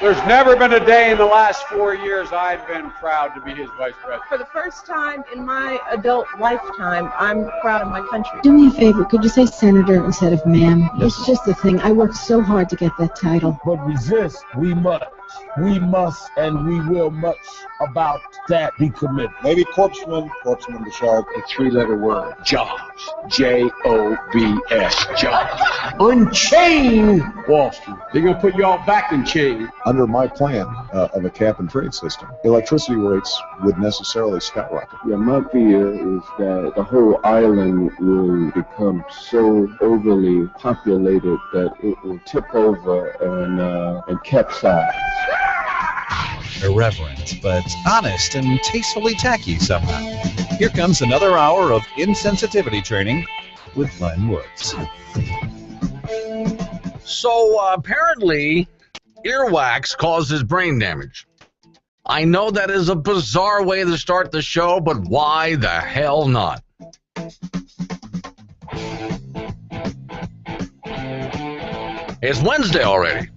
There's never been a day in the last 4 years I've been proud to be his vice president. For the first time in my adult lifetime, I'm proud of my country. Do me a favor, could you say senator instead of ma'am? It's just the thing. I worked so hard to get that title. But resist, we must. We must and we will much about that be committed. Maybe corpsman Bouchard. A three-letter word. Jobs. J-O-B-S. Jobs. Unchain Wall Street. They're going to put you all back in chain. Under my plan of a cap and trade system, electricity rates would necessarily skyrocket. Yeah, my fear is that the whole island will become so overly populated that it will tip over and capsize. Irreverent, but honest and tastefully tacky somehow. Here comes another hour of insensitivity training with Glenn Woods. So apparently, earwax causes brain damage. I know that is a bizarre way to start the show, but why the hell not? It's Wednesday already.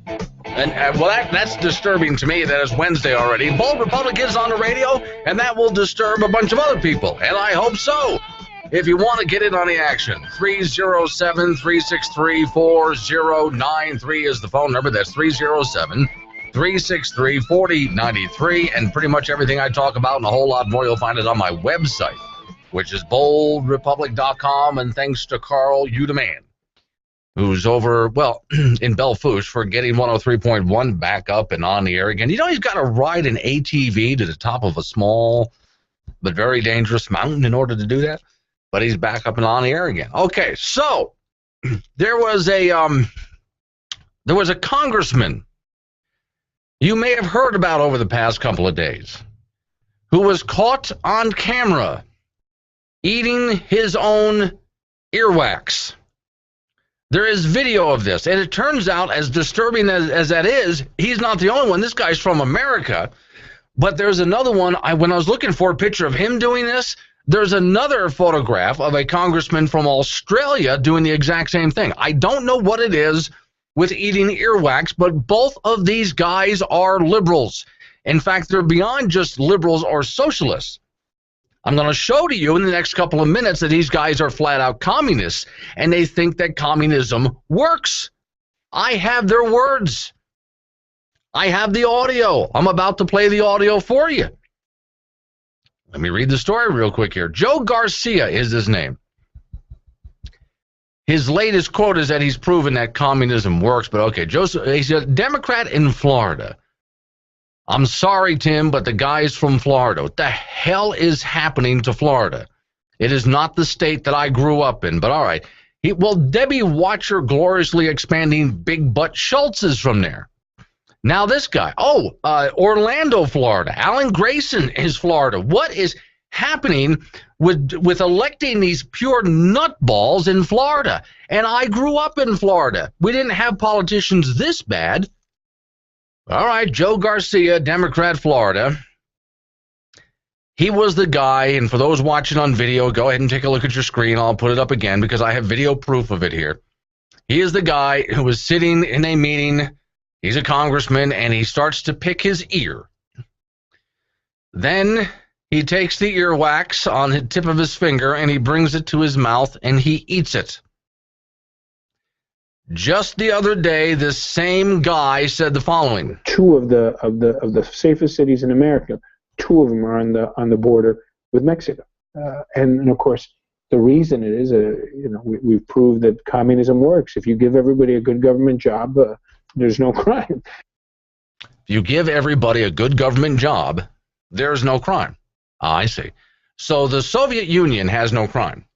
And well, that's disturbing to me that it's Wednesday already. Bold Republicans on the radio, and that will disturb a bunch of other people, and I hope so. If you want to get in on the action, 307-363-4093 is the phone number. That's 307-363-4093, and pretty much everything I talk about and a whole lot more, you'll find it on my website, which is boldrepublic.com, and thanks to Carl Udeman, who's over, well, in Belfouche for getting 103.1 back up and on the air again. You know, he's got to ride an ATV to the top of a small but very dangerous mountain in order to do that. But he's back up and on the air again. Okay, so there was a congressman you may have heard about over the past couple of days who was caught on camera eating his own earwax. There is video of this, and it turns out, as disturbing as that is, he's not the only one. This guy's from America, but there's another one. When I was looking for a picture of him doing this, there's another photograph of a congressman from Australia doing the exact same thing. I don't know what it is with eating earwax, but both of these guys are liberals. In fact, they're beyond just liberals or socialists. I'm going to show to you in the next couple of minutes that these guys are flat-out communists, and they think that communism works. I have their words. I have the audio. I'm about to play the audio for you. Let me read the story real quick here. Joe Garcia is his name. His latest quote is that he's proven that communism works, but okay, he's a Democrat in Florida. I'm sorry, Tim, but the guy's from Florida. What the hell is happening to Florida? It is not the state that I grew up in, but all right. Well, Debbie Watcher gloriously expanding Big Butt Schultz is from there. Now this guy, Orlando, Florida. Alan Grayson is Florida. What is happening with electing these pure nutballs in Florida? And I grew up in Florida. We didn't have politicians this bad. All right, Joe Garcia, Democrat, Florida. He was the guy, and for those watching on video, go ahead and take a look at your screen. I'll put it up again because I have video proof of it here. He is the guy who was sitting in a meeting. He's a congressman, and he starts to pick his ear. Then he takes the earwax on the tip of his finger, and he brings it to his mouth, and he eats it. Just the other day, this same guy said the following: Two of the safest cities in America, two of them are on the border with Mexico, and of course the reason it is, we've proved that communism works. If you give everybody a good government job, there's no crime. If you give everybody a good government job, there's no crime. I see. So the Soviet Union has no crime.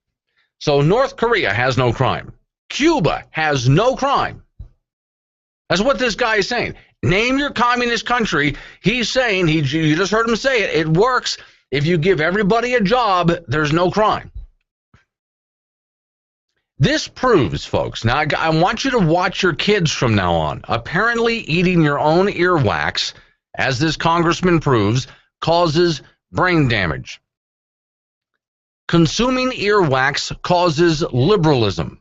So North Korea has no crime. Cuba has no crime. That's what this guy is saying. Name your communist country. He's saying, you just heard him say it, it works. If you give everybody a job, there's no crime. This proves, folks, now I want you to watch your kids from now on. Apparently eating your own earwax, as this congressman proves, causes brain damage. Consuming earwax causes liberalism.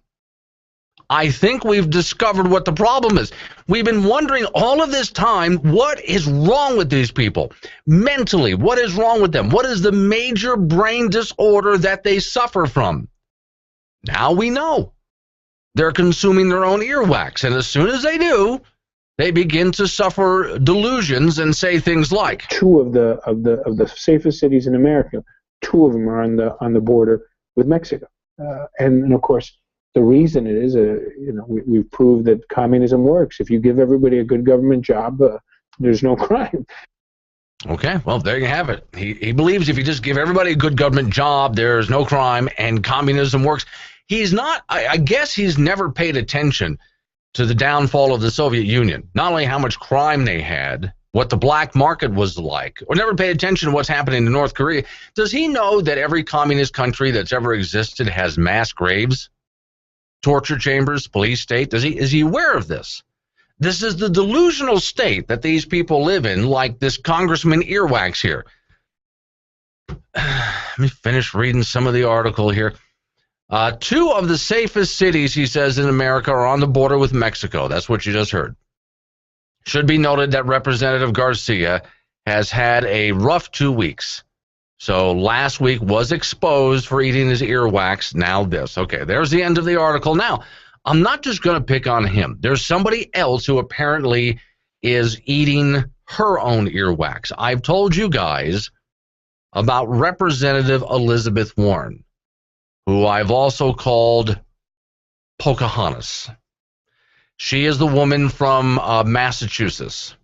I think we've discovered what the problem is. We've been wondering all of this time, what is wrong with these people? Mentally, what is wrong with them? What is the major brain disorder that they suffer from? Now we know. They're consuming their own earwax, and as soon as they do, they begin to suffer delusions and say things like, two of the safest cities in America, two of them are on the border with Mexico, and of course the reason it is, we've proved that communism works. If you give everybody a good government job, there's no crime. Okay, well, there you have it. He believes if you just give everybody a good government job, there's no crime and communism works. He's not, I guess he's never paid attention to the downfall of the Soviet Union. Not only how much crime they had, what the black market was like, or never paid attention to what's happening in North Korea. Does he know that every communist country that's ever existed has mass graves, torture chambers, police state? Is he aware of this? This is the delusional state that these people live in, like this Congressman Earwax here. Let me finish reading some of the article here. Two of the safest cities, he says, in America are on the border with Mexico. That's what you just heard. Should be noted that Representative Garcia has had a rough 2 weeks. So last week was exposed for eating his earwax. Now this. Okay, there's the end of the article. Now, I'm not just going to pick on him. There's somebody else who apparently is eating her own earwax. I've told you guys about Representative Elizabeth Warren, who I've also called Pocahontas. She is the woman from Massachusetts.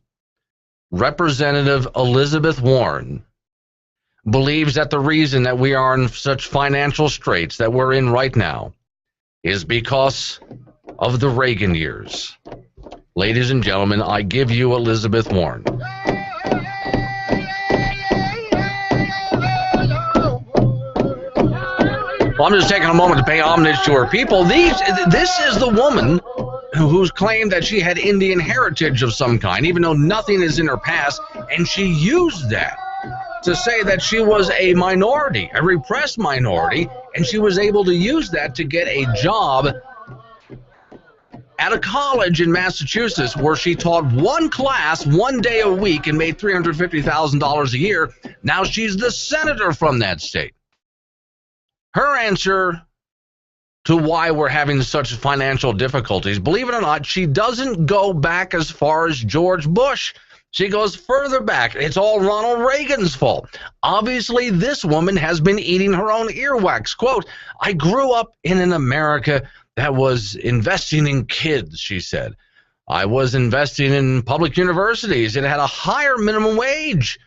Representative Elizabeth Warren believes that the reason that we are in such financial straits that we're in right now is because of the Reagan years. Ladies and gentlemen, I give you Elizabeth Warren. Well, I'm just taking a moment to pay homage to her people. This is the woman who's claimed that she had Indian heritage of some kind, even though nothing is in her past, and she used that to say that she was a minority, a repressed minority, and she was able to use that to get a job at a college in Massachusetts where she taught one class 1 day a week and made $350,000 a year. Now she's the senator from that state. Her answer to why we're having such financial difficulties, believe it or not, she doesn't go back as far as George Bush. She goes further back. It's all Ronald Reagan's fault. Obviously, this woman has been eating her own earwax. Quote, I grew up in an America that was investing in kids, she said. I was investing in public universities. It had a higher minimum wage.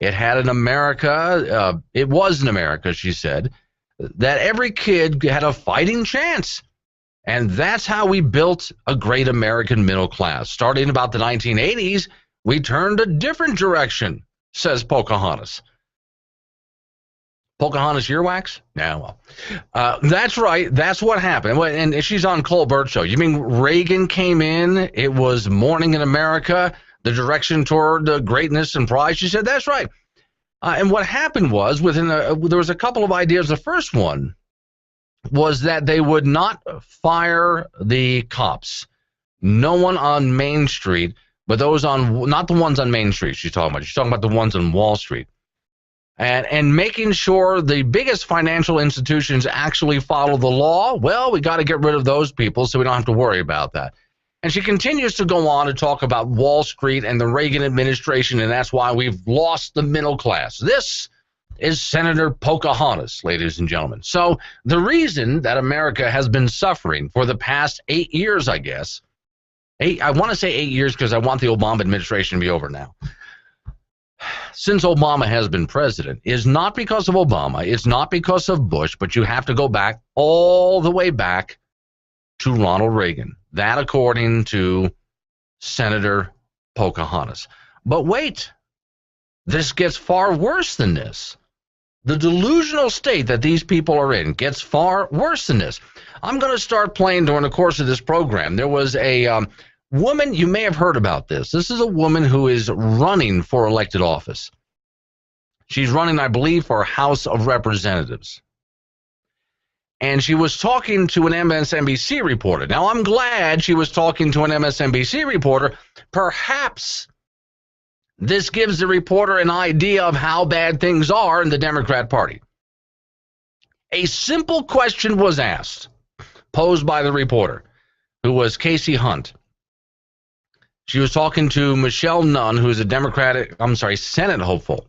It had an America, it was an America, she said, that every kid had a fighting chance. And that's how we built a great American middle class. Starting about the 1980s, we turned a different direction, says Pocahontas. Pocahontas earwax? Yeah, well. That's right. That's what happened. And she's on Colbert Show. You mean Reagan came in, it was morning in America, the direction toward greatness and pride? She said, that's right. And what happened was, there was a couple of ideas. The first one was that they would not fire the cops. No one on Main Street, but those on, not the ones on Main Street she's talking about. She's talking about the ones on Wall Street. And making sure the biggest financial institutions actually follow the law. Well, we got to get rid of those people so we don't have to worry about that. And she continues to go on to talk about Wall Street and the Reagan administration, and that's why we've lost the middle class. This is Senator Pocahontas, ladies and gentlemen. So the reason that America has been suffering for the past 8 years, I guess, I want to say 8 years because I want the Obama administration to be over now. Since Obama has been president, is not because of Obama, it's not because of Bush, but you have to go back all the way back to Ronald Reagan. That according to Senator Pocahontas. But wait, this gets far worse than this. The delusional state that these people are in gets far worse than this. I'm going to start playing during the course of this program. There was a woman, you may have heard about this. This is a woman who is running for elected office. She's running, I believe, for House of Representatives. and she was talking to an MSNBC reporter. Now, I'm glad she was talking to an MSNBC reporter. Perhaps this gives the reporter an idea of how bad things are in the Democrat Party. A simple question was asked, posed by the reporter, who was Casey Hunt. She was talking to Michelle Nunn, who's a Senate hopeful.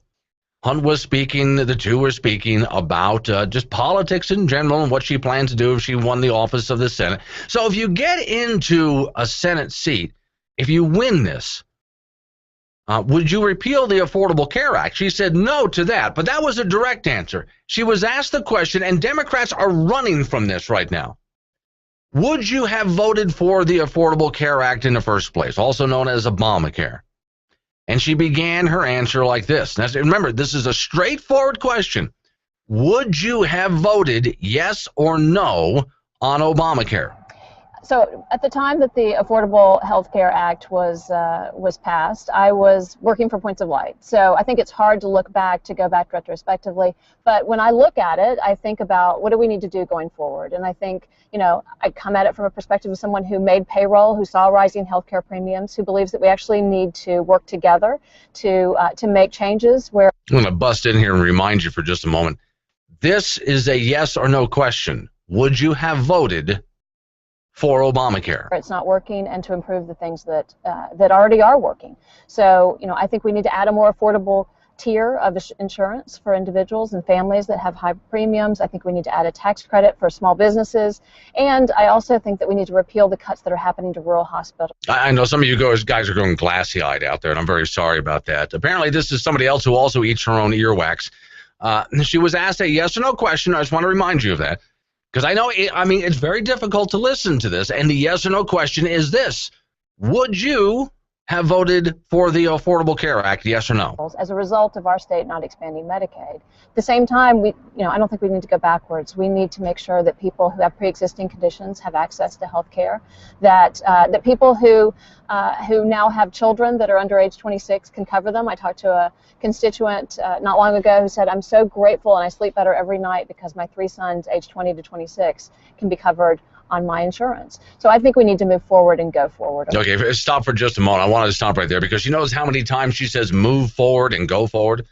Hunt was speaking, the two were speaking about just politics in general and what she plans to do if she won the office of the Senate. So if you get into a Senate seat, if you win this, would you repeal the Affordable Care Act? She said no to that, but that was a direct answer. She was asked the question, and Democrats are running from this right now. Would you have voted for the Affordable Care Act in the first place, also known as Obamacare? And she began her answer like this. Now, remember, this is a straightforward question. Would you have voted yes or no on Obamacare? So at the time that the Affordable Health Care Act was passed, I was working for Points of Light. So I think it's hard to look back, to go back retrospectively. But when I look at it, I think about what do we need to do going forward? And I think, you know, I come at it from a perspective of someone who made payroll, who saw rising healthcare premiums, who believes that we actually need to work together to make changes where... I'm going to bust in here and remind you for just a moment. This is a yes or no question. Would you have voted for Obamacare? It's not working, and to improve the things that that already are working. So, you know, I think we need to add a more affordable tier of insurance for individuals and families that have high premiums. I think we need to add a tax credit for small businesses, and I also think that we need to repeal the cuts that are happening to rural hospitals. I know some of you guys are going glassy-eyed out there, and I'm very sorry about that. Apparently, this is somebody else who also eats her own earwax. She was asked a yes or no question. I just want to remind you of that. Because I know, it's very difficult to listen to this, and the yes or no question is this. Would you have voted for the Affordable Care Act, yes or no? As a result of our state not expanding Medicaid. At the same time, I don't think we need to go backwards. We need to make sure that people who have pre-existing conditions have access to health care, that people who now have children that are under age 26 can cover them. I talked to a constituent not long ago who said, I'm so grateful and I sleep better every night because my 3 sons, age 20 to 26, can be covered on my insurance. So I think we need to move forward and go forward. Okay, stop for just a moment. I wanted to stop right there because she knows how many times she says move forward and go forward.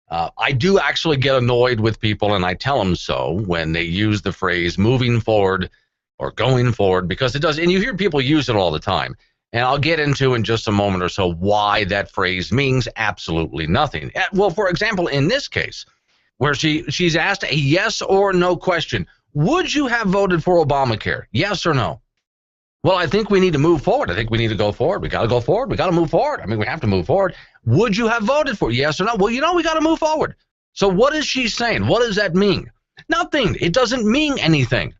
I do actually get annoyed with people, and I tell them so when they use the phrase moving forward or going forward, because it does, and you hear people use it all the time. And I'll get into in just a moment or so why that phrase means absolutely nothing. Well, for example, in this case, where she's asked a yes or no question, would you have voted for Obamacare? Yes or no? Well, I think we need to move forward. I think we need to go forward. We got to go forward. We got to move forward. I mean, we have to move forward. Would you have voted for it? Yes or no? Well, we got to move forward. So what is she saying? What does that mean? Nothing. It doesn't mean anything.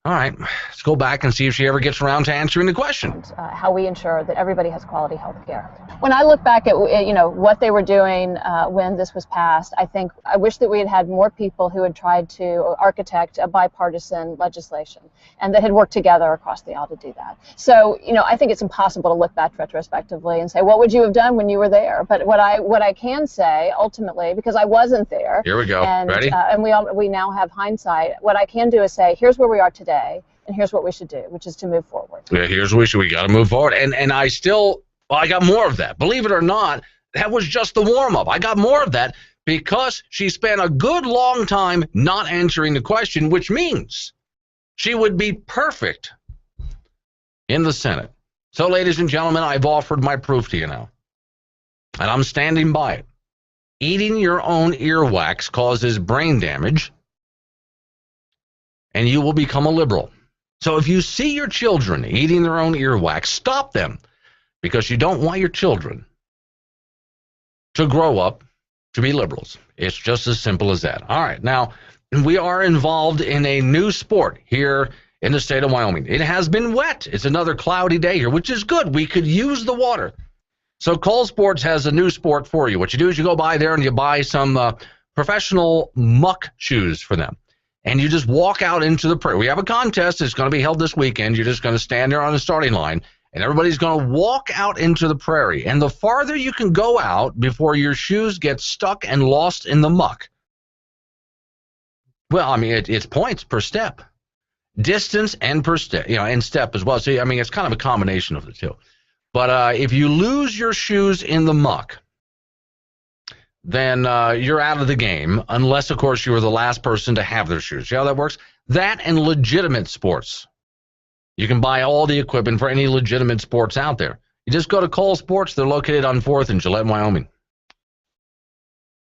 All right, let's go back and see if she ever gets around to answering the question. How we ensure that everybody has quality health care. When I look back at what they were doing when this was passed, I wish that we had had more people who had tried to architect a bipartisan legislation and that had worked together across the aisle to do that. So, I think it's impossible to look back retrospectively and say, what would you have done when you were there? But what I can say ultimately, because I wasn't there. Here we go. And, ready? And we now have hindsight. What I can do is say, here's where we are today. And here's what we should do, which is to move forward. Yeah, we got to move forward. And I got more of that. Believe it or not, that was just the warm-up. I got more of that because she spent a good long time not answering the question, which means she would be perfect in the Senate. So, ladies and gentlemen, I've offered my proof to you now. And I'm standing by it. Eating your own earwax causes brain damage, and you will become a liberal. So if you see your children eating their own earwax, stop them, because you don't want your children to grow up to be liberals. It's just as simple as that. All right, now, we are involved in a new sport here in the state of Wyoming. It has been wet. It's another cloudy day here, which is good. We could use the water. So Cole Sports has a new sport for you. What you do is you go by there and you buy some professional muck shoes for them. And you just walk out into the prairie. We have a contest. It's going to be held this weekend. You're just going to stand there on the starting line, and everybody's going to walk out into the prairie. And the farther you can go out before your shoes get stuck and lost in the muck, Well, I mean, it's points per step. Distance and per step, and step as well. So, I mean, it's kind of a combination of the two. But if you lose your shoes in the muck, then you're out of the game, unless, of course, you were the last person to have their shoes. See how that works? That and legitimate sports. You can buy all the equipment for any legitimate sports out there. You just go to Cole Sports. They're located on 4th in Gillette, Wyoming.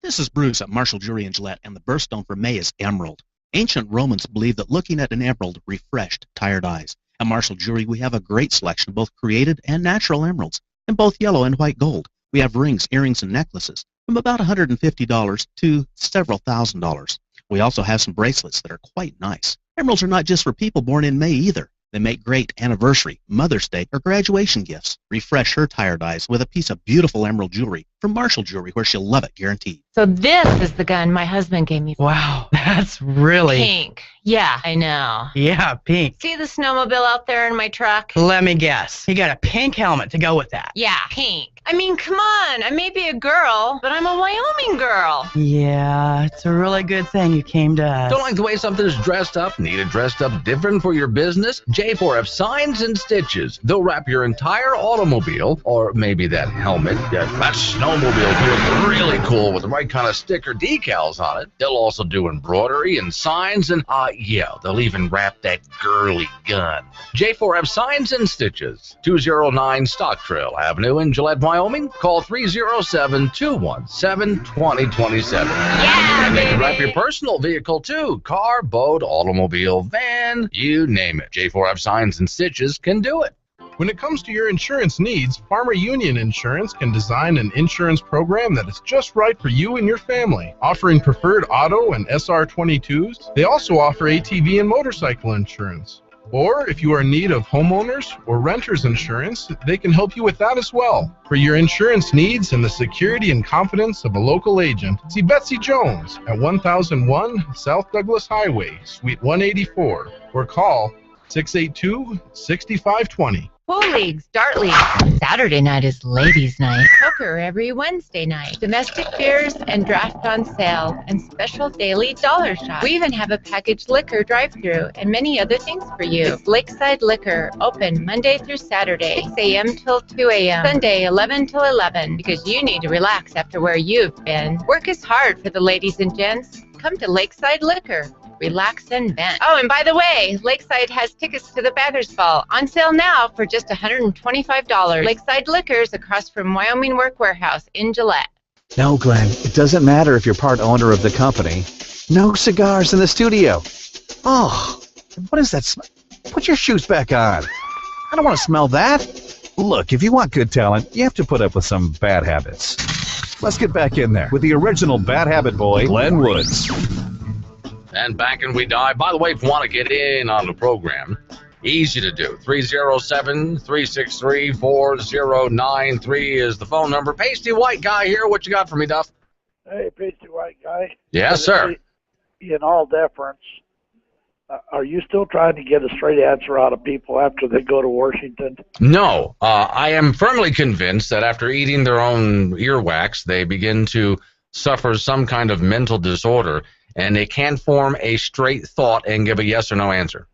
This is Bruce at Marshall Jewelry in Gillette, and the birthstone for May is emerald. Ancient Romans believed that looking at an emerald refreshed tired eyes. At Marshall Jewelry, we have a great selection of both created and natural emeralds, in both yellow and white gold. We have rings, earrings, and necklaces from about $150 to several $1,000s. We also have some bracelets that are quite nice. Emeralds are not just for people born in May either. They make great anniversary, Mother's Day, or graduation gifts. Refresh her tired eyes with a piece of beautiful emerald jewelry from Marshall Jewelry, where she'll love it, guaranteed. So this is the gun my husband gave me. Wow, that's really... Pink. Yeah, I know. Yeah, pink. See the snowmobile out there in my truck? Let me guess. You got a pink helmet to go with that. Yeah, pink. I mean, come on. I may be a girl, but I'm a Wyoming girl. Yeah, it's a really good thing you came to us. Don't like the way something's dressed up? Need it dressed up different for your business? J4F Signs and Stitches. They'll wrap your entire automobile, or maybe that helmet, that snowmobile, to look really cool with the right kind of sticker decals on it. They'll also do embroidery and signs, and they'll even wrap that girly gun. J4F Signs and Stitches, 209 Stock Trail Avenue in Gillette, Wyoming. Call 307-217-2027. Yeah, and they can wrap your personal vehicle too. Car, boat, automobile, van, you name it. J4F Signs and Stitches can do it. When it comes to your insurance needs, Farmer Union Insurance can design an insurance program that is just right for you and your family. Offering preferred auto and SR22s, they also offer ATV and motorcycle insurance. Or if you are in need of homeowners or renters insurance, they can help you with that as well. For your insurance needs and the security and confidence of a local agent, see Betsy Jones at 1001 South Douglas Highway, Suite 184, or call 682-6520. Pool leagues, dart leagues. Saturday night is ladies' night. Poker every Wednesday night. Domestic beers and draft on sale, and special daily dollar shop. We even have a packaged liquor drive-thru and many other things for you. It's Lakeside Liquor, open Monday through Saturday, 6 a.m. till 2 a.m. Sunday, 11 till 11, because you need to relax after where you've been. Work is hard for the ladies and gents. Come to Lakeside Liquor. Relax and vent. Oh, and by the way, Lakeside has tickets to the Bathurst Ball on sale now for just $125. Lakeside Liquors across from Wyoming Work Warehouse in Gillette. No, Glenn, it doesn't matter if you're part owner of the company. No cigars in the studio. Oh, what is that smell? Put your shoes back on. I don't want to smell that. Look, if you want good talent, you have to put up with some bad habits. Let's get back in there with the original bad habit boy, Glenn Woods. And back and we die. By the way, if you want to get in on the program, easy to do. 307-363-4093 is the phone number. Pasty White Guy here. What you got for me, Duff? Hey, Pasty White Guy. Yes, sir. In all deference, are you still trying to get a straight answer out of people after they go to Washington? No. I am firmly convinced that after eating their own earwax, they begin to suffer some kind of mental disorder, and they can't form a straight thought and give a yes or no answer.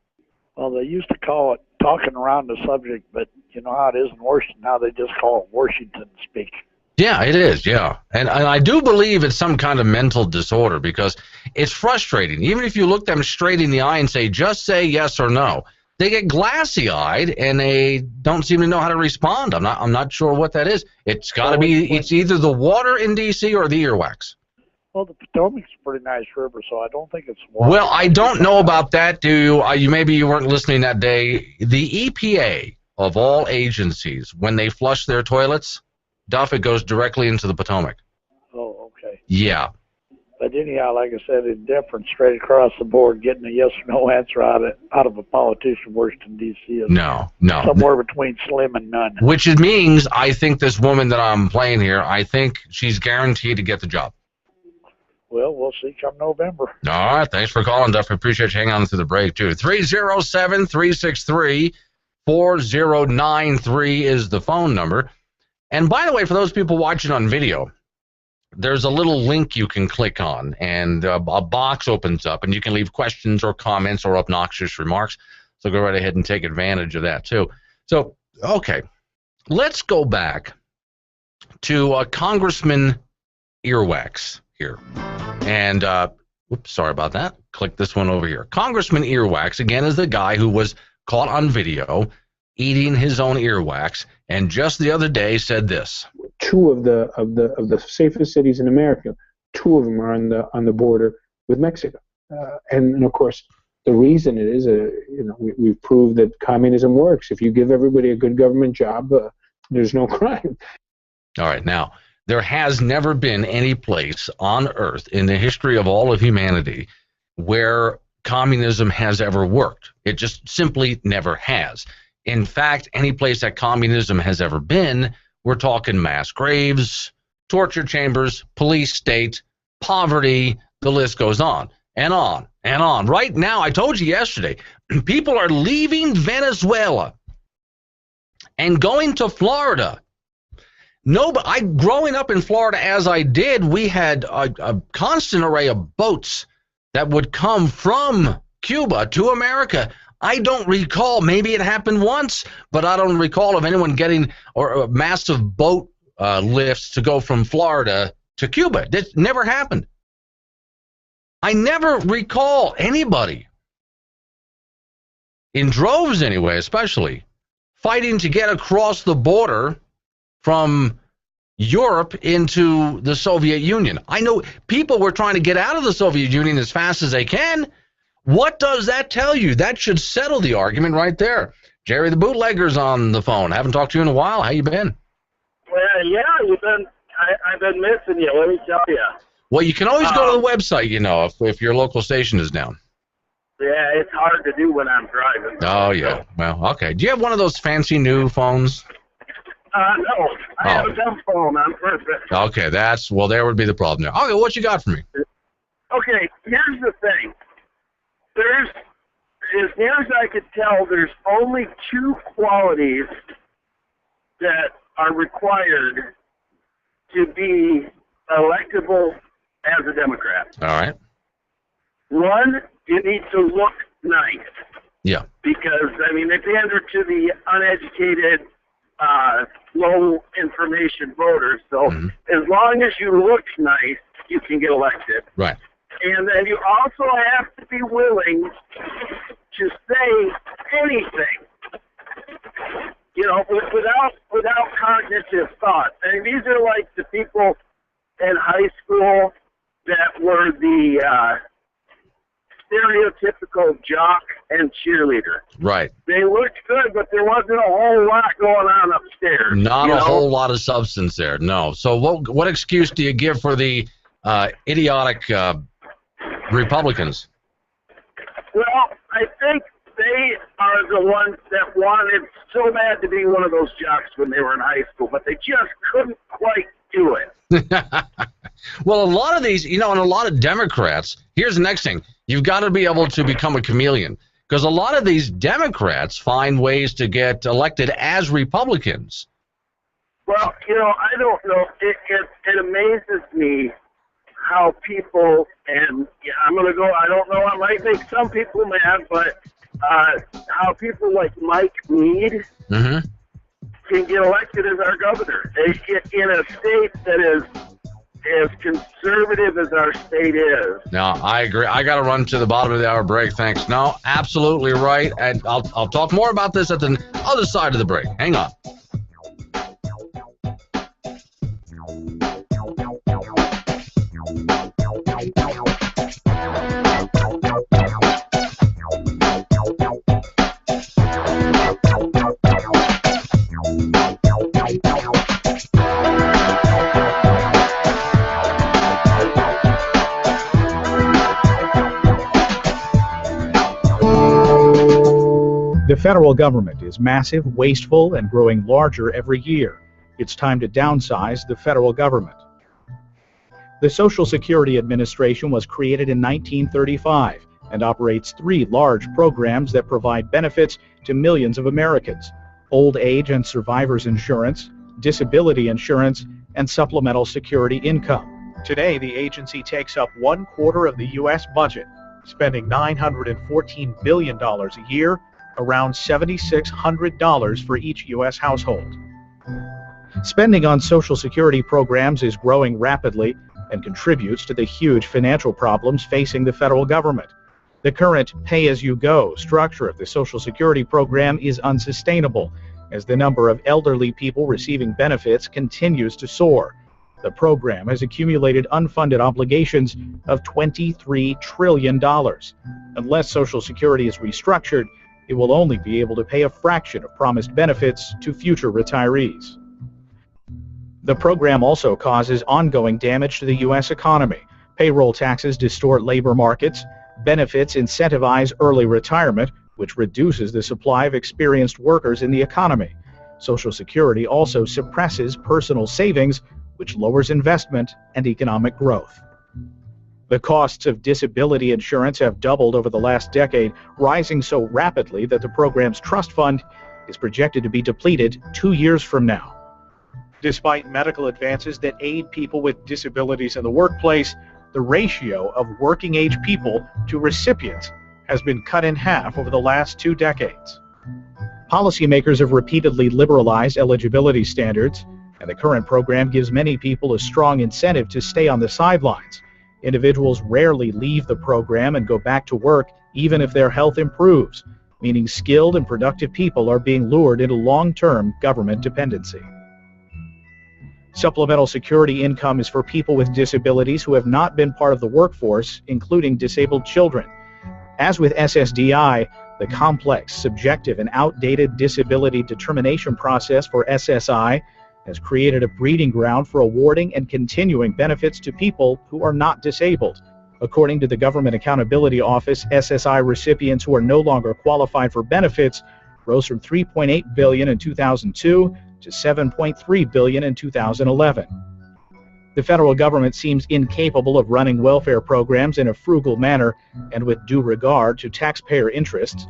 Well, they used to call it talking around the subject, but you know how it is in Washington. Now they just call it Washington speak. Yeah, it is, yeah. And I do believe it's some kind of mental disorder because it's frustrating. Even if you look them straight in the eye and say, just say yes or no, they get glassy-eyed and they don't seem to know how to respond. I'm not sure what that is. It's got to be, it's either the water in D.C. or the earwax. Well, the Potomac's a pretty nice river, so I don't think it's water. Well, I don't know about that. Do you? Maybe you weren't listening that day. The EPA, of all agencies, when they flush their toilets, Duff, it goes directly into the Potomac. Oh, okay. Yeah. But anyhow, like I said, in deference, straight across the board, getting a yes or no answer out of a politician in Washington, D.C. is somewhere between slim and none. Which it means I think this woman that I'm playing here, I think she's guaranteed to get the job. Well, we'll see come November. All right. Thanks for calling, Duff. I appreciate you hanging on through the break, too. 307-363-4093 is the phone number. And by the way, for those people watching on video, there's a little link you can click on, and a box opens up, and you can leave questions or comments or obnoxious remarks. So go right ahead and take advantage of that too. So, okay, let's go back to Congressman Earwax here. And, whoops, sorry about that. Click this one over here. Congressman Earwax, again, is the guy who was caught on video eating his own earwax, and just the other day said this. Two of the safest cities in America, two of them are on the border with Mexico. And of course, the reason it is, we've proved that communism works. If you give everybody a good government job, there's no crime. All right, now, there has never been any place on earth in the history of all of humanity where communism has ever worked. It just simply never has. In fact, any place that communism has ever been, we're talking mass graves, torture chambers, police state, poverty, the list goes on and on and on. Right now, I told you yesterday, people are leaving Venezuela and going to Florida. No, but growing up in Florida as I did, we had a constant array of boats that would come from Cuba to America. I don't recall, maybe it happened once, but I don't recall of anyone getting or massive boat lifts to go from Florida to Cuba. That never happened. I never recall anybody, in droves anyway, especially, fighting to get across the border from Europe into the Soviet Union. I know people were trying to get out of the Soviet Union as fast as they can. What does that tell you? That should settle the argument right there. Jerry the Bootlegger's on the phone. Haven't talked to you in a while. How you been? Well, yeah, I've been missing you, let me tell you. Well, you can always go to the website, if your local station is down. Yeah, it's hard to do when I'm driving. Oh, yeah. Well, okay. Do you have one of those fancy new phones? No, I have a dumb phone. I'm perfect. Okay, there would be the problem there. Okay, what you got for me? Okay, here's the thing. As near as I could tell, there's only two qualities that are required to be electable as a Democrat. All right. One, you need to look nice. Yeah. Because, they pander to the uneducated, low information voters. So as long as you look nice, you can get elected. Right. And then you also have to be willing to say anything, without cognitive thought. And these are like the people in high school that were the stereotypical jock and cheerleader. Right. They looked good, but there wasn't a whole lot going on upstairs. Not a whole lot of substance there, no. So what excuse do you give for the idiotic Republicans? Well, I think they are the ones that wanted so bad to be one of those jocks when they were in high school, but they just couldn't quite do it. Well, a lot of these, and a lot of Democrats, here's the next thing. You've got to be able to become a chameleon, because a lot of these Democrats find ways to get elected as Republicans. Well, I don't know. It amazes me how people, and I'm going to go, I don't know, I might make some people mad, but how people like Mike Meade can get elected as our governor in a state that is as conservative as our state is. No, I agree. I got to run to the bottom of the hour break. Thanks. No, absolutely right. And I'll talk more about this at the other side of the break. Hang on. The federal government is massive, wasteful, and growing larger every year. It's time to downsize the federal government. The Social Security Administration was created in 1935 and operates 3 large programs that provide benefits to millions of Americans: old age and survivors insurance, disability insurance, and supplemental security income. Today, the agency takes up 1/4 of the U.S. budget, spending $914 billion a year, around $7,600 for each U.S. household. Spending on Social Security programs is growing rapidly and contributes to the huge financial problems facing the federal government. The current pay-as-you-go structure of the Social Security program is unsustainable, as the number of elderly people receiving benefits continues to soar. The program has accumulated unfunded obligations of $23 trillion. Unless Social Security is restructured, it will only be able to pay a fraction of promised benefits to future retirees. The program also causes ongoing damage to the U.S. economy. Payroll taxes distort labor markets. Benefits incentivize early retirement, which reduces the supply of experienced workers in the economy. Social Security also suppresses personal savings, which lowers investment and economic growth. The costs of disability insurance have doubled over the last decade, rising so rapidly that the program's trust fund is projected to be depleted 2 years from now. Despite medical advances that aid people with disabilities in the workplace, the ratio of working-age people to recipients has been cut in half over the last 2 decades. Policymakers have repeatedly liberalized eligibility standards, and the current program gives many people a strong incentive to stay on the sidelines. Individuals rarely leave the program and go back to work even if their health improves, meaning skilled and productive people are being lured into long-term government dependency. Supplemental security income is for people with disabilities who have not been part of the workforce, including disabled children. As with SSDI, the complex, subjective, and outdated disability determination process for SSI has created a breeding ground for awarding and continuing benefits to people who are not disabled. According to the Government Accountability Office, SSI recipients who are no longer qualified for benefits rose from 3.8 billion in 2002 to 7.3 billion in 2011. The federal government seems incapable of running welfare programs in a frugal manner and with due regard to taxpayer interests.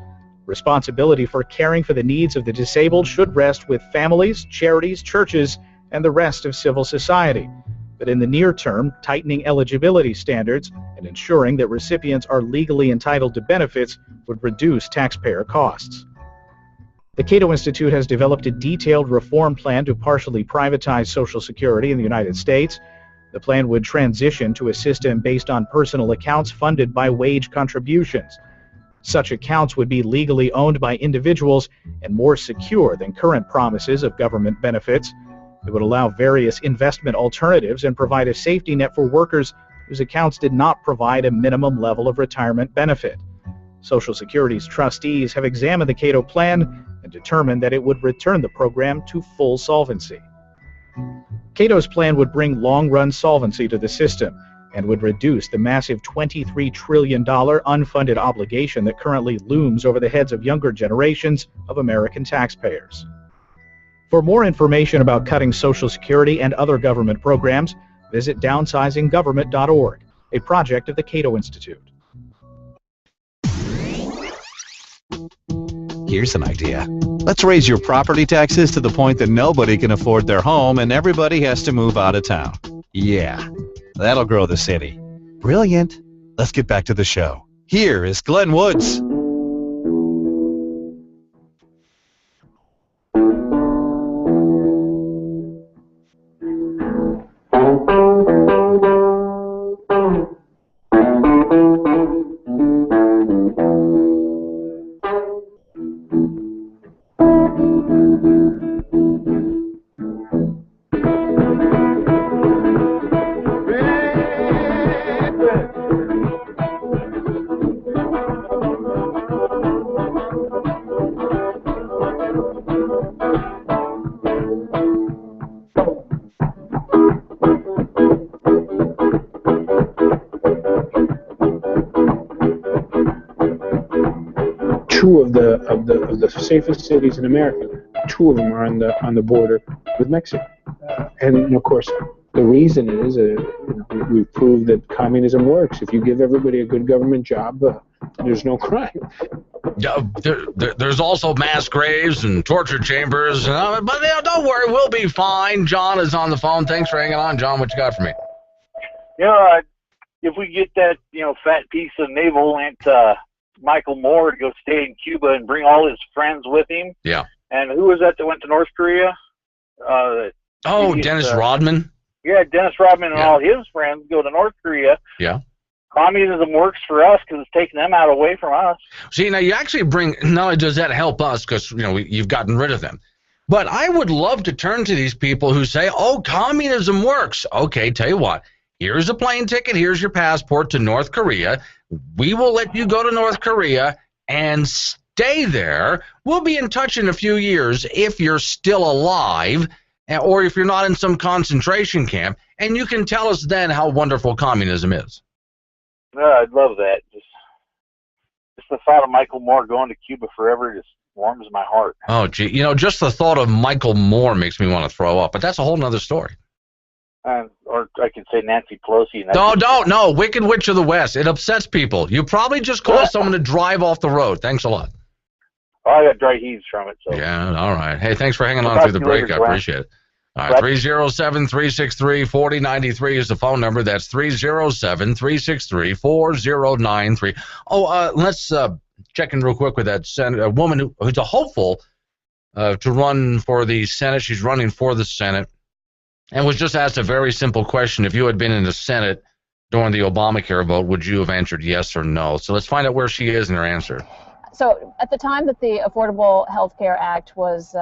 Responsibility for caring for the needs of the disabled should rest with families, charities, churches, and the rest of civil society. But in the near term, tightening eligibility standards and ensuring that recipients are legally entitled to benefits would reduce taxpayer costs. The Cato Institute has developed a detailed reform plan to partially privatize Social Security in the United States. The plan would transition to a system based on personal accounts funded by wage contributions. Such accounts would be legally owned by individuals and more secure than current promises of government benefits. It would allow various investment alternatives and provide a safety net for workers whose accounts did not provide a minimum level of retirement benefit. Social Security's trustees have examined the Cato plan and determined that it would return the program to full solvency. Cato's plan would bring long-run solvency to the system and would reduce the massive $23 trillion unfunded obligation that currently looms over the heads of younger generations of American taxpayers. For more information about cutting Social Security and other government programs, visit downsizinggovernment.org, a project of the Cato Institute. Here's an idea. Let's raise your property taxes to the point that nobody can afford their home and everybody has to move out of town. Yeah, that'll grow the city. Brilliant. Let's get back to the show. Here is Glenn Woods. Two of the safest cities in America, 2 of them are on the border with Mexico, and of course the reason is, we've proved that communism works. If you give everybody a good government job, there's no crime. There's also mass graves and torture chambers, but don't worry, we'll be fine. John is on the phone. Thanks for hanging on, John. What you got for me? You know, if we get that, fat piece of naval Michael Moore to go stay in Cuba and bring all his friends with him. Yeah. And who was that went to North Korea? Dennis Rodman. Yeah, Dennis Rodman and all his friends go to North Korea. Yeah. Communism works for us because it's taking them away from us. See, now you actually not only does that help us because, you've gotten rid of them, but I would love to turn to these people who say, oh, communism works. Okay, tell you what, here's a plane ticket, here's your passport to North Korea. We will let you go to North Korea and stay there. We'll be in touch in a few years if you're still alive or if you're not in some concentration camp, and you can tell us then how wonderful communism is. I'd love that. Just the thought of Michael Moore going to Cuba forever just warms my heart. Oh, gee. Just the thought of Michael Moore makes me want to throw up, but that's a whole nother story. Or I could say Nancy Pelosi. No, Wicked Witch of the West. It upsets people. You probably just caused someone to drive off the road. Thanks a lot. Oh, I got dry heaves from it. So. Yeah, all right. Hey, thanks for hanging on through the break. I appreciate it. All right, 307-363-4093 is the phone number. That's 307-363-4093. Oh, let's check in real quick with that woman who's a hopeful to run for the Senate. She's running for the Senate and was just asked a very simple question. If you had been in the Senate during the Obamacare vote, would you have answered yes or no? So let's find out where she is in her answer. So at the time that the Affordable Health Care Act was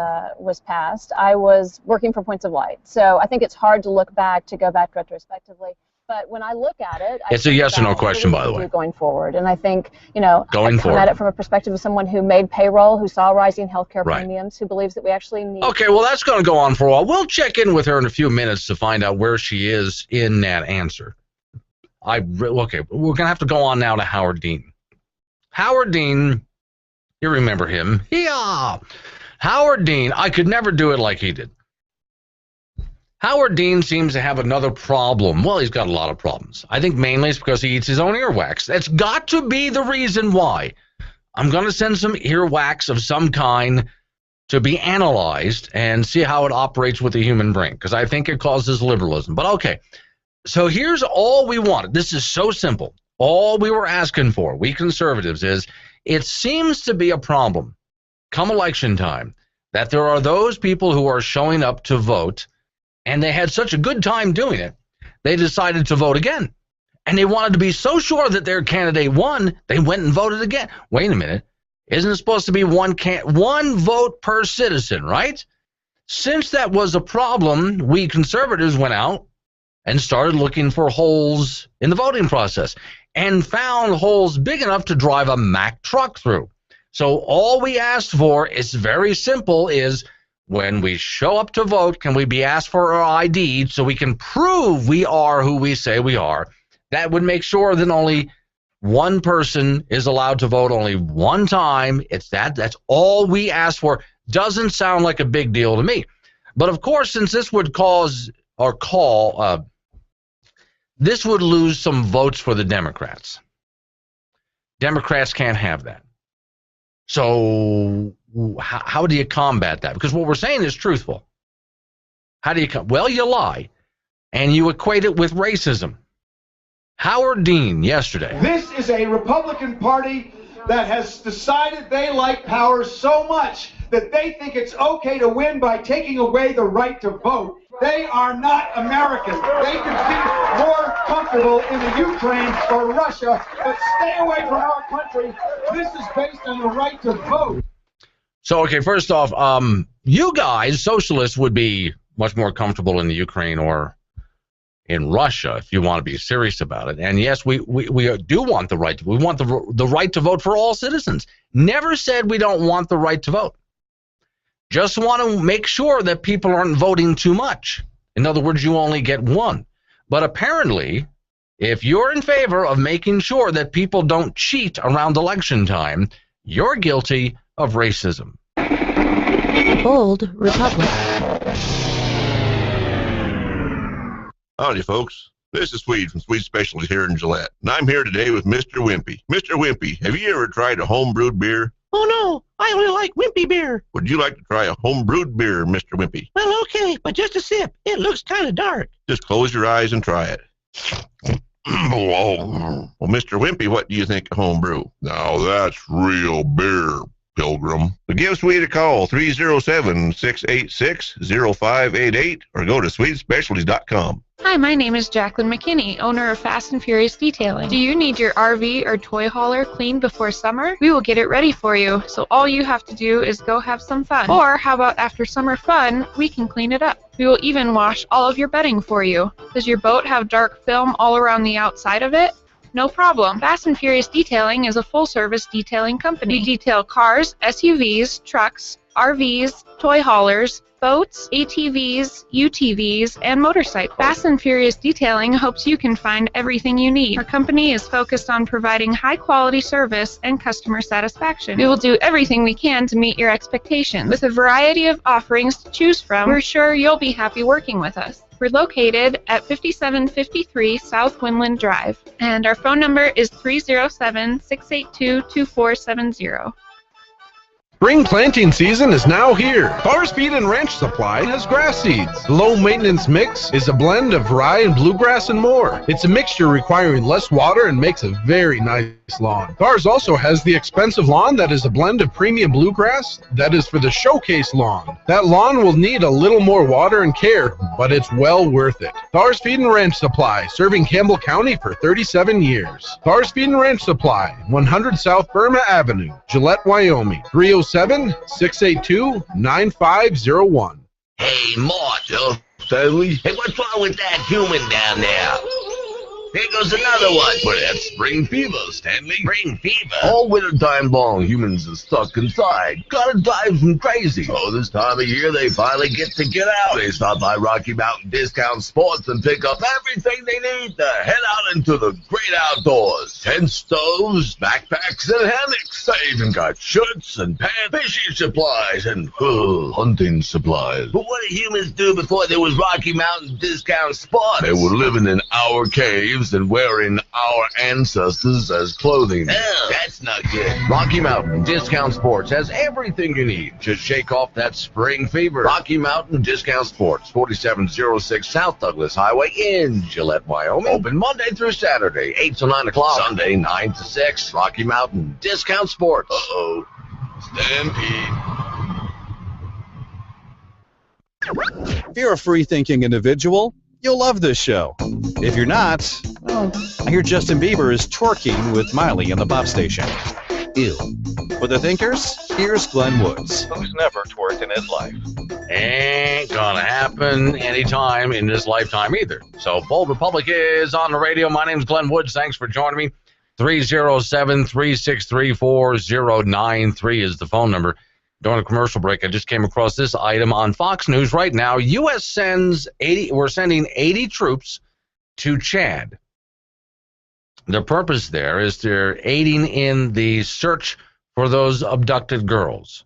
passed, I was working for Points of Light. So I think it's hard to look back, to go back retrospectively. But when I look at it, it's a yes or no question, by the way. Going forward, and I think I come at it from a perspective of someone who made payroll, who saw rising healthcare premiums, who believes that we actually need. Okay, well that's going to go on for a while. We'll check in with her in a few minutes to find out where she is in that answer. Okay, we're going to have to go on now to Howard Dean. Howard Dean. You remember him. Yeah. Howard Dean, I could never do it like he did. Howard Dean seems to have another problem. Well, he's got a lot of problems. I think mainly it's because he eats his own earwax. That's got to be the reason why. I'm going to send some earwax of some kind to be analyzed and see how it operates with the human brain, because I think it causes liberalism. But okay, so here's all we wanted. This is so simple. All we were asking for, we conservatives, is it seems to be a problem come election time that there are those people who are showing up to vote, and they had such a good time doing it, they decided to vote again. And they wanted to be so sure that their candidate won, they went and voted again. Wait a minute. Isn't it supposed to be one vote per citizen, right? Since that was a problem, we conservatives went out and started looking for holes in the voting process and found holes big enough to drive a Mack truck through. So all we asked for is very simple, is when we show up to vote, can we be asked for our ID so we can prove we are who we say we are? That would make sure that only one person is allowed to vote only one time. That's all we asked for. Doesn't sound like a big deal to me. But of course, since this would this would lose some votes for the Democrats. Democrats can't have that. So how do you combat that? Because what we're saying is truthful. How do you well, you lie, and you equate it with racism. Howard Dean yesterday. This is a Republican Party that has decided they like power so much that they think it's okay to win by taking away the right to vote. They are not American. They could be more comfortable in the Ukraine or Russia, but stay away from our country. This is based on the right to vote. So, okay, first off, you guys, socialists, would be much more comfortable in the Ukraine or in Russia if you want to be serious about it. And yes, we do want the right. We want the right to vote for all citizens. Never said we don't want the right to vote. Just want to make sure that people aren't voting too much. In other words, you only get one. But apparently, if you're in favor of making sure that people don't cheat around election time, you're guilty of racism. Bold Republic. Howdy, folks. This is Swede from Swede Specialty here in Gillette, and I'm here today with Mr. Wimpy. Mr. Wimpy, have you ever tried a home-brewed beer? Oh, no. I only like wimpy beer. Would you like to try a home-brewed beer, Mr. Wimpy? Well, okay, but just a sip. It looks kind of dark. Just close your eyes and try it. Well, Mr. Wimpy, what do you think of homebrew? Now that's real beer, Pilgrim. So give Sweet a call, 307-686-0588, or go to sweetspecialties.com. Hi, my name is Jacqueline McKinney, owner of Fast and Furious Detailing. Do you need your RV or toy hauler cleaned before summer? We will get it ready for you, so all you have to do is go have some fun. Or how about after summer fun, we can clean it up. We will even wash all of your bedding for you. Does your boat have dark film all around the outside of it? No problem. Fast and Furious Detailing is a full-service detailing company. We detail cars, SUVs, trucks, RVs, toy haulers, boats, ATVs, UTVs, and motorcycles. Fast and Furious Detailing hopes you can find everything you need. Our company is focused on providing high-quality service and customer satisfaction. We will do everything we can to meet your expectations. With a variety of offerings to choose from, we're sure you'll be happy working with us. We're located at 5753 South Windland Drive, and our phone number is 307-682-2470. Spring planting season is now here. Farmer's Feed and Ranch Supply has grass seeds. The low maintenance mix is a blend of rye and bluegrass and more. It's a mixture requiring less water and makes a very nice lawn. Cars also has the expensive lawn that is a blend of premium bluegrass that is for the showcase lawn. That lawn will need a little more water and care, but it's well worth it. Farmer's Feed and Ranch Supply, serving Campbell County for 37 years. Farmer's Feed and Ranch Supply, 100 South Burma Avenue, Gillette, Wyoming, 307-682-9501. Hey, Mort. Stanley. Hey, what's wrong with that human down there? Here goes another one. Well, that's spring fever, Stanley. Spring fever? All winter time long, humans are stuck inside. Gotta drive them crazy. So this time of year, they finally get out. They stop by Rocky Mountain Discount Sports and pick up everything they need to head out into the great outdoors. Tent stoves, backpacks, and hammocks. They even got shirts and pants, fishing supplies, and hunting supplies. But what did humans do before there was Rocky Mountain Discount Sports? They were living in our caves and wearing our ancestors as clothing. Oh, that's not good. Rocky Mountain Discount Sports has everything you need. Just shake off that spring fever. Rocky Mountain Discount Sports, 4706 South Douglas Highway in Gillette, Wyoming. Open Monday through Saturday, 8 to 9 o'clock. Sunday, 9 to 6. Rocky Mountain Discount Sports. Uh-oh. Stampede. If you're a free-thinking individual, you'll love this show. If you're not, well, I hear Justin Bieber is twerking with Miley in the pop station. Ew. For the thinkers, here's Glenn Woods, who's never twerked in his life. Ain't gonna happen anytime in this lifetime either. So Bold Republic is on the radio. My name's Glenn Woods. Thanks for joining me. 307-363-4093 is the phone number. During a commercial break, I just came across this item on Fox News right now. U.S. we're sending 80 troops to Chad. The purpose there is they're aiding in the search for those abducted girls.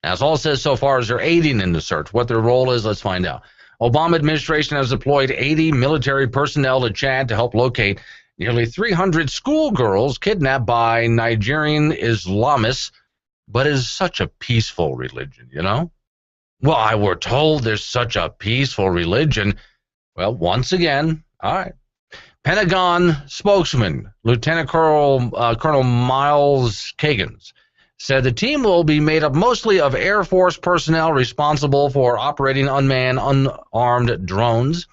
That's all it says so far is they're aiding in the search. What their role is, let's find out. Obama administration has deployed 80 military personnel to Chad to help locate nearly 300 schoolgirls kidnapped by Nigerian Islamists. But it is such a peaceful religion, you know? Well, we're told there's such a peaceful religion. Well, once again, all right. Pentagon spokesman, Lieutenant Colonel Miles Kagans, said the team will be made up mostly of Air Force personnel responsible for operating unmanned, unarmed drones.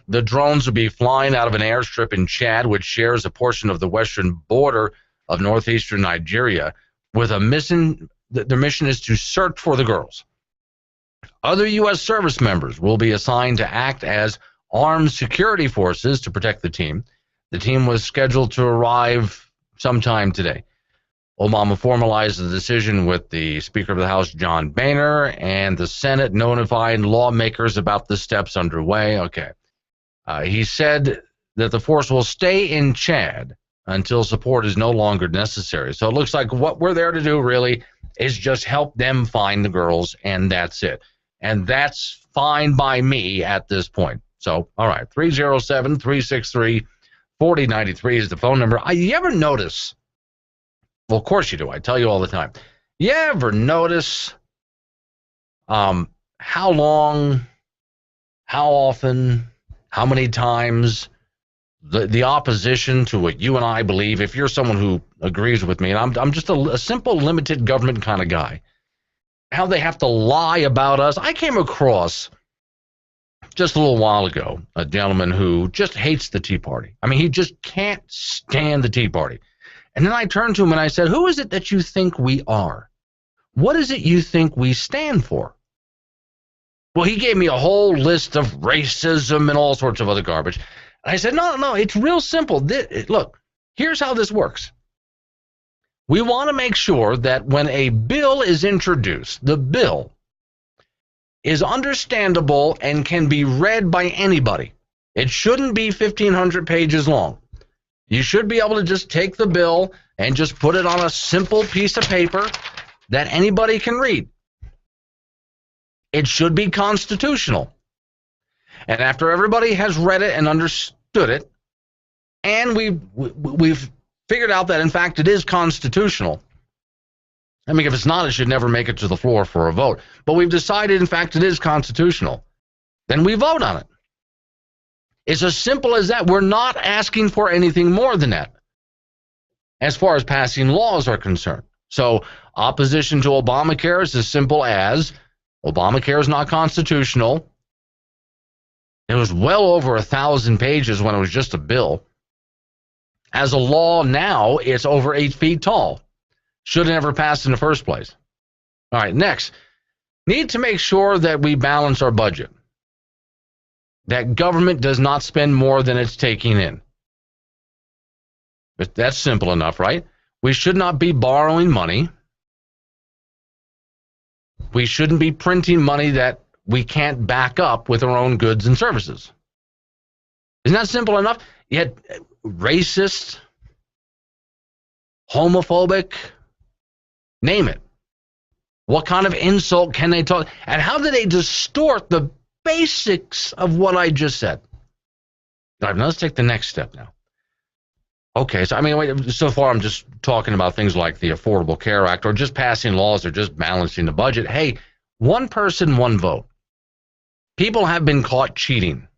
The drones will be flying out of an airstrip in Chad, which shares a portion of the western border of northeastern Nigeria. With a mission, their mission is to search for the girls. Other U.S. service members will be assigned to act as armed security forces to protect the team. The team was scheduled to arrive sometime today. Obama formalized the decision with the Speaker of the House, John Boehner, and the Senate notified lawmakers about the steps underway. Okay. He said that the force will stay in Chad until support is no longer necessary. So it looks like what we're there to do really is just help them find the girls, and that's it. And that's fine by me at this point. So, all right, 307-363-4093 is the phone number. You ever notice, well, of course you do, I tell you all the time, you ever notice how long, how often, how many times the opposition to what you and I believe, if you're someone who agrees with me, and I'm just a simple limited government kind of guy, how they have to lie about us. I came across just a little while ago a gentleman who just hates the Tea Party. I mean, he just can't stand the Tea Party. And then I turned to him and I said, who is it that you think we are? What is it you think we stand for? Well, he gave me a whole list of racism and all sorts of other garbage. And I said, no, it's real simple. Look, here's how this works. We want to make sure that when a bill is introduced, the bill is understandable and can be read by anybody. It shouldn't be 1,500 pages long. You should be able to just take the bill and just put it on a simple piece of paper that anybody can read. It should be constitutional. And after everybody has read it and understood it, and we've figured out that, in fact, it is constitutional. I mean, if it's not, it should never make it to the floor for a vote. But we've decided, in fact, it is constitutional. Then we vote on it. It's as simple as that. We're not asking for anything more than that as far as passing laws are concerned. So opposition to Obamacare is as simple as Obamacare is not constitutional. It was well over 1,000 pages when it was just a bill. As a law now, it's over 8 feet tall. Should have never passed in the first place. All right, next. Need to make sure that we balance our budget. That government does not spend more than it's taking in. But that's simple enough, right? We should not be borrowing money. We shouldn't be printing money that we can't back up with our own goods and services. Isn't that simple enough? Yet racist, homophobic, name it. What kind of insult can they talk? And how do they distort the basics of what I just said? All right, now let's take the next step now. Okay, so I mean, so far I'm just talking about things like the Affordable Care Act or just passing laws or just balancing the budget. Hey, one person, one vote. People have been caught cheating.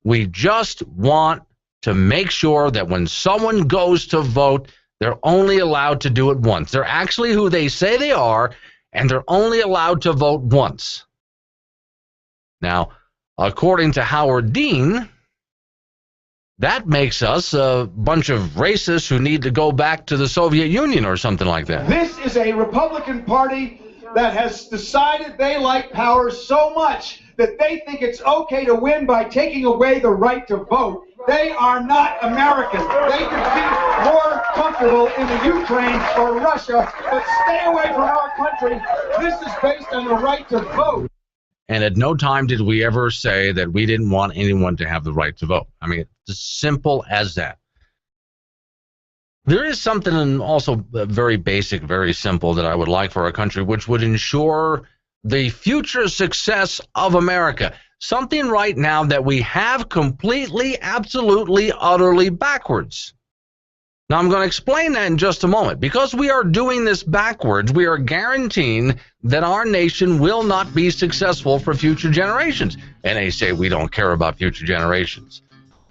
We just want to make sure that when someone goes to vote, they're only allowed to do it once. They're actually who they say they are, and they're only allowed to vote once. Now, according to Howard Dean, that makes us a bunch of racists who need to go back to the Soviet Union or something like that. This is a Republican Party that has decided they like power so much that they think it's okay to win by taking away the right to vote. They are not American. They could be more comfortable in the Ukraine or Russia, but stay away from our country. This is based on the right to vote. And at no time did we ever say that we didn't want anyone to have the right to vote. I mean, it's as simple as that. There is something also very basic, very simple that I would like for our country, which would ensure the future success of America. Something right now that we have completely, absolutely, utterly backwards. Now, I'm going to explain that in just a moment. Because we are doing this backwards, we are guaranteeing that our nation will not be successful for future generations. And they say we don't care about future generations.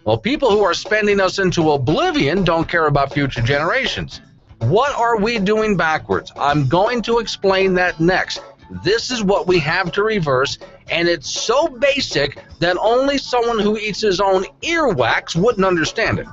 Well, people who are spending us into oblivion don't care about future generations. What are we doing backwards? I'm going to explain that next. This is what we have to reverse, and it's so basic that only someone who eats his own earwax wouldn't understand it.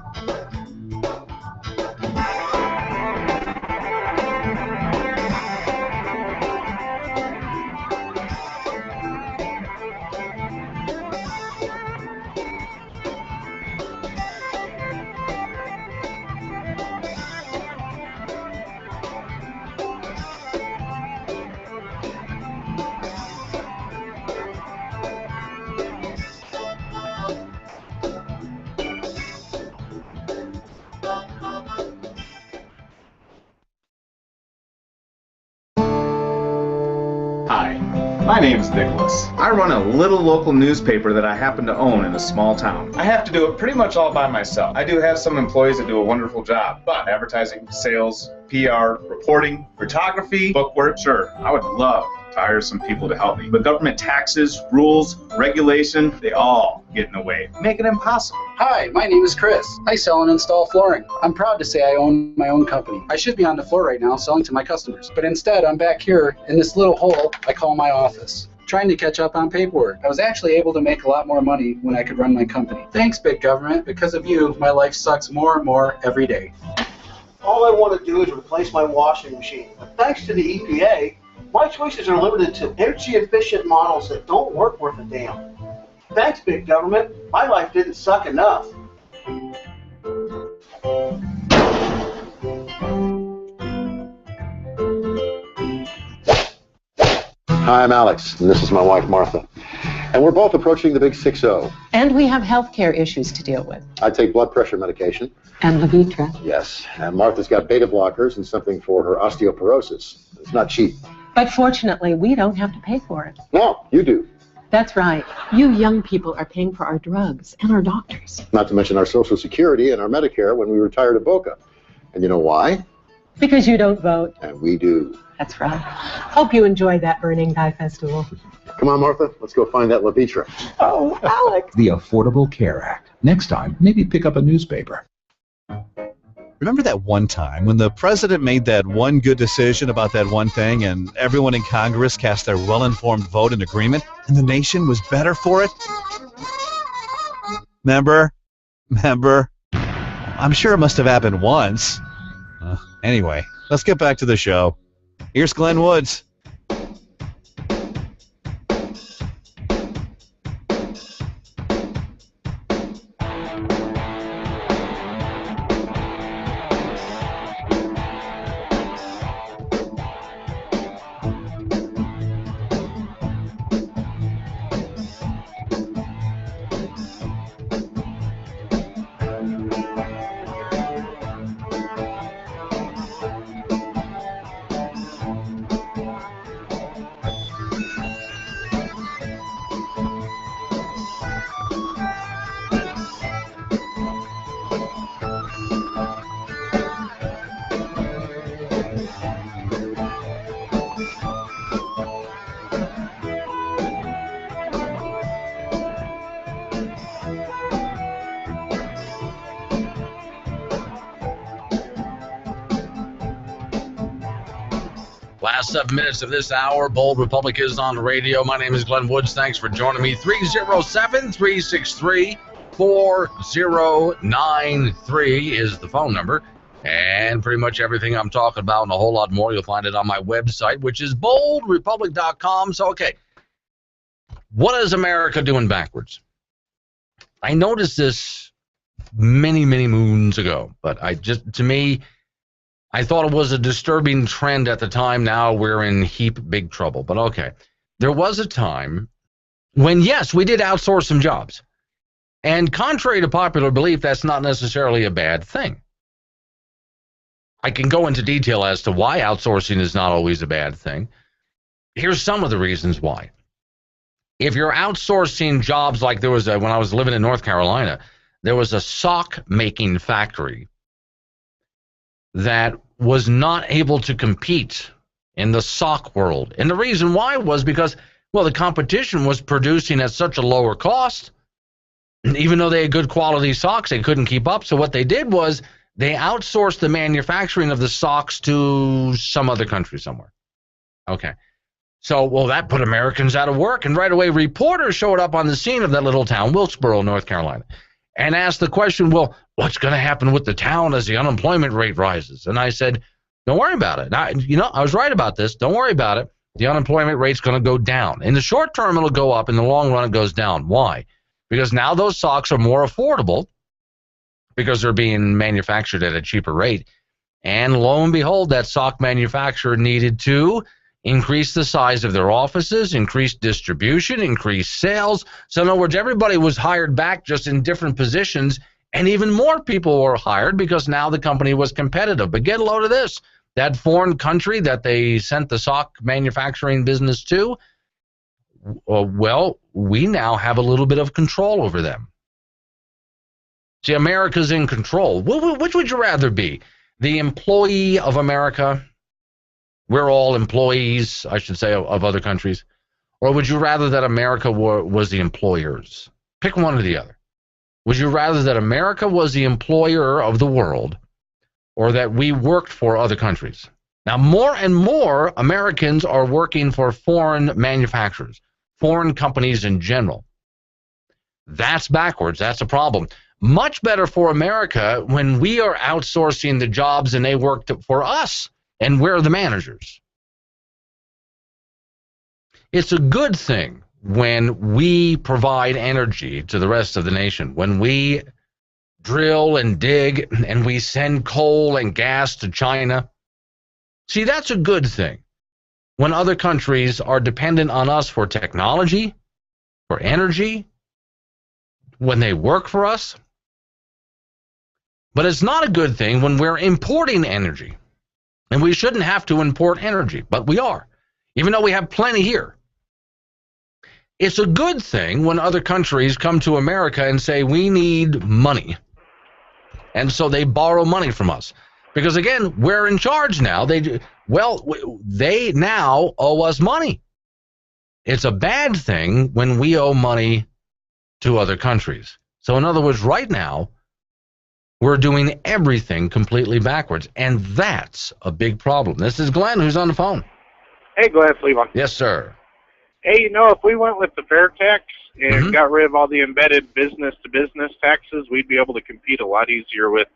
My name's Nicholas. I run a little local newspaper that I happen to own in a small town. I have to do it pretty much all by myself. I do have some employees that do a wonderful job, but advertising, sales, PR, reporting, photography, bookwork, sure, I would love to hire some people to help me. But government taxes, rules, regulation, they all get in the way, make it impossible. Hi, my name is Chris. I sell and install flooring. I'm proud to say I own my own company. I should be on the floor right now selling to my customers, but instead I'm back here in this little hole I call my office, trying to catch up on paperwork. I was actually able to make a lot more money when I could run my company. Thanks, big government. Because of you, my life sucks more and more every day. All I want to do is replace my washing machine. But thanks to the EPA, my choices are limited to energy-efficient models that don't work worth a damn. Thanks, big government. My life didn't suck enough. Hi, I'm Alex, and this is my wife, Martha. And we're both approaching the big 6-0. And we have healthcare issues to deal with. I take blood pressure medication. And Levitra. Yes, and Martha's got beta blockers and something for her osteoporosis. It's not cheap. But fortunately, we don't have to pay for it. No, you do. That's right. You young people are paying for our drugs and our doctors. Not to mention our Social Security and our Medicare when we retired at Boca. And you know why? Because you don't vote. And we do. That's right. Hope you enjoyed that Burning Guy Festival. Come on, Martha. Let's go find that Levitra. Oh, Alex. The Affordable Care Act. Next time, maybe pick up a newspaper. Remember that one time when the president made that one good decision about that one thing and everyone in Congress cast their well-informed vote in agreement and the nation was better for it? Remember? I'm sure it must have happened once. Anyway, let's get back to the show. Here's Glenn Woods. Last 7 minutes of this hour, Bold Republic is on the radio. My name is Glenn Woods. Thanks for joining me. 307-363-4093 is the phone number. And pretty much everything I'm talking about and a whole lot more, you'll find it on my website, which is boldrepublic.com. So, okay, what is America doing backwards? I noticed this many, many moons ago, but to me, I thought it was a disturbing trend at the time. Now we're in heap big trouble. But okay, there was a time when, yes, we did outsource some jobs. And contrary to popular belief, that's not necessarily a bad thing. I can go into detail as to why outsourcing is not always a bad thing. Here's some of the reasons why. If you're outsourcing jobs, like there was when I was living in North Carolina, there was a sock making factory that was not able to compete in the sock world. And the reason why was because, well, the competition was producing at such a lower cost. And even though they had good quality socks, they couldn't keep up. So what they did was they outsourced the manufacturing of the socks to some other country somewhere. Okay. So, well, that put Americans out of work. And right away, reporters showed up on the scene of that little town, Wilkesboro, North Carolina, and asked the question, well, what's going to happen with the town as the unemployment rate rises? And I said, don't worry about it. I was right about this. Don't worry about it. The unemployment rate's going to go down. In the short term, it'll go up. In the long run, it goes down. Why? Because now those socks are more affordable because they're being manufactured at a cheaper rate. And lo and behold, that sock manufacturer needed to increase the size of their offices, increase distribution, increase sales. So in other words, everybody was hired back just in different positions, and even more people were hired because now the company was competitive. But get a load of this. That foreign country that they sent the sock manufacturing business to, well, we now have a little bit of control over them. See, America's in control. Which would you rather be? The employee of America we're all employees, I should say, of other countries? Or would you rather that America was the employers? Pick one or the other. Would you rather that America was the employer of the world, or that we worked for other countries? Now, more and more Americans are working for foreign manufacturers, foreign companies in general. That's backwards. That's a problem. Much better for America when we are outsourcing the jobs and they work for us, and we're the managers. It's a good thing when we provide energy to the rest of the nation, when we drill and dig and we send coal and gas to China. See, that's a good thing. When other countries are dependent on us for technology, for energy, when they work for us. But it's not a good thing when we're importing energy. And we shouldn't have to import energy, but we are, even though we have plenty here. It's a good thing when other countries come to America and say, we need money. And so they borrow money from us. Because, again, we're in charge now. They now owe us money. It's a bad thing when we owe money to other countries. So, in other words, right now, we're doing everything completely backwards. And that's a big problem. This is Glenn, who's on the phone. Hey, Glenn, Levon. Yes, sir. Hey, you know, if we went with the fair tax and got rid of all the embedded business-to-business taxes, we'd be able to compete a lot easier with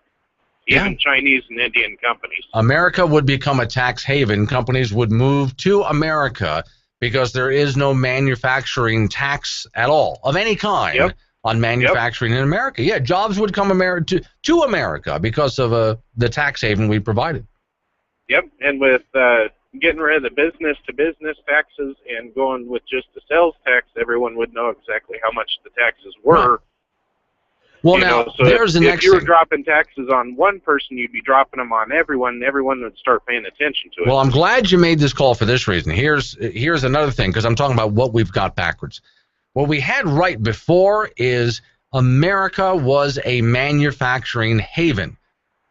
even Chinese and Indian companies. America would become a tax haven. Companies would move to America because there is no manufacturing tax at all of any kind on manufacturing in America. Yeah, jobs would come to America because of the tax haven we provided. Yep, and with getting rid of the business-to-business taxes and going with just the sales tax, everyone would know exactly how much the taxes were. Right. Well, now, so there's the next if you were thing. dropping taxes on one person, you'd be dropping them on everyone, and everyone would start paying attention to it. Well, I'm glad you made this call for this reason. Here's another thing, because I'm talking about what we've got backwards. What we had right before is America was a manufacturing haven.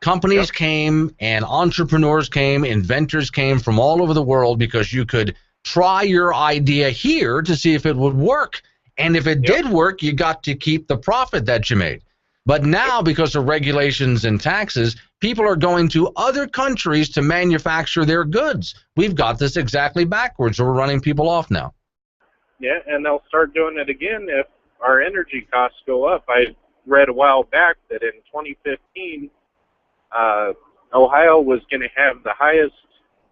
Companies came and entrepreneurs came, inventors came from all over the world because you could try your idea here to see if it would work. And if it did work, you got to keep the profit that you made. But now, because of regulations and taxes, people are going to other countries to manufacture their goods. We've got this exactly backwards. So we're running people off now. Yeah, and they'll start doing it again if our energy costs go up. I read a while back that in 2015, Ohio was going to have the highest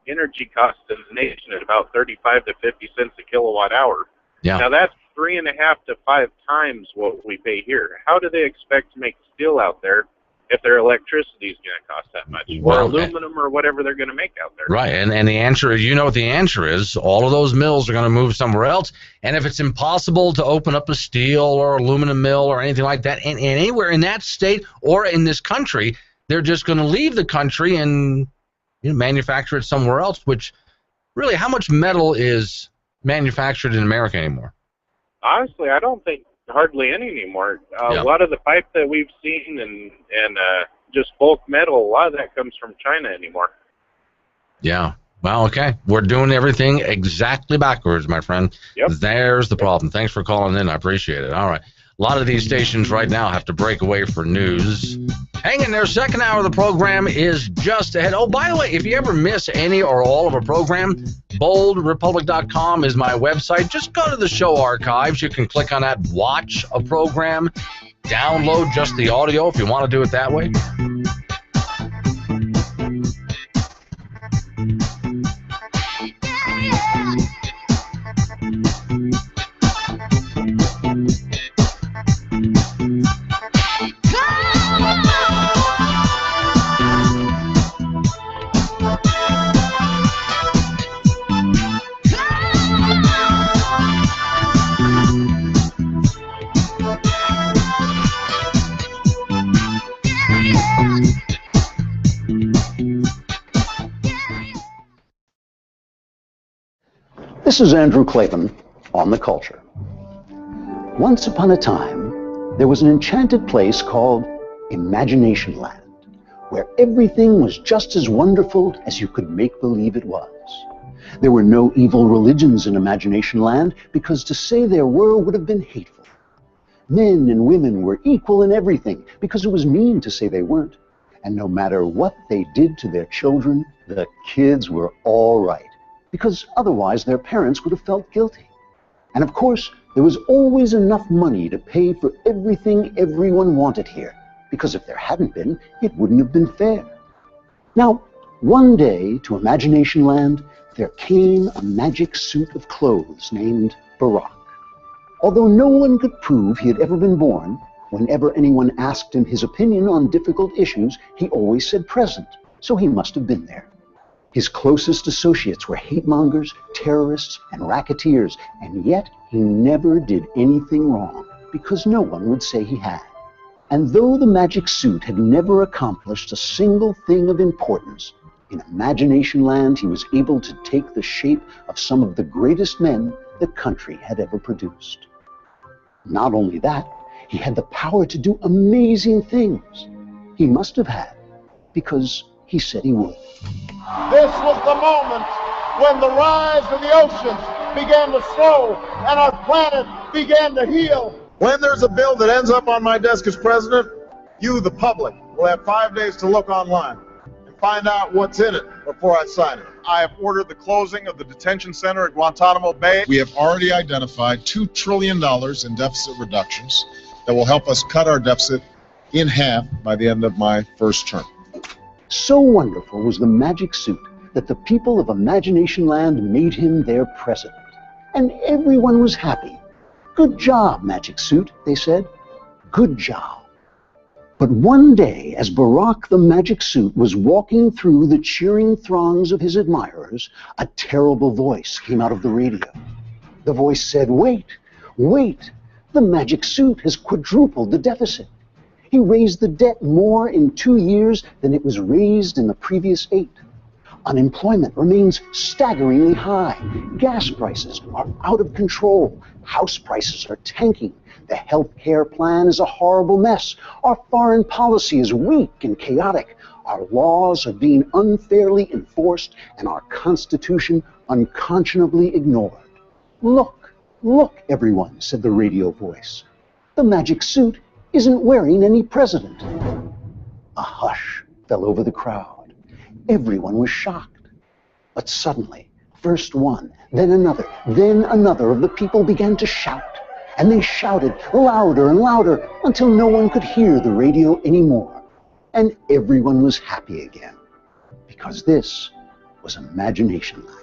energy cost in the nation at about 35 to 50 cents a kilowatt hour. Yeah. Now that's 3.5 to 5 times what we pay here. How do they expect to make steel out there if their electricity is going to cost that much, or aluminum, or whatever they're going to make out there? Right, and the answer, you know what the answer is, all of those mills are going to move somewhere else, and if it's impossible to open up a steel or aluminum mill or anything like that, and anywhere in that state or in this country, they're just going to leave the country and manufacture it somewhere else, which really, how much metal is manufactured in America anymore? Honestly, I don't think hardly any anymore. A lot of the pipe that we've seen and just bulk metal, a lot of that comes from China anymore. Yeah. Well, okay. We're doing everything exactly backwards, my friend. Yep. There's the problem. Thanks for calling in. I appreciate it. All right. A lot of these stations right now have to break away for news. Hang in there. Second hour of the program is just ahead. Oh, by the way, if you ever miss any or all of a program, boldrepublic.com is my website. Just go to the show archives. You can click on that, watch a program, download just the audio if you want to do it that way. This is Andrew Clavin on The Culture. Once upon a time, there was an enchanted place called Imagination Land, where everything was just as wonderful as you could make believe it was. There were no evil religions in Imagination Land because to say there were would have been hateful. Men and women were equal in everything because it was mean to say they weren't. And no matter what they did to their children, the kids were all right because otherwise their parents would have felt guilty. And of course, there was always enough money to pay for everything everyone wanted here, because if there hadn't been, it wouldn't have been fair. Now, one day to Imagination Land, there came a magic suit of clothes named Barack. Although no one could prove he had ever been born, whenever anyone asked him his opinion on difficult issues, he always said present, so he must have been there. His closest associates were hate-mongers, terrorists, and racketeers, and yet he never did anything wrong, because no one would say he had. And though the magic suit had never accomplished a single thing of importance, in Imagination Land he was able to take the shape of some of the greatest men the country had ever produced. Not only that, he had the power to do amazing things. He must have had, because he said he would. This was the moment when the rise of the oceans began to slow and our planet began to heal. When there's a bill that ends up on my desk as president, you, the public, will have 5 days to look online and find out what's in it before I sign it. I have ordered the closing of the detention center at Guantanamo Bay. We have already identified $2 trillion in deficit reductions that will help us cut our deficit in half by the end of my first term. So wonderful was the magic suit that the people of Imagination Land made him their president. And everyone was happy. Good job, Magic Suit, they said. Good job. But one day, as Barack the Magic Suit was walking through the cheering throngs of his admirers, a terrible voice came out of the radio. The voice said, "Wait, wait, the Magic Suit has quadrupled the deficit. He raised the debt more in 2 years than it was raised in the previous 8. Unemployment remains staggeringly high. Gas prices are out of control. House prices are tanking. The health care plan is a horrible mess. Our foreign policy is weak and chaotic. Our laws are being unfairly enforced, and our Constitution unconscionably ignored. Look, look, everyone," said the radio voice. "The Magic Suit isn't wearing any president." A hush fell over the crowd. Everyone was shocked. But suddenly, first one, then another of the people began to shout. And they shouted louder and louder until no one could hear the radio anymore. And everyone was happy again. Because this was Imagination Land.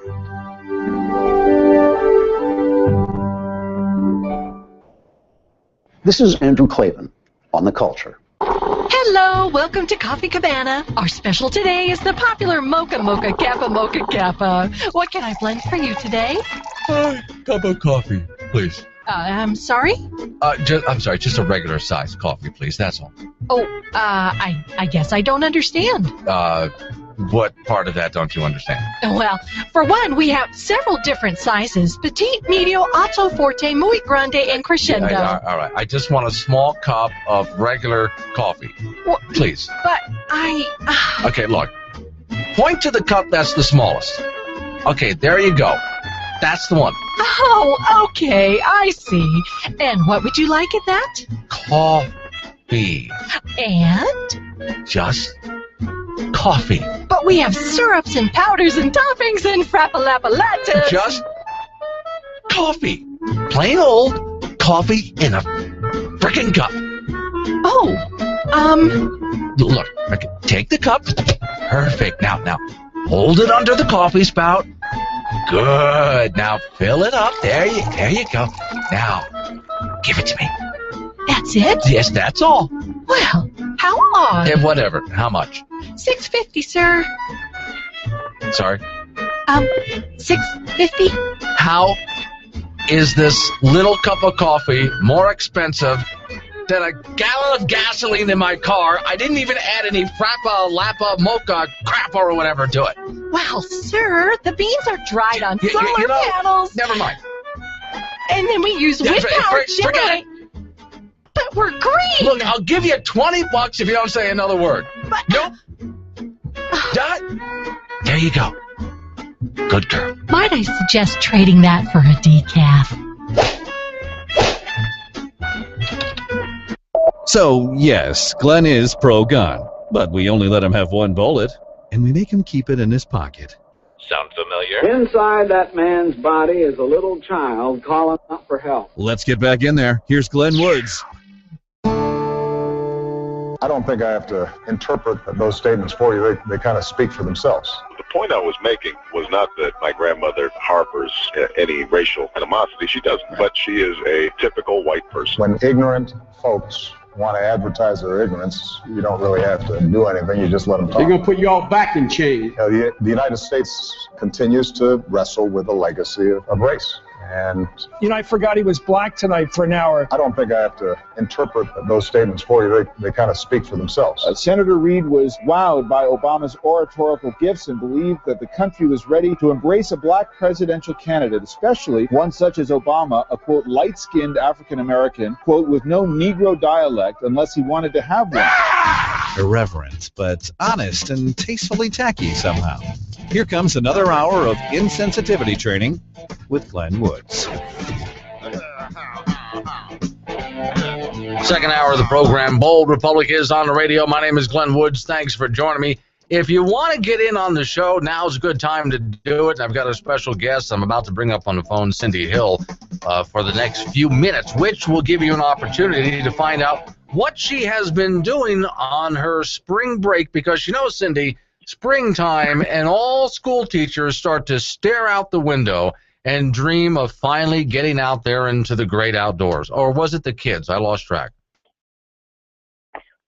This is Andrew Klavan on The Culture. Hello, welcome to Coffee Cabana. Our special today is the popular Mocha Mocha Kappa. What can I blend for you today? Cup of coffee, please. I'm sorry? I'm sorry, just a regular size coffee, please, that's all. Oh, I guess I don't understand. What part of that don't you understand? Well, for one, we have several different sizes: petite, medio, alto, forte, muy grande, and crescendo. All right, I just want a small cup of regular coffee, please. But Okay, look. Point to the cup that's the smallest. Okay, there you go. That's the one. Oh, okay, I see. And what would you like in that? Coffee. And? Just coffee. But we have syrups and powders and toppings and frappalapalatas. Just coffee. Plain old coffee in a frickin' cup. Oh, Look, okay, take the cup. Perfect. Now, hold it under the coffee spout. Good. Now fill it up. There you go. Now, give it to me. That's it? Yes, that's all. Well, how odd. Whatever. How much? $6.50, sir. Sorry? $6.50. How is this little cup of coffee more expensive than a gallon of gasoline in my car? I didn't even add any frappa, lappa, mocha, crap or whatever to it. Well, sir, the beans are dried on solar panels. Never mind. And then we use wind power forget it. But we're green. Look, I'll give you $20 if you don't say another word. But nope. There you go. Good girl. Might I suggest trading that for a decaf? So, yes, Glenn is pro-gun, but we only let him have one bullet, and we make him keep it in his pocket. Sound familiar? Inside that man's body is a little child calling out for help. Let's get back in there. Here's Glenn Woods. I don't think I have to interpret those statements for you. They kind of speak for themselves. The point I was making was not that my grandmother harbors any racial animosity. She doesn't, but she is a typical white person. When ignorant folks want to advertise their ignorance, you don't really have to do anything. You just let them talk. They're going to put you all back in chains. The United States continues to wrestle with the legacy of race. And I forgot he was black tonight for an hour. I don't think I have to interpret those statements for you. They kind of speak for themselves. Senator Reid was wowed by Obama's oratorical gifts and believed that the country was ready to embrace a black presidential candidate, especially one such as Obama, a, quote, light-skinned African-American, quote, with no Negro dialect unless he wanted to have one. Irreverent, but honest and tastefully tacky somehow. Here comes another hour of insensitivity training with Glenn Woods. Second hour of the program, Bold Republic is on the radio. My name is Glenn Woods. Thanks for joining me. If you want to get in on the show, now's a good time to do it. I've got a special guest I'm about to bring up on the phone, Cindy Hill, for the next few minutes, which will give you an opportunity to find out what she has been doing on her spring break, because Cindy, springtime and all school teachers start to stare out the window and dream of finally getting out there into the great outdoors. Or was it the kids? I lost track.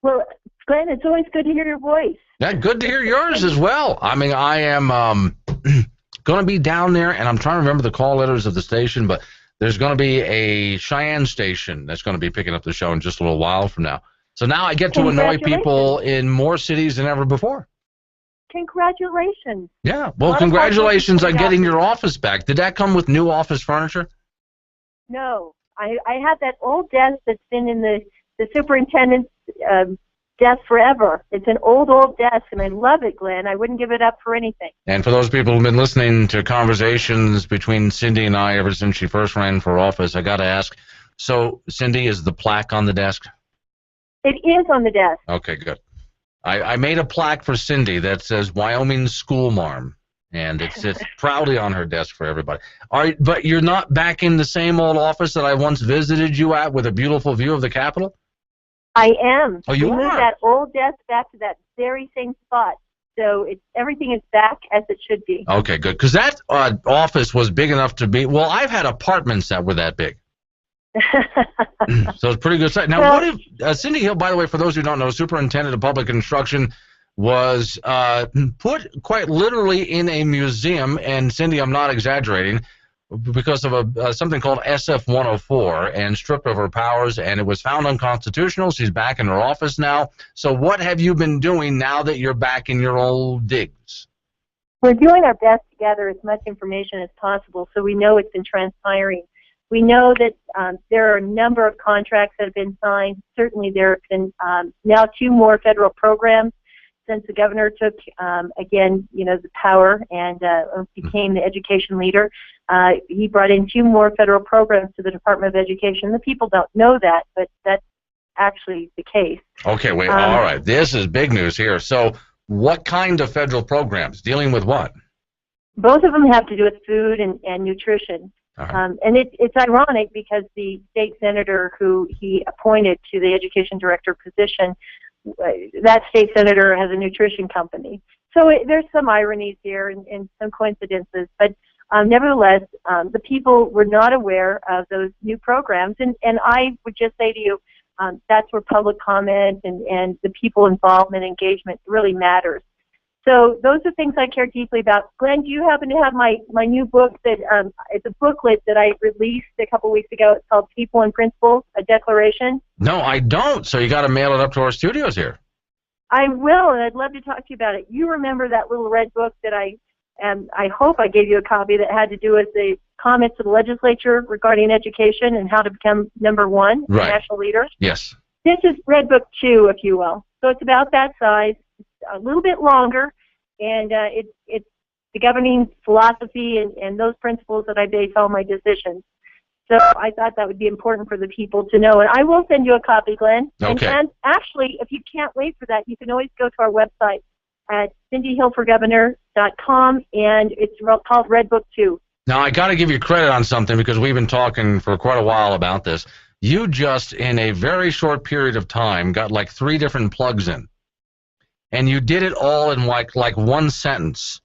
Well, Glenn, it's always good to hear your voice. Yeah, good to hear yours as well. I mean, I am going to be down there, and I'm trying to remember the call letters of the station, but there's going to be a Cheyenne station that's going to be picking up the show in just a little while from now. So now I get to annoy people in more cities than ever before. Congratulations. Yeah, well, congratulations on getting your office back. Did that come with new office furniture? No. I have that old desk that's been in the superintendent's desk forever. It's an old desk, and I love it, Glenn. I wouldn't give it up for anything. And for those people who've been listening to conversations between Cindy and I ever since she first ran for office, I got to ask, so, Cindy, is the plaque on the desk? It is on the desk. Okay, good. I made a plaque for Cindy that says Wyoming School Marm, and it sits proudly on her desk for everybody. But you're not back in the same old office that I once visited you at with a beautiful view of the Capitol? I am. Oh, you we moved that old desk back to that very same spot. So everything is back as it should be. Okay, good. Because that office was big enough to be, well, I've had apartments that were that big. So it's pretty good. Now, what if Cindy Hill, by the way, for those who don't know, Superintendent of Public Instruction, was put quite literally in a museum, and Cindy, I'm not exaggerating, because of something called SF-104, and stripped of her powers, and it was found unconstitutional. She's back in her office now. So what have you been doing now that you're back in your old digs? We're doing our best to gather as much information as possible so we know it's been transpiring. We know that there are a number of contracts that have been signed. Certainly there have been now 2 more federal programs since the governor took, again, the power and became the education leader. He brought in 2 more federal programs to the Department of Education. The people don't know that, but that's actually the case. Okay, wait, all right. This is big news here. So what kind of federal programs? Dealing with what? Both of them have to do with food and nutrition. And it's ironic because the state senator who he appointed to the education director position, that state senator has a nutrition company. So there's some ironies here and some coincidences. But nevertheless, the people were not aware of those new programs. And I would just say to you, that's where public comment and the people involvement, engagement really matters. So those are things I care deeply about. Glenn, do you happen to have my new book that it's a booklet that I released a couple weeks ago? It's called People and Principles, a Declaration. No, I don't. So you got to mail it up to our studios here. I will, and I'd love to talk to you about it. You remember that little red book that I hope I gave you a copy that had to do with the comments of the legislature regarding education and how to become #1 national leader? Yes. This is Red Book 2, if you will. So it's about that size. A little bit longer, and it's the governing philosophy and those principles that I base all my decisions. So I thought that would be important for the people to know. And I will send you a copy, Glenn. Okay. And actually, if you can't wait for that, you can always go to our website at CindyHillForGovernor.com, and it's called Red Book 2. Now, I got to give you credit on something because we've been talking for quite a while about this. You just, in a very short period of time, got like 3 different plugs in. And you did it all in like one sentence,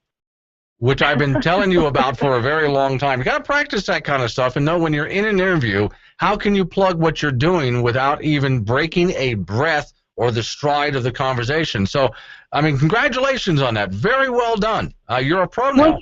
which I've been telling you about for a very long time. You got to practice that kind of stuff and know when you're in an interview, how can you plug what you're doing without even breaking a breath or the stride of the conversation. So, I mean, congratulations on that. Very well done. You're a pro now.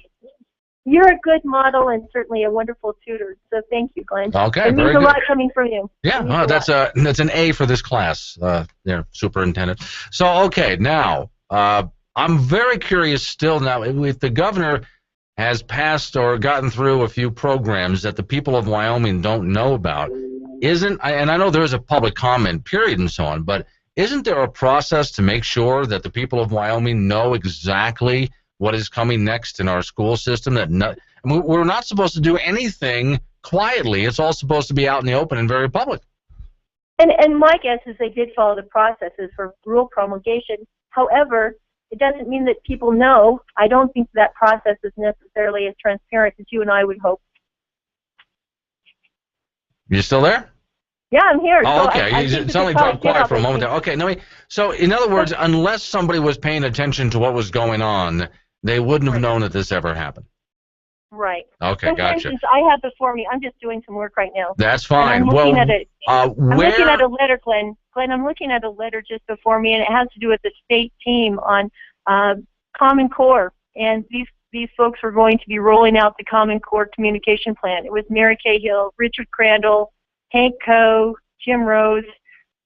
You're a good model and certainly a wonderful tutor. So thank you, Glenn. Okay, it means very a good. lot coming from you. Yeah, that's an A for this class, there, superintendent. So, okay, now I'm very curious still now if the governor has passed or gotten through a few programs that the people of Wyoming don't know about. And I know there's a public comment period and so on, but isn't there a process to make sure that the people of Wyoming know exactly what is coming next in our school system? We're not supposed to do anything quietly. It's all supposed to be out in the open and very public. And my guess is they did follow the processes for rule promulgation. However, it doesn't mean that people know. I don't think that process is necessarily as transparent as you and I would hope. You still there? Yeah, I'm here. Oh, so okay. You suddenly dropped quiet for a moment there. Okay, so in other words, unless somebody was paying attention to what was going on, they wouldn't have known that this ever happened. Right. Okay, so gotcha. For instance, I have before me, I'm just doing some work right now. That's fine. I'm looking at I'm looking at a letter, Glenn. Glenn, I'm looking at a letter just before me, and it has to do with the state team on Common Core. And these folks were going to be rolling out the Common Core communication plan. It was Mary Cahill, Richard Crandall, Hank Coe, Jim Rose,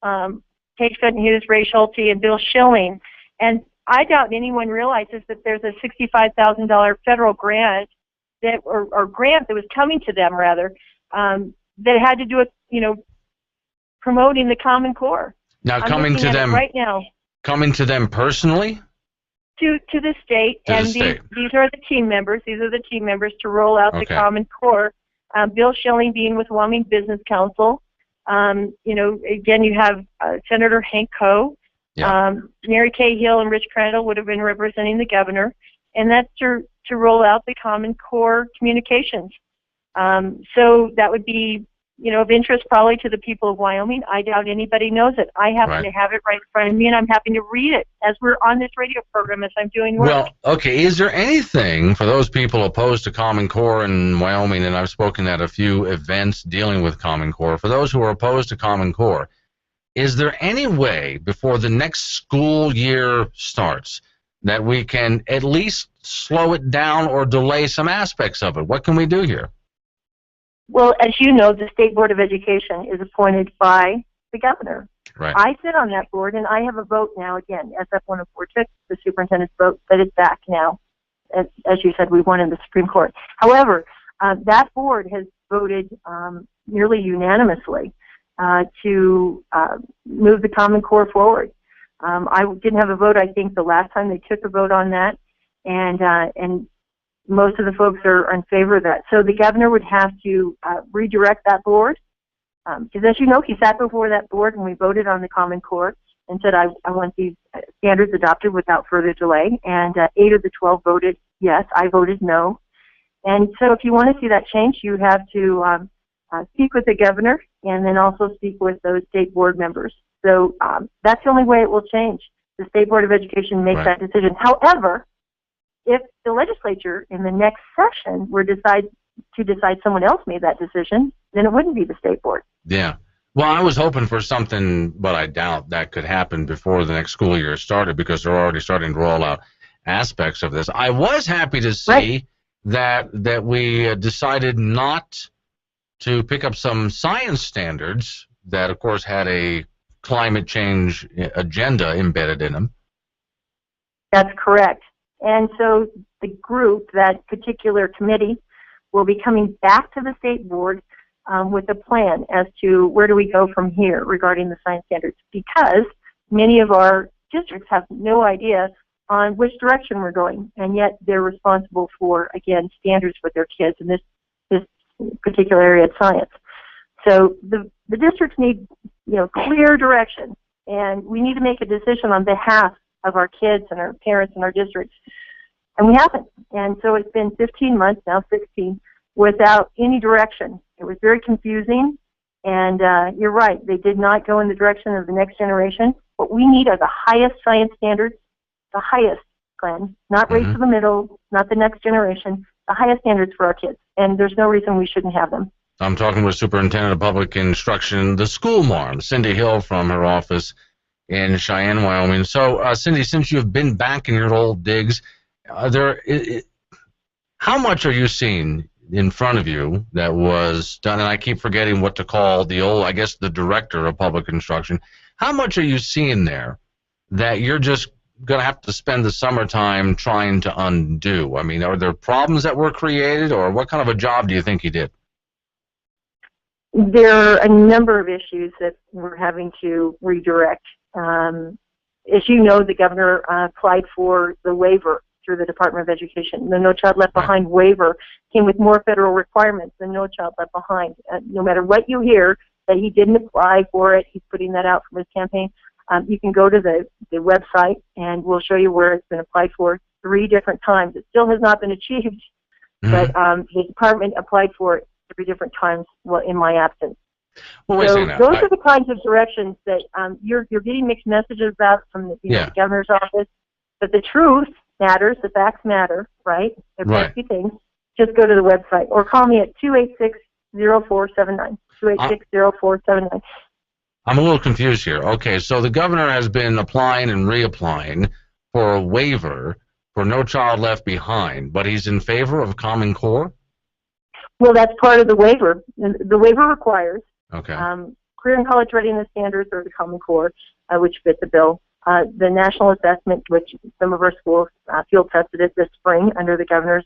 Paige Fenton-Hughes, Ray Schulte, and Bill Schilling. And I doubt anyone realizes that there's a $65,000 federal grant or grant that was coming to them, rather, that had to do with, promoting the Common Core. Now, coming to them right now. Coming to them personally? To the state, these are the team members. These are the team members to roll out the Common Core. Bill Schilling being with Wyoming Business Council. Again, you have Senator Hank Coe. Yeah. Mary Cahill and Rich Crandall would have been representing the governor, and that's to roll out the Common Core communications. So that would be, of interest probably to the people of Wyoming. I doubt anybody knows it. I happen to have it right in front of me, and I'm happy to read it as we're on this radio program as I'm doing work. Well, okay, is there anything for those people opposed to Common Core in Wyoming, and I've spoken at a few events dealing with Common Core, for those who are opposed to Common Core, is there any way before the next school year starts that we can at least slow it down or delay some aspects of it? What can we do here? Well, as you know, the State Board of Education is appointed by the governor. Right. I sit on that board, and I have a vote now. Again, SF-104 took the superintendent's vote, but it's back now. As you said, we won in the Supreme Court. However, that board has voted nearly unanimously to move the Common Core forward. I didn't have a vote, I think, the last time they took a vote on that, and most of the folks are in favor of that. So the governor would have to redirect that board, because as you know, he sat before that board and we voted on the Common Core and said, I want these standards adopted without further delay, and 8 of the 12 voted yes. I voted no. And so if you want to see that change, you have to speak with the governor and then also speak with those state board members. So that's the only way it will change. The State Board of Education makes that decision. However, if the legislature in the next session were to decide someone else made that decision, then it wouldn't be the state board. Yeah. Well, I was hoping for something, but I doubt that could happen before the next school year started because they're already starting to roll out aspects of this. I was happy to see that we decided not to pick up some science standards that, of course, had a climate change agenda embedded in them. That's correct. And so the group, that particular committee, will be coming back to the state board with a plan as to where do we go from here regarding the science standards, because many of our districts have no idea on which direction we're going, and yet they're responsible for, again, standards for their kids in this particular area of science. So the districts need, clear direction, and we need to make a decision on behalf of our kids and our parents and our districts, and we haven't. And so it's been 15 months, now 16, without any direction. It was very confusing, and you're right, they did not go in the direction of the next generation. What we need are the highest science standards, the highest, Glenn, not race to the middle, not the next generation, the highest standards for our kids, and there's no reason we shouldn't have them. I'm talking with Superintendent of Public Instruction, the school marm, Cindy Hill, from her office in Cheyenne, Wyoming. So, Cindy, since you've been back in your old digs, how much are you seeing in front of you that was done? And I keep forgetting what to call the director of public instruction. How much are you seeing there that you're just going to have to spend the summertime trying to undo? I mean, are there problems that were created, or what kind of a job do you think you did? There are a number of issues that we're having to redirect. As you know, the governor applied for the waiver through the Department of Education. The No Child Left Behind waiver came with more federal requirements than No Child Left Behind. No matter what you hear, that he didn't apply for it, he's putting that out from his campaign. You can go to the website, and we'll show you where it's been applied for 3 different times. It still has not been achieved, but the department applied for it 3 different times in my absence. Well, so those are the kinds of directions that you're getting mixed messages about from the governor's office. But the truth matters, the facts matter, right? They're pesky things. Just go to the website or call me at 286-0479. 286-0479. I'm a little confused here. Okay, so the governor has been applying and reapplying for a waiver for No Child Left Behind, but he's in favor of Common Core? Well, that's part of the waiver. The waiver requires career and college readiness standards or the Common Core, which fit the bill. The national assessment, which some of our schools field tested it this spring under the governor's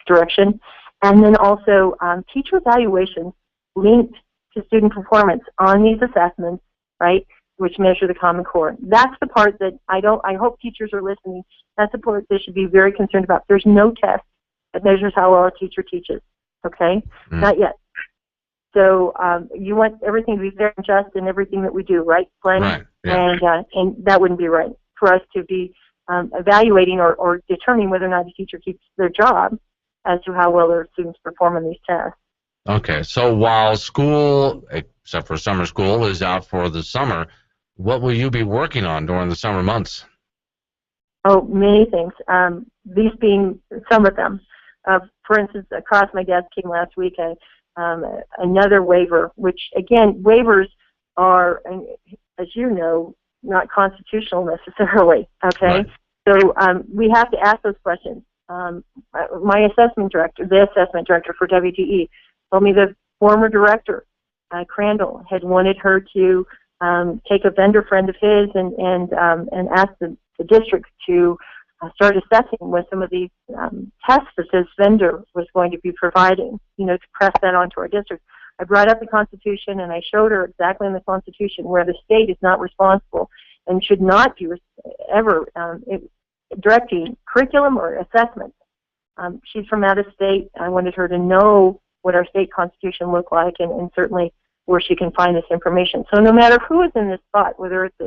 direction, and then also teacher evaluations linked to student performance on these assessments, right, which measure the Common Core. That's the part that I hope teachers are listening. That's the part they should be very concerned about. There's no test that measures how well a teacher teaches, okay? Not yet. So you want everything to be fair and just in everything that we do, right, Glenn? Right. Yeah. And that wouldn't be right for us to be evaluating or determining whether or not a teacher keeps their job as to how well their students perform on these tests. Okay, so while school, except for summer school, is out for the summer, what will you be working on during the summer months? Oh, many things. These being some of them. For instance, across my desk came last week another waiver, which, again, waivers are, as you know, not constitutional necessarily, okay? Right. So we have to ask those questions. My assessment director, the assessment director for WTE, told me the former director, Crandall, had wanted her to take a vendor friend of his and ask the district to start assessing with some of these tests that this vendor was going to be providing, to press that onto our district. I brought up the Constitution, and I showed her exactly in the Constitution where the state is not responsible and should not be ever directing curriculum or assessment. She's from out of state. I wanted her to know what our state constitution looked like and certainly where she can find this information. So no matter who is in this spot, whether it's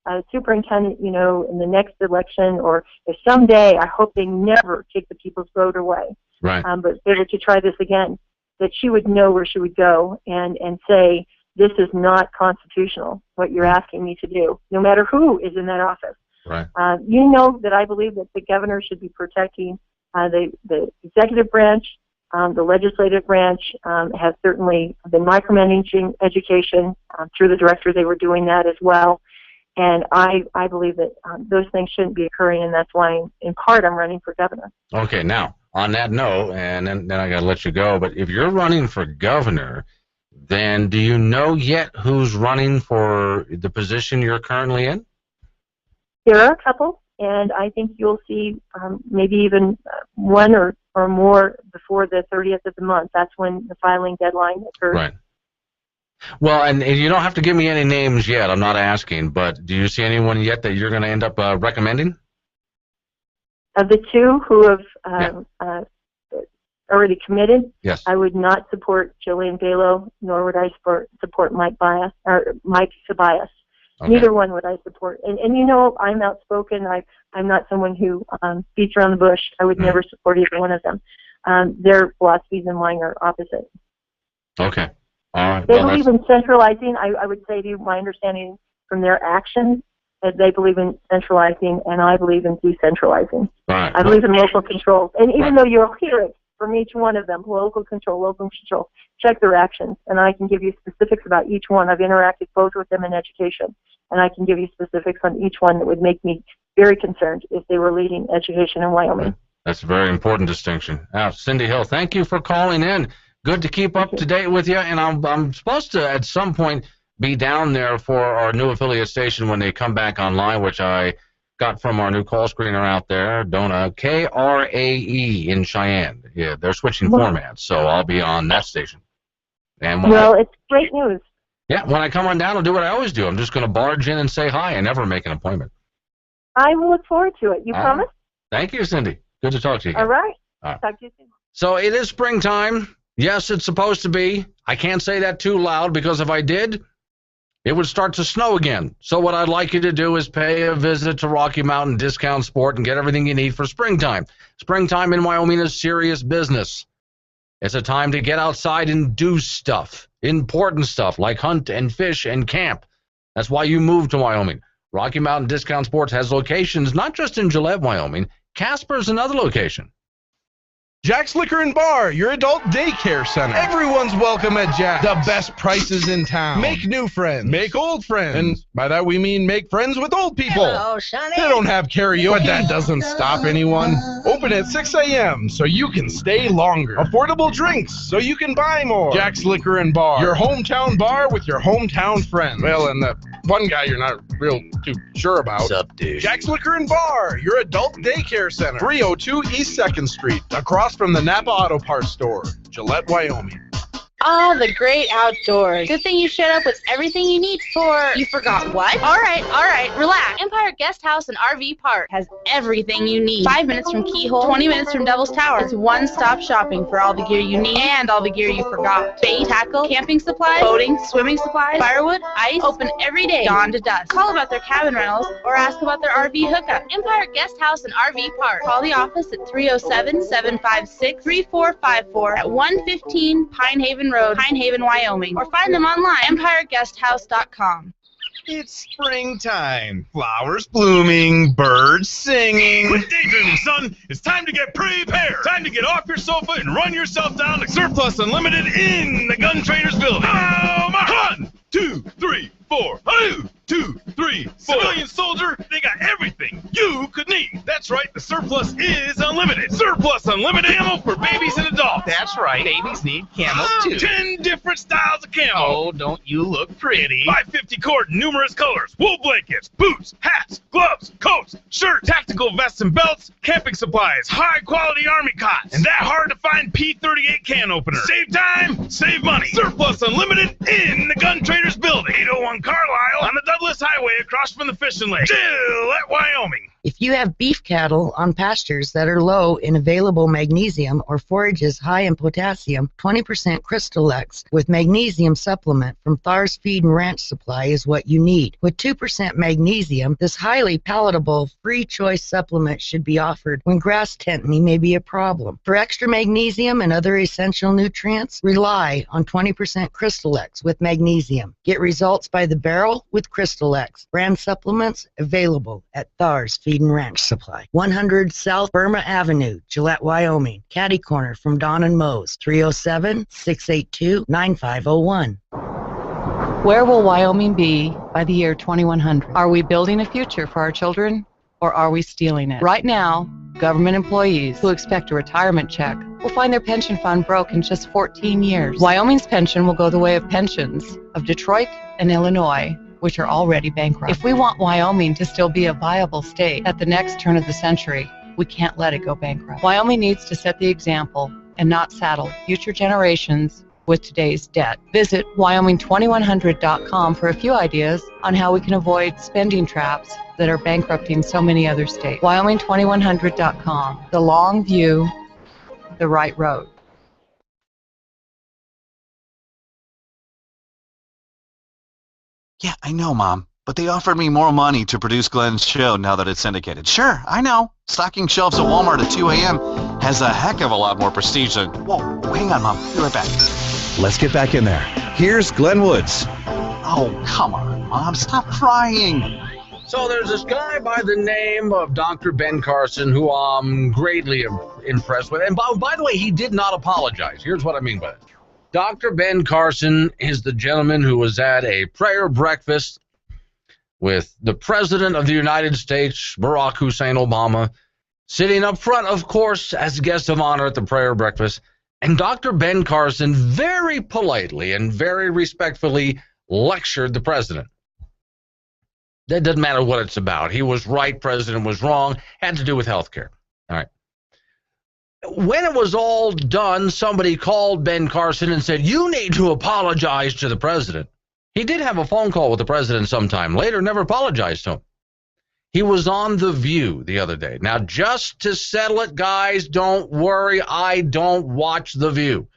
a superintendent, in the next election, or if someday, I hope they never take the people's vote away, right. But if they were to try this again, that she would know where she would go and say, this is not constitutional, what you're asking me to do, no matter who is in that office. Right. You know that I believe that the governor should be protecting the executive branch. The legislative branch has certainly been micromanaging education. Through the director, they were doing that as well. And I believe that those things shouldn't be occurring, and that's why, in part, I'm running for governor. Okay, now, on that note, and then I got to let you go, but if you're running for governor, then do you know yet who's running for the position you're currently in? There are a couple, and I think you'll see maybe even one or more before the 30th of the month. That's when the filing deadline occurs. Right. Well, and you don't have to give me any names yet. I'm not asking, but do you see anyone yet that you're going to end up recommending? Of the two who have already committed, yes, I would not support Jillian Balo, nor would I support Mike Tobias. Okay. Neither one would I support. And you know, I'm outspoken. I'm not someone who beats around the bush. I would never support either one of them. Their philosophies and mine are opposite. Okay. All right. They believe in centralizing. I would say to you, my understanding from their actions, that they believe in centralizing, and I believe in decentralizing. Right. I believe in local control. And even though you'll hear it from each one of them, local control, check their actions. And I can give you specifics about each one. I've interacted both with them in education, and I can give you specifics on each one that would make me very concerned if they were leading education in Wyoming. That's a very important distinction. Cindy Hill, thank you for calling in. Good to keep up to date with you, and I'm supposed to at some point be down there for our new affiliate station when they come back online, which I got from our new call screener out there, Donna, KRAE in Cheyenne. Yeah, they're switching formats, so I'll be on that station. And it's great news. Yeah, when I come on down, I'll do what I always do. I'm just going to barge in and say hi and never make an appointment. I will look forward to it. You promise? Thank you, Cindy. Good to talk to you again. All right. Talk to you soon. So it is springtime. Yes, it's supposed to be. I can't say that too loud because if I did, it would start to snow again. So what I'd like you to do is pay a visit to Rocky Mountain Discount Sport and get everything you need for springtime. Springtime in Wyoming is serious business. It's a time to get outside and do stuff, important stuff like hunt and fish and camp. That's why you moved to Wyoming. Rocky Mountain Discount Sports has locations not just in Gillette, Wyoming. Casper's another location. Jack's Liquor and Bar, your adult daycare center. Everyone's welcome at Jack's. The best prices in town. Make new friends. Make old friends. And by that we mean make friends with old people. Hello, Sonny. They don't have karaoke, but that doesn't stop anyone. Open at 6 a.m. so you can stay longer. Affordable drinks so you can buy more. Jack's Liquor and Bar, your hometown bar with your hometown friends. Well, and the one guy you're not real too sure about. What's up, dude? Jack's Liquor and Bar, your adult daycare center. 302 East 2nd Street, across from the Napa Auto Parts Store, Gillette, Wyoming. Ah, the great outdoors. Good thing you showed up with everything you need for... You forgot what? All right, relax. Empire Guest House and RV Park has everything you need. 5 minutes from Keyhole, 20 minutes from Devil's Tower. It's one-stop shopping for all the gear you need and all the gear you forgot. Bait, tackle, camping supplies, boating, swimming supplies, firewood, ice, open every day, dawn to dusk. Call about their cabin rentals or ask about their RV hookup. Empire Guest House and RV Park. Call the office at 307-756-3454 at 115 Pine Haven Road, Pine Haven, Wyoming, or find them online, empireguesthouse.com. It's springtime. Flowers blooming, birds singing. Quit daydreaming, son. It's time to get prepared. Time to get off your sofa and run yourself down to Surplus Unlimited in the Gun Traders building. Oh, my! 1, 2, 3, 4. 1, 2, 3, 4. Civilian soldier, they got everything you could need. That's right, the Surplus is unlimited. Surplus Unlimited ammo for babies and adults. That's right, babies need camo too. 10 different styles of camo. Oh, don't you look pretty. 550 cord, numerous colors, wool blankets, boots, hats, gloves, coats, shirts, tactical vests and belts, camping supplies, high-quality army cots, and that hard-to-find P38 can opener. Save time, save money. Surplus Unlimited in the Gun Traders building. 801 Carlisle on the Douglas Highway across from the fishing lake. Gillette, Wyoming. If you have beef cattle on pastures that are low in available magnesium or forages high in potassium, 20% Crystal X with magnesium supplement from Thar's Feed and Ranch Supply is what you need. With 2% magnesium, this highly palatable free choice supplement should be offered when grass tetany may be a problem. For extra magnesium and other essential nutrients, rely on 20% Crystal X with magnesium. Get results by the barrel with Crystal X. Brand supplements available at Thar's Feed and Ranch Supply. 100 South Burma Avenue, Gillette, Wyoming. Caddy corner from Don and Moe's. 307-682-9501. Where will Wyoming be by the year 2100? Are we building a future for our children, or are we stealing it? Right now, government employees who expect a retirement check will find their pension fund broke in just 14 years. Wyoming's pension will go the way of pensions of Detroit and Illinois, which are already bankrupt. If we want Wyoming to still be a viable state at the next turn of the century, we can't let it go bankrupt. Wyoming needs to set the example and not saddle future generations with today's debt. Visit Wyoming2100.com for a few ideas on how we can avoid spending traps that are bankrupting so many other states. Wyoming2100.com. The long view, the right road. Yeah, I know, Mom. But they offered me more money to produce Glenn's show now that it's syndicated. Sure, I know. Stocking shelves at Walmart at 2 a.m. has a heck of a lot more prestige than... Whoa, hang on, Mom. Be right back. Let's get back in there. Here's Glenn Woods. Oh, come on, Mom. Stop crying. So there's this guy by the name of Dr. Ben Carson who I'm greatly impressed with. And by the way, he did not apologize. Here's what I mean by it. Dr. Ben Carson is the gentleman who was at a prayer breakfast with the President of the United States, Barack Hussein Obama, sitting up front, of course, as guest of honor at the prayer breakfast. And Dr. Ben Carson very politely and very respectfully lectured the president. That doesn't matter what it's about. He was right, president was wrong, had to do with health care. All right. When it was all done, somebody called Ben Carson and said, "You need to apologize to the president." He did have a phone call with the president sometime later, never apologized to him. He was on The View the other day. Now, just to settle it, guys, don't worry, I don't watch The View.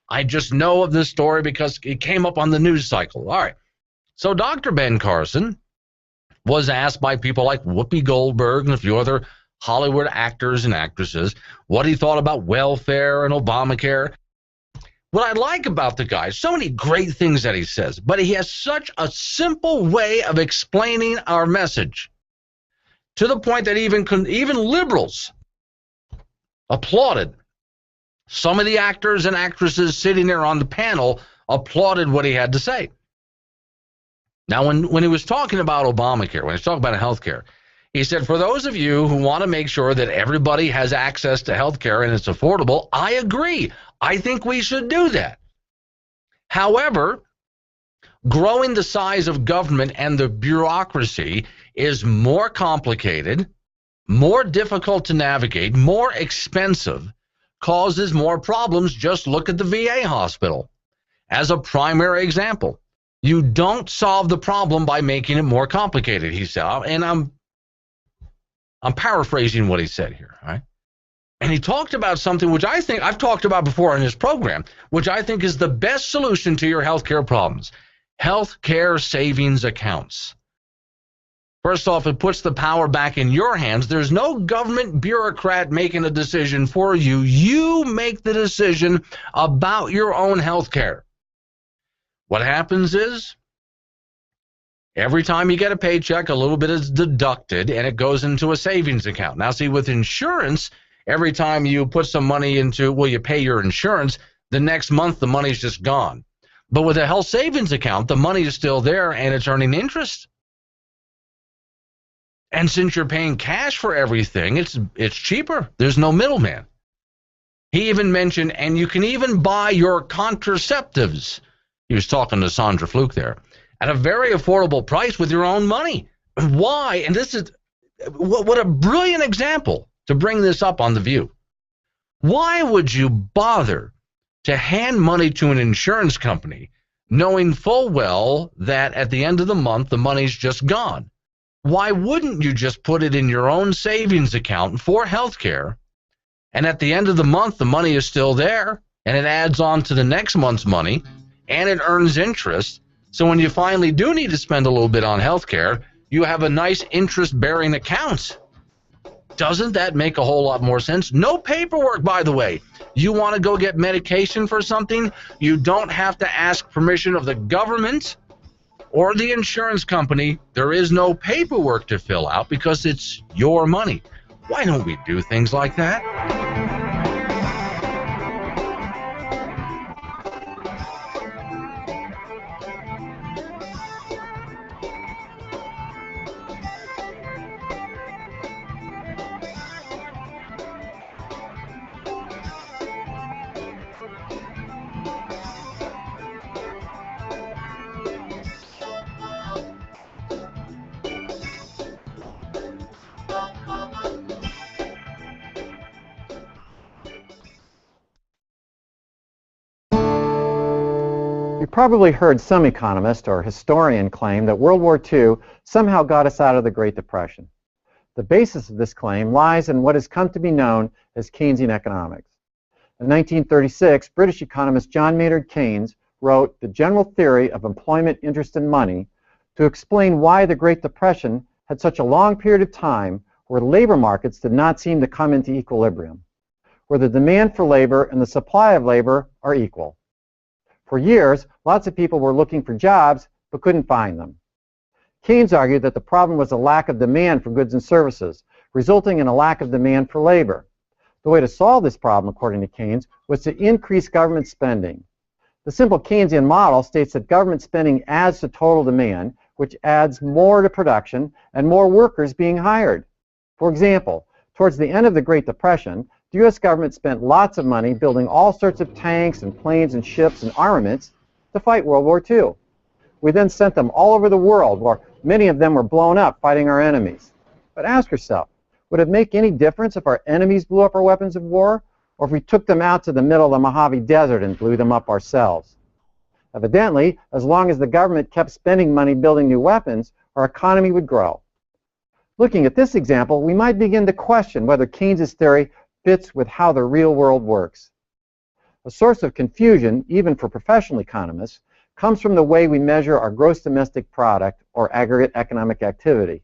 I just know of this story because it came up on the news cycle. All right. So Dr. Ben Carson was asked by people like Whoopi Goldberg and a few other Hollywood actors and actresses what he thought about welfare and Obamacare. What I like about the guy, so many great things that he says, but he has such a simple way of explaining our message to the point that even liberals applauded. Some of the actors and actresses sitting there on the panel applauded what he had to say. Now, when he was talking about Obamacare, when he was talking about health care, he said, for those of you who want to make sure that everybody has access to health care and it's affordable, I agree. I think we should do that. However, growing the size of government and the bureaucracy is more complicated, more difficult to navigate, more expensive, causes more problems. Just look at the VA hospital as a primary example. You don't solve the problem by making it more complicated, he said. And I'm paraphrasing what he said here, right? And he talked about something which I think I've talked about before in his program, which I think is the best solution to your healthcare problems. Healthcare savings accounts. First off, it puts the power back in your hands. There's no government bureaucrat making a decision for you. You make the decision about your own healthcare. What happens is, every time you get a paycheck, a little bit is deducted, and it goes into a savings account. Now, see, with insurance, every time you put some money into, well, you pay your insurance, the next month the money's just gone. But with a health savings account, the money is still there, and it's earning interest. And since you're paying cash for everything, it's cheaper. There's no middleman. He even mentioned, and you can even buy your contraceptives. He was talking to Sandra Fluke there. At a very affordable price with your own money. Why? And this is what a brilliant example to bring this up on The View. Why would you bother to hand money to an insurance company knowing full well that at the end of the month the money's just gone? Why wouldn't you just put it in your own savings account for health care, and at the end of the month the money is still there, and it adds on to the next month's money, and it earns interest? So when you finally do need to spend a little bit on health care, you have a nice interest-bearing account. Doesn't that make a whole lot more sense? No paperwork, by the way. You want to go get medication for something, you don't have to ask permission of the government or the insurance company. There is no paperwork to fill out because it's your money. Why don't we do things like that? probably heard some economist or historian claim that World War II somehow got us out of the Great Depression. The basis of this claim lies in what has come to be known as Keynesian economics. In 1936, British economist John Maynard Keynes wrote The General Theory of Employment, Interest, and Money to explain why the Great Depression had such a long period of time where labor markets did not seem to come into equilibrium, where the demand for labor and the supply of labor are equal. For years, lots of people were looking for jobs but couldn't find them. Keynes argued that the problem was a lack of demand for goods and services, resulting in a lack of demand for labor. The way to solve this problem, according to Keynes, was to increase government spending. The simple Keynesian model states that government spending adds to total demand, which adds more to production and more workers being hired. For example, towards the end of the Great Depression, the U.S. government spent lots of money building all sorts of tanks and planes and ships and armaments to fight World War II. We then sent them all over the world, where many of them were blown up fighting our enemies. But ask yourself, would it make any difference if our enemies blew up our weapons of war, or if we took them out to the middle of the Mojave Desert and blew them up ourselves? Evidently, as long as the government kept spending money building new weapons, our economy would grow. Looking at this example, we might begin to question whether Keynes's theory fits with how the real world works. A source of confusion, even for professional economists, comes from the way we measure our gross domestic product, or aggregate economic activity.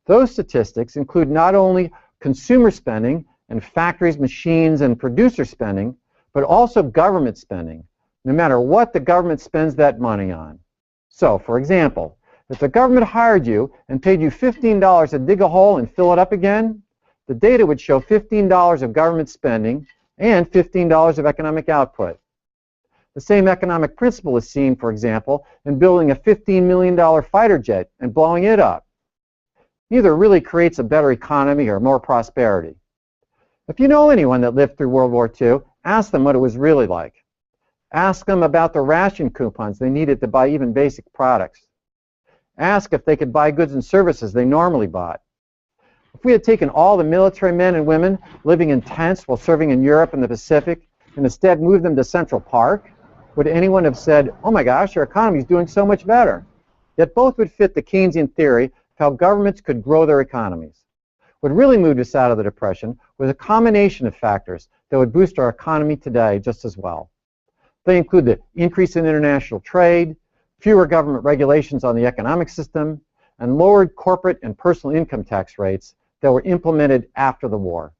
Those statistics include not only consumer spending and factories, machines, and producer spending, but also government spending, no matter what the government spends that money on. So, for example, if the government hired you and paid you $15 to dig a hole and fill it up again, the data would show $15 of government spending and $15 of economic output. The same economic principle is seen, for example, in building a $15 million fighter jet and blowing it up. Neither really creates a better economy or more prosperity. If you know anyone that lived through World War II, ask them what it was really like. Ask them about the ration coupons they needed to buy even basic products. Ask if they could buy goods and services they normally bought. If we had taken all the military men and women living in tents while serving in Europe and the Pacific and instead moved them to Central Park, would anyone have said, "Oh my gosh, our economy is doing so much better"? Yet both would fit the Keynesian theory of how governments could grow their economies. What really moved us out of the Depression was a combination of factors that would boost our economy today just as well. They include the increase in international trade, fewer government regulations on the economic system, and lowered corporate and personal income tax rates that were implemented after the war.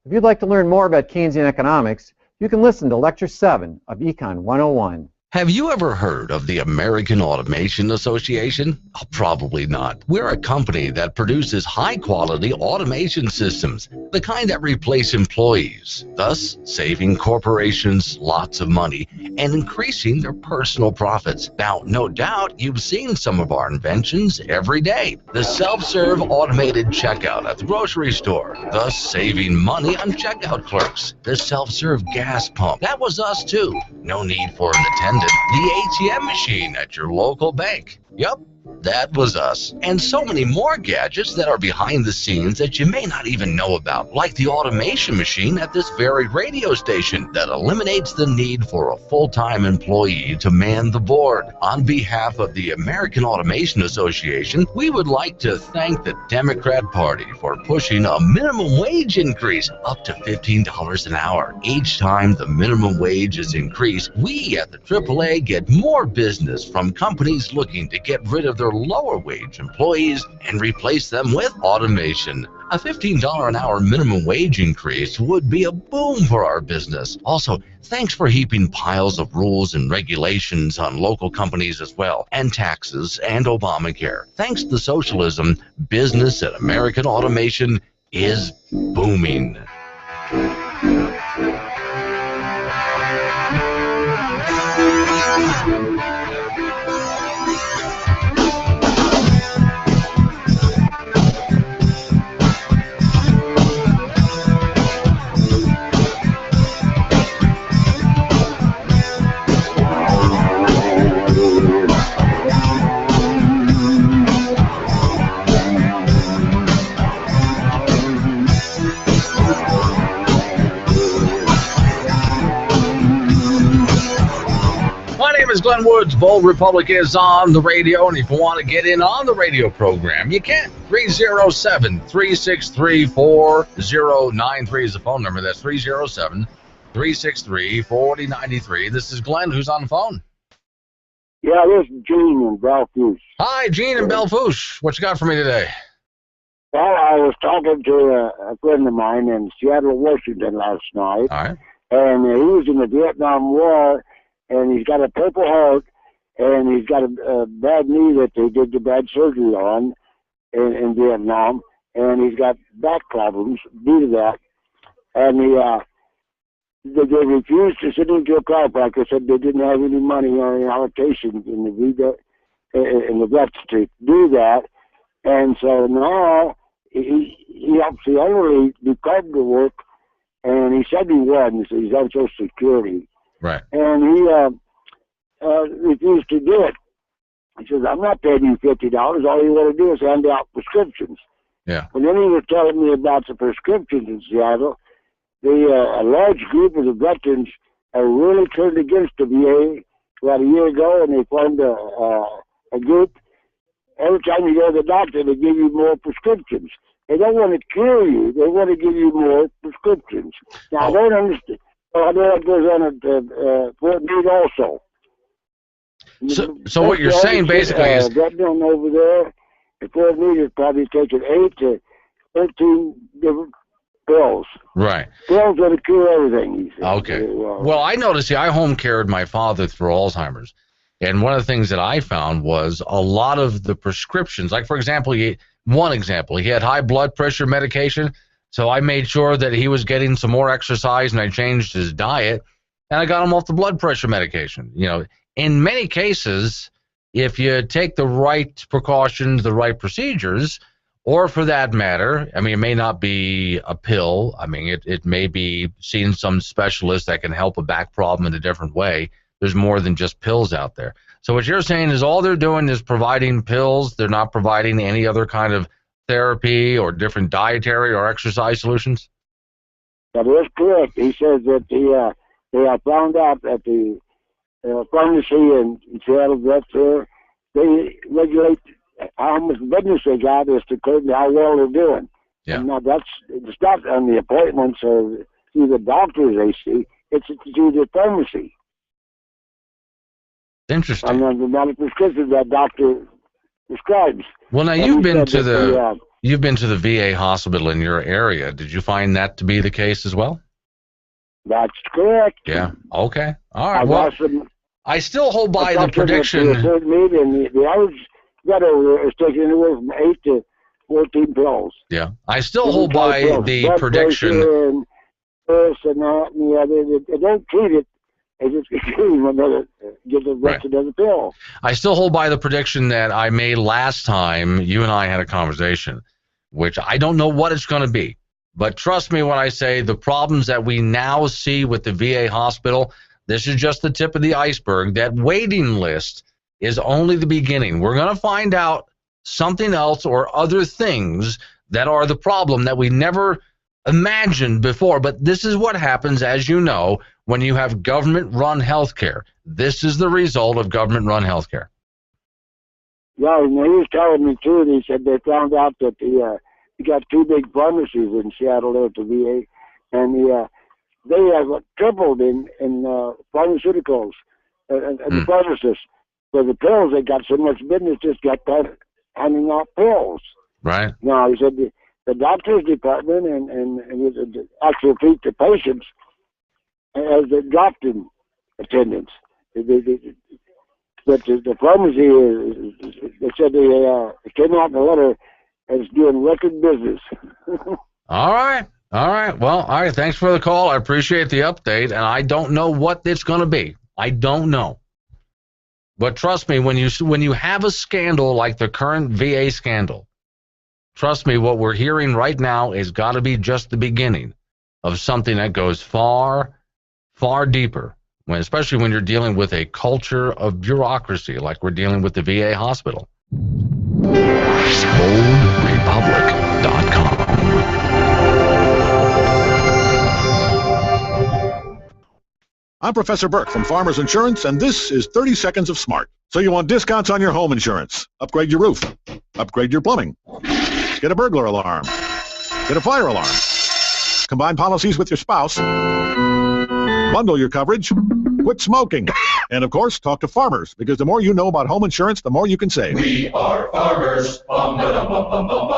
If you'd like to learn more about Keynesian economics, you can listen to Lecture 7 of Econ 101. Have you ever heard of the American Automation Association? Oh, probably not. We're a company that produces high-quality automation systems, the kind that replace employees, thus saving corporations lots of money and increasing their personal profits. Now, no doubt you've seen some of our inventions every day. The self-serve automated checkout at the grocery store, thus saving money on checkout clerks. The self-serve gas pump, that was us too. No need for an attendant. The ATM machine at your local bank. Yup, that was us. And so many more gadgets that are behind the scenes that you may not even know about, like the automation machine at this very radio station that eliminates the need for a full-time employee to man the board. On behalf of the American Automation Association, we would like to thank the Democrat Party for pushing a minimum wage increase up to $15 an hour. Each time the minimum wage is increased, we at the AAA get more business from companies looking to get rid of their lower wage employees and replace them with automation. A $15 an hour minimum wage increase would be a boom for our business. Also, thanks for heaping piles of rules and regulations on local companies as well, and taxes and Obamacare. Thanks to socialism, business at American Automation is booming. Glenn Woods, Bold Republic is on the radio, and if you want to get in on the radio program, you can. 307-363-4093 is the phone number. That's 307-363-4093. This is Glenn. Who's on the phone? Yeah, this is Gene in Belfouche. Hi, Gene in Belfouche. What you got for me today? Well, I was talking to a friend of mine in Seattle, Washington last night. All right. And he was in the Vietnam War, and he's got a Purple Heart, and he's got a bad knee that they did the bad surgery on in Vietnam, and he's got back problems due to that. And they refused to send him to a chiropractor, said they didn't have any money or any allocation in the vets to do that. And so now he obviously only become to work, and he said he wasn't, so he's on Social Security. Right. And he refused to do it. He says, I'm not paying you $50. All you want to do is hand out prescriptions. Yeah. And then he was telling me about the prescriptions in Seattle. A large group of the veterans have really turned against the VA about a year ago, and they formed a group. Every time you go to the doctor, they give you more prescriptions. They don't want to cure you. They want to give you more prescriptions. Now, I don't understand. I know that goes on at Fort Meade also. So what you're saying basically is... veteran over there at Fort Meade is probably taking 8 to 13 different pills. Right. Pills that cure everything, he said. Okay. Well, I noticed, I home cared my father through Alzheimer's. And one of the things that I found was a lot of the prescriptions, like, for example, he had high blood pressure medication. So I made sure that he was getting some more exercise, and I changed his diet, and I got him off the blood pressure medication. You know, in many cases, if you take the right precautions, the right procedures, or for that matter, I mean, it may not be a pill. I mean, it may be seeing some specialist that can help a back problem in a different way. There's more than just pills out there. So what you're saying is all they're doing is providing pills. They're not providing any other kind of therapy or different dietary or exercise solutions? That is correct. He says that they have found out that the pharmacy in Seattle, they regulate how much business they got as to how well they're doing. Yeah. And now it's not on the appointments or through the doctors they see. It's through the pharmacy. Interesting. And then the amount of prescriptions that doctor prescribes. Well, now you've been to the VA hospital in your area. Did you find that to be the case as well? That's correct. Yeah. Okay. All right. Well, I still hold by the prediction. The average veteran is taking anywhere from 8 to 14 pills. Yeah. I still hold by the prediction. And this and that and the other. They don't treat it. They just give the rest of the pill. I still hold by the prediction that I made last time you and I had a conversation, which I don't know what it's going to be. But trust me when I say the problems that we now see with the VA hospital, this is just the tip of the iceberg. That waiting list is only the beginning. We're going to find out something else or other things that are the problem that we never imagined before. But this is what happens, as you know, when you have government-run healthcare. This is the result of government-run healthcare. Yeah, and he was telling me, too, and he said they found out that you got 2 big pharmacies in Seattle there at the VA, and they have tripled in pharmaceuticals and the pharmacists. For the pills, they got so much business, just got handing out pills. Right. Now, he said the doctor's department and the actual treat the patients as the dropped in attendance. But the pharmacy, they said they came out in a letter as doing record business. All right. Well, all right. Thanks for the call. I appreciate the update, and I don't know what it's going to be. I don't know. But trust me, when you have a scandal like the current VA scandal, trust me, what we're hearing right now has got to be just the beginning of something that goes far, far deeper, especially when you're dealing with a culture of bureaucracy like we're dealing with the VA hospital. BoldRepublic.com I'm Professor Burke from Farmers Insurance, and this is 30 Seconds of Smart. So you want discounts on your home insurance? Upgrade your roof. Upgrade your plumbing. Get a burglar alarm. Get a fire alarm. Combine policies with your spouse. Bundle your coverage. Quit smoking. And, of course, talk to farmers, because the more you know about home insurance, the more you can save. We are farmers.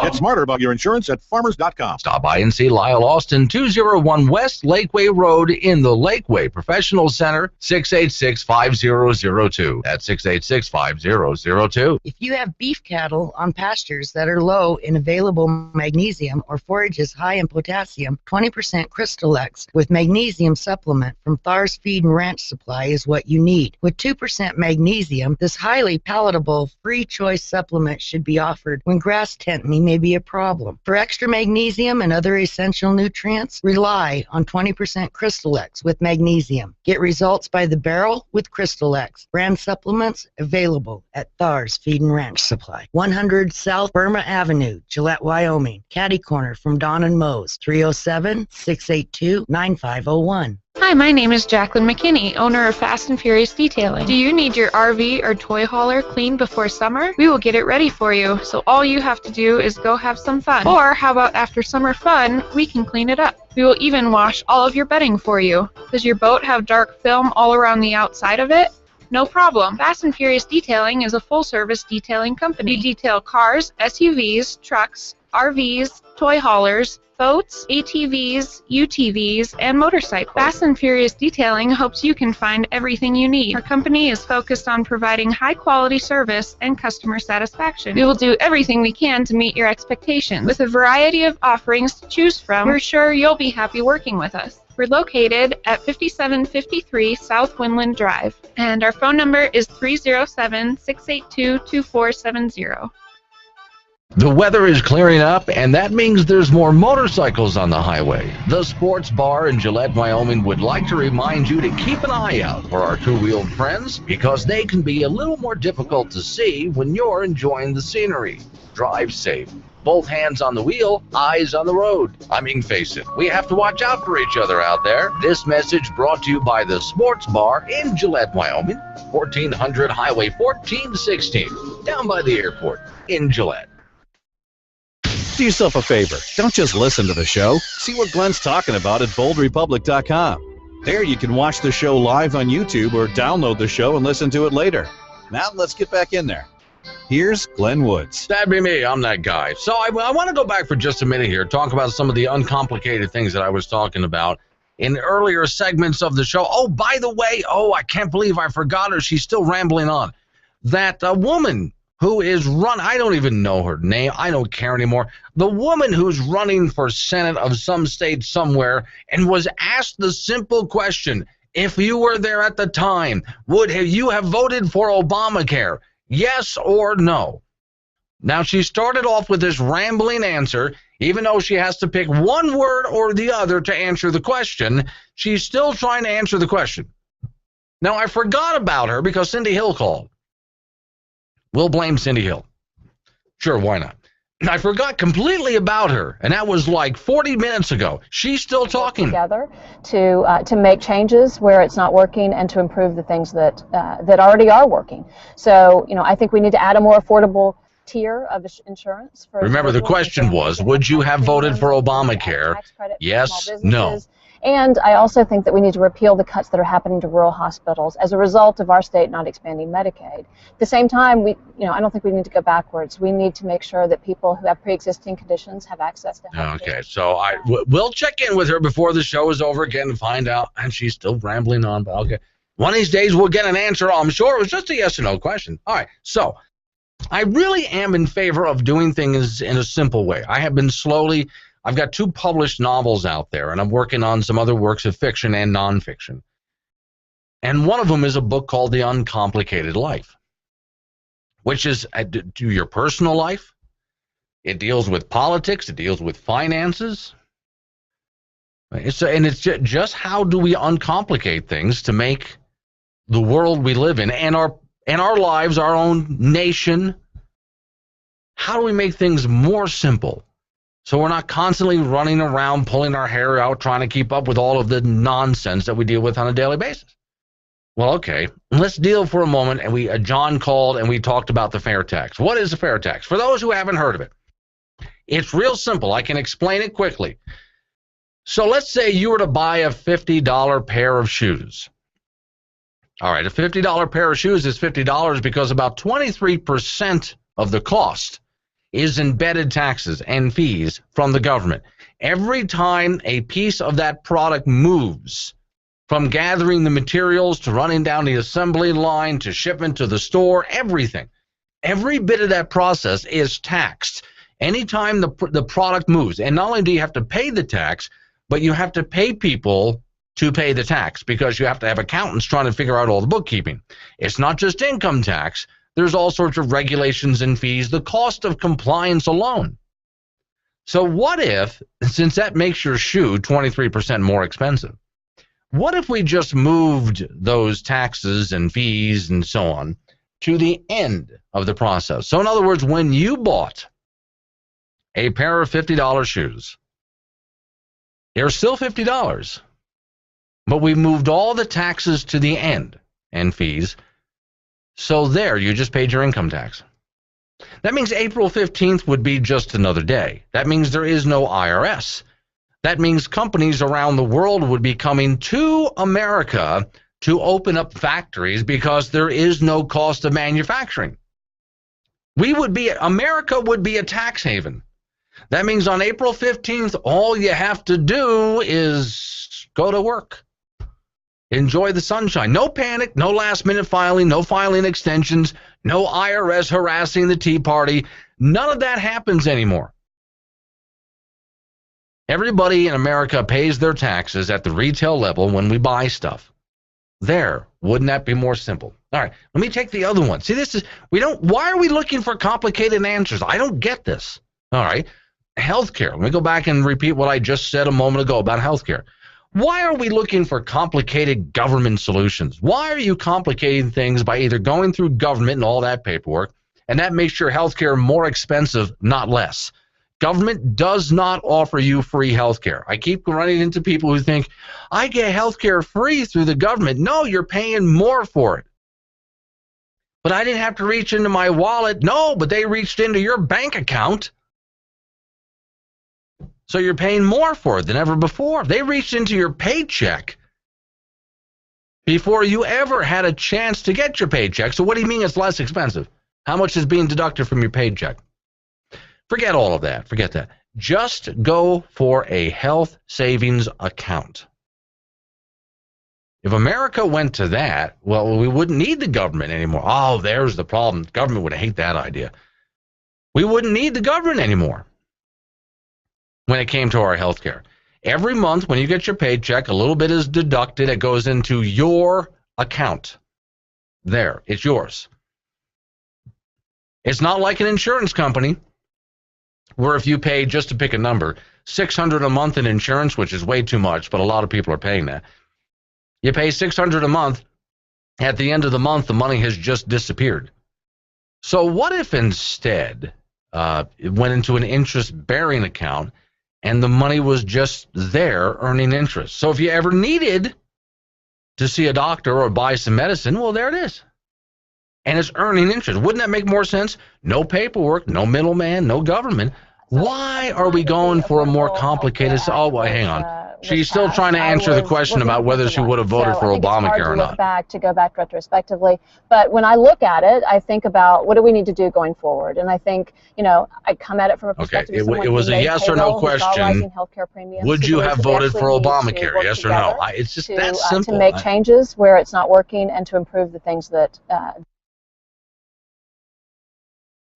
Get smarter about your insurance at farmers.com. Stop by and see Lyle Austin, 201 West Lakeway Road in the Lakeway Professional Center, 686-5002. That's 686-5002. If you have beef cattle on pastures that are low in available magnesium or forages high in potassium, 20% Crystal X with magnesium supplement from Thar's Feed and Ranch Supply is what you need. With 2% magnesium, this highly palatable free choice supplement should be offered when grass tetany may be a problem. For extra magnesium and other essential nutrients, rely on 20% Crystal X with magnesium. Get results by the barrel with Crystal X. Brand supplements available at Thar's Feed and Ranch Supply. 100 South Burma Avenue, Gillette, Wyoming. Caddy Corner from Don and Moe's, 307-682-9501. Hi, my name is Jacqueline McKinney, owner of Fast and Furious Detailing. Do you need your RV or toy hauler cleaned before summer? We will get it ready for you, so all you have to do is go have some fun. Or how about after summer fun, we can clean it up. We will even wash all of your bedding for you. Does your boat have dark film all around the outside of it? No problem. Fast and Furious Detailing is a full-service detailing company. We detail cars, SUVs, trucks, RVs, toy haulers, boats, ATVs, UTVs, and motorcycles. Fast and Furious Detailing hopes you can find everything you need. Our company is focused on providing high-quality service and customer satisfaction. We will do everything we can to meet your expectations. With a variety of offerings to choose from, we're sure you'll be happy working with us. We're located at 5753 South Winland Drive, and our phone number is 307-682-2470. The weather is clearing up, and that means there's more motorcycles on the highway. The Sports Bar in Gillette, Wyoming would like to remind you to keep an eye out for our two-wheeled friends, because they can be a little more difficult to see when you're enjoying the scenery. Drive safe. Both hands on the wheel, eyes on the road. I mean, face it, we have to watch out for each other out there. This message brought to you by the Sports Bar in Gillette, Wyoming, 1400 Highway 1416, down by the airport in Gillette. Do yourself a favor. Don't just listen to the show. See what Glenn's talking about at boldrepublic.com. There you can watch the show live on YouTube or download the show and listen to it later. Now let's get back in there. Here's Glenn Woods. That'd be me. I'm that guy. So I want to go back for just a minute here, talk about some of the uncomplicated things that I was talking about in earlier segments of the show. Oh, by the way, I can't believe I forgot her. She's still rambling on. That woman who is I don't even know her name. I don't care anymore. The woman who's running for Senate of some state somewhere and was asked the simple question, if you were there at the time, would you have voted for Obamacare? Yes or no? Now, she started off with this rambling answer. Even though she has to pick one word or the other to answer the question, she's still trying to answer the question. Now, I forgot about her because Cindy Hill called. We'll blame Cindy Hill. Sure, why not? I forgot completely about her, and that was like 40 minutes ago. She's still talking. Together to make changes where it's not working and to improve the things that already are working. So, I think we need to add a more affordable tier of insurance. Remember, the question was, would you have voted for Obamacare? Yes, no. And I also think that we need to repeal the cuts that are happening to rural hospitals as a result of our state not expanding Medicaid. At the same time, I don't think we need to go backwards. We need to make sure that people who have pre-existing conditions have access to health care. Okay, so we'll check in with her before the show is over again and find out. And she's still rambling on, but okay. One of these days we'll get an answer. I'm sure it was just a yes or no question. All right, so I really am in favor of doing things in a simple way. I've got 2 published novels out there, and I'm working on some other works of fiction and nonfiction. And one of them is a book called The Uncomplicated Life, which is to your personal life. It deals with politics. It deals with finances. It's just how do we uncomplicate things to make the world we live in and our lives, our own nation, how do we make things more simple So we're not constantly running around, pulling our hair out, trying to keep up with all of the nonsense that we deal with on a daily basis. Well, okay, let's deal for a moment. And John called and we talked about the fair tax. What is a fair tax? For those who haven't heard of it, it's real simple. I can explain it quickly. So let's say you were to buy a $50 pair of shoes. All right, a $50 pair of shoes is $50 because about 23% of the cost is embedded taxes and fees from the government. Every time a piece of that product moves, from gathering the materials to running down the assembly line to shipment to the store, everything, every bit of that process is taxed. Anytime the product moves, and not only do you have to pay the tax, but you have to pay people to pay the tax because you have to have accountants trying to figure out all the bookkeeping. It's not just income tax. There's all sorts of regulations and fees, the cost of compliance alone. So what if, since that makes your shoe 23% more expensive, what if we just moved those taxes and fees and so on to the end of the process? So in other words, when you bought a pair of $50 shoes, they're still $50, but we moved all the taxes to the end and fees. So there, you just paid your income tax. That means April 15th would be just another day. That means there is no IRS. That means companies around the world would be coming to America to open up factories because there is no cost of manufacturing. America would be a tax haven. That means on April 15th, all you have to do is go to work. Enjoy the sunshine. No panic, no last-minute filing, no filing extensions, no IRS harassing the Tea Party. None of that happens anymore. Everybody in America pays their taxes at the retail level when we buy stuff. There, wouldn't that be more simple? All right, let me take the other one. See, why are we looking for complicated answers? I don't get this. All right, healthcare. Let me go back and repeat what I just said a moment ago about healthcare. Why are we looking for complicated government solutions? Why are you complicating things by either going through government and all that paperwork, and that makes your healthcare more expensive, not less? Government does not offer you free healthcare. I keep running into people who think, I get healthcare free through the government. No, you're paying more for it. But I didn't have to reach into my wallet. No, but they reached into your bank account. So you're paying more for it than ever before. They reached into your paycheck before you ever had a chance to get your paycheck. So what do you mean it's less expensive? How much is being deducted from your paycheck? Forget all of that. Forget that. Just go for a health savings account. If America went to that, well, we wouldn't need the government anymore. Oh, there's the problem. The government would hate that idea. We wouldn't need the government anymore when it came to our health care. Every month when you get your paycheck, a little bit is deducted. It goes into your account. There, it's yours. It's not like an insurance company where if you pay, just to pick a number, $600 a month in insurance, which is way too much, but a lot of people are paying that. You pay $600 a month. At the end of the month, the money has just disappeared. So what if instead it went into an interest-bearing account and the money was just there earning interest? So if you ever needed to see a doctor or buy some medicine, well, there it is. And it's earning interest. Wouldn't that make more sense? No paperwork, no middleman, no government. Why are we going for a more complicated... Oh, well, hang on. She's still trying to answer the question about whether she would have voted for Obamacare or not. To go back retrospectively. But when I look at it, I think about what do we need to do going forward? And I think, I come at it from a perspective of someone it was a yes or no question. Would you have voted for Obamacare? Yes or no? It's just that simple. To make changes where it's not working and to improve the things that...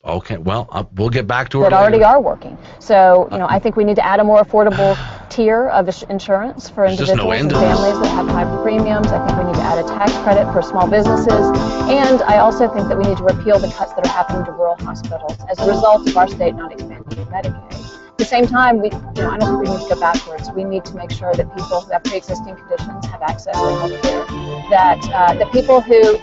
Okay, well, we'll get back to it. That already are working. So, I think we need to add a more affordable tier of insurance for individuals and families that have high premiums. I think we need to add a tax credit for small businesses. And I also think that we need to repeal the cuts that are happening to rural hospitals as a result of our state not expanding Medicaid. At the same time, I don't think we need to go backwards. We need to make sure that people who have pre-existing conditions have access to health care. That the people who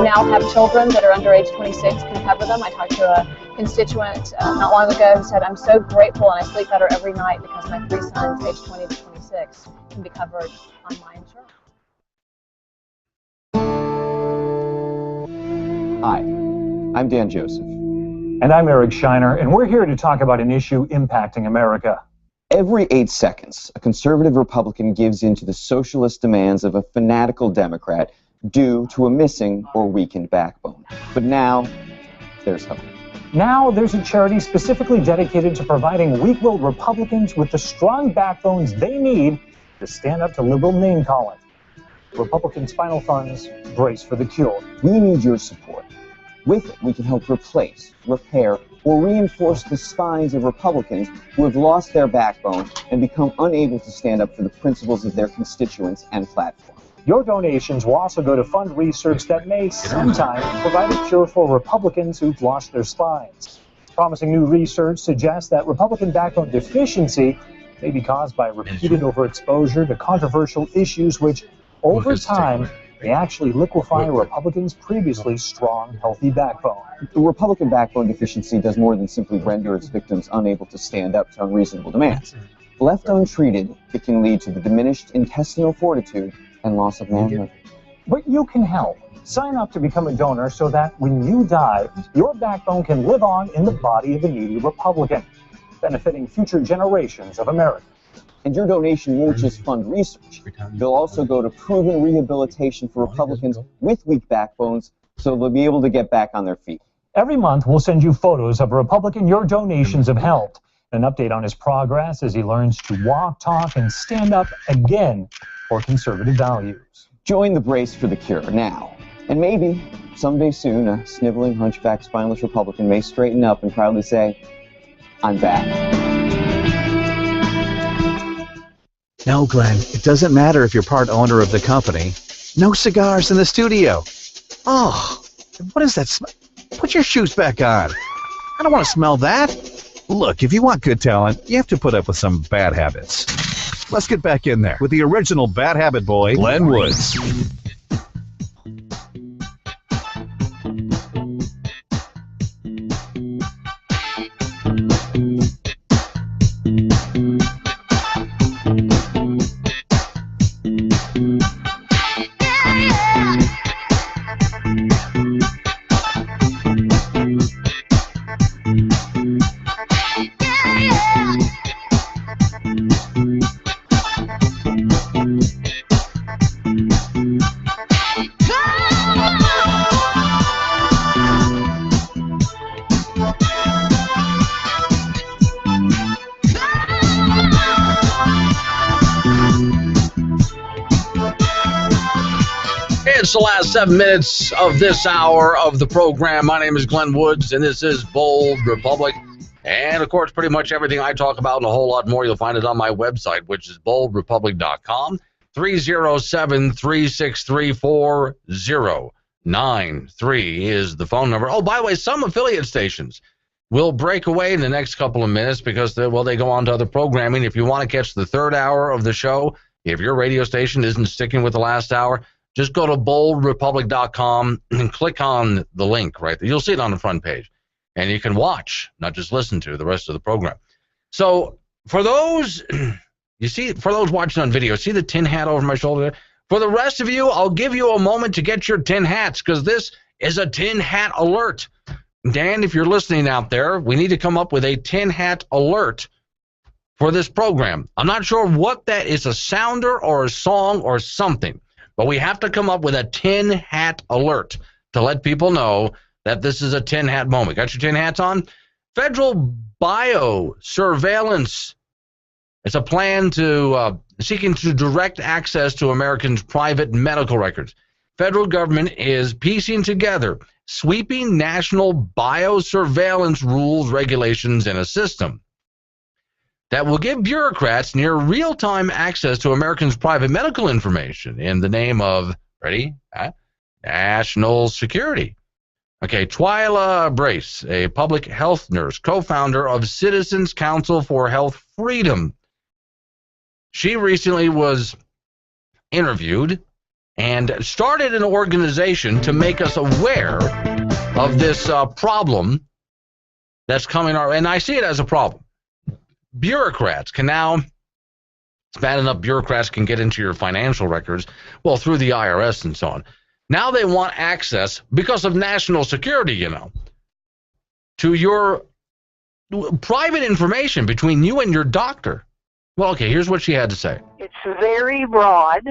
now have children that are under age 26 can cover them. I talked to constituent not long ago who said, "I'm so grateful and I sleep better every night because my 3 sons, aged 20 to 26, can be covered on my insurance." Hi, I'm Dan Joseph. And I'm Eric Shiner, and we're here to talk about an issue impacting America. Every 8 seconds, a conservative Republican gives in to the socialist demands of a fanatical Democrat due to a missing or weakened backbone. But now, there's hope. Now there's a charity specifically dedicated to providing weak-willed Republicans with the strong backbones they need to stand up to liberal name-calling. Republican Spinal Fund's Brace for the Cure. We need your support. With it, we can help replace, repair, or reinforce the spines of Republicans who have lost their backbone and become unable to stand up for the principles of their constituents and platform. Your donations will also go to fund research that may sometime provide a cure for Republicans who've lost their spines. Promising new research suggests that Republican backbone deficiency may be caused by repeated overexposure to controversial issues which, over time, may actually liquefy a Republican's previously strong, healthy backbone. The Republican backbone deficiency does more than simply render its victims unable to stand up to unreasonable demands. Left untreated, it can lead to the diminished intestinal fortitude and loss of manhood. But you can help. Sign up to become a donor so that when you die, your backbone can live on in the body of a needy Republican, benefiting future generations of Americans. And your donation won't just fund research. They'll also go to proven rehabilitation for Republicans with weak backbones so they'll be able to get back on their feet. Every month, we'll send you photos of a Republican your donations have helped, an update on his progress as he learns to walk, talk, and stand up again for conservative values. Join the Brace for the Cure now. And maybe, someday soon, a sniveling, hunchback, spineless Republican may straighten up and proudly say, "I'm back." No, Glenn, it doesn't matter if you're part owner of the company. No cigars in the studio. Oh, what is that smell? Put your shoes back on. I don't want to smell that. Look, if you want good talent, you have to put up with some bad habits. Let's get back in there with the original bad habit boy, Glenn Woods. It's the last 7 minutes of this hour of the program. My name is Glenn Woods, and this is Bold Republic. And, of course, pretty much everything I talk about and a whole lot more, you'll find it on my website, which is boldrepublic.com. 307-363-4093 is the phone number. Oh, by the way, some affiliate stations will break away in the next couple of minutes because, they go on to other programming. If you want to catch the third hour of the show, if your radio station isn't sticking with the last hour, just go to boldrepublic.com and click on the link right there. You'll see it on the front page. And you can watch, not just listen to, the rest of the program. So for those, for those watching on video, see the tin hat over my shoulder there? For the rest of you, I'll give you a moment to get your tin hats because this is a tin hat alert. Dan, if you're listening out there, we need to come up with a tin hat alert for this program. I'm not sure what that is, a sounder or a song or something. But we have to come up with a tin hat alert to let people know that this is a tin hat moment. Got your tin hats on? Federal biosurveillance. It's a plan seeking to direct access to Americans' private medical records. Federal government is piecing together sweeping national biosurveillance rules, regulations, and a system that will give bureaucrats near real-time access to Americans' private medical information in the name of, ready, national security. Okay, Twyla Brace, a public health nurse, co-founder of Citizens Council for Health Freedom. She recently was interviewed and started an organization to make us aware of this problem that's coming our way, and I see it as a problem. Bureaucrats can now, it's bad enough bureaucrats can get into your financial records, well, through the IRS and so on. Now they want access, because of national security, you know, to your private information between you and your doctor. Well, okay, here's what she had to say. It's very broad.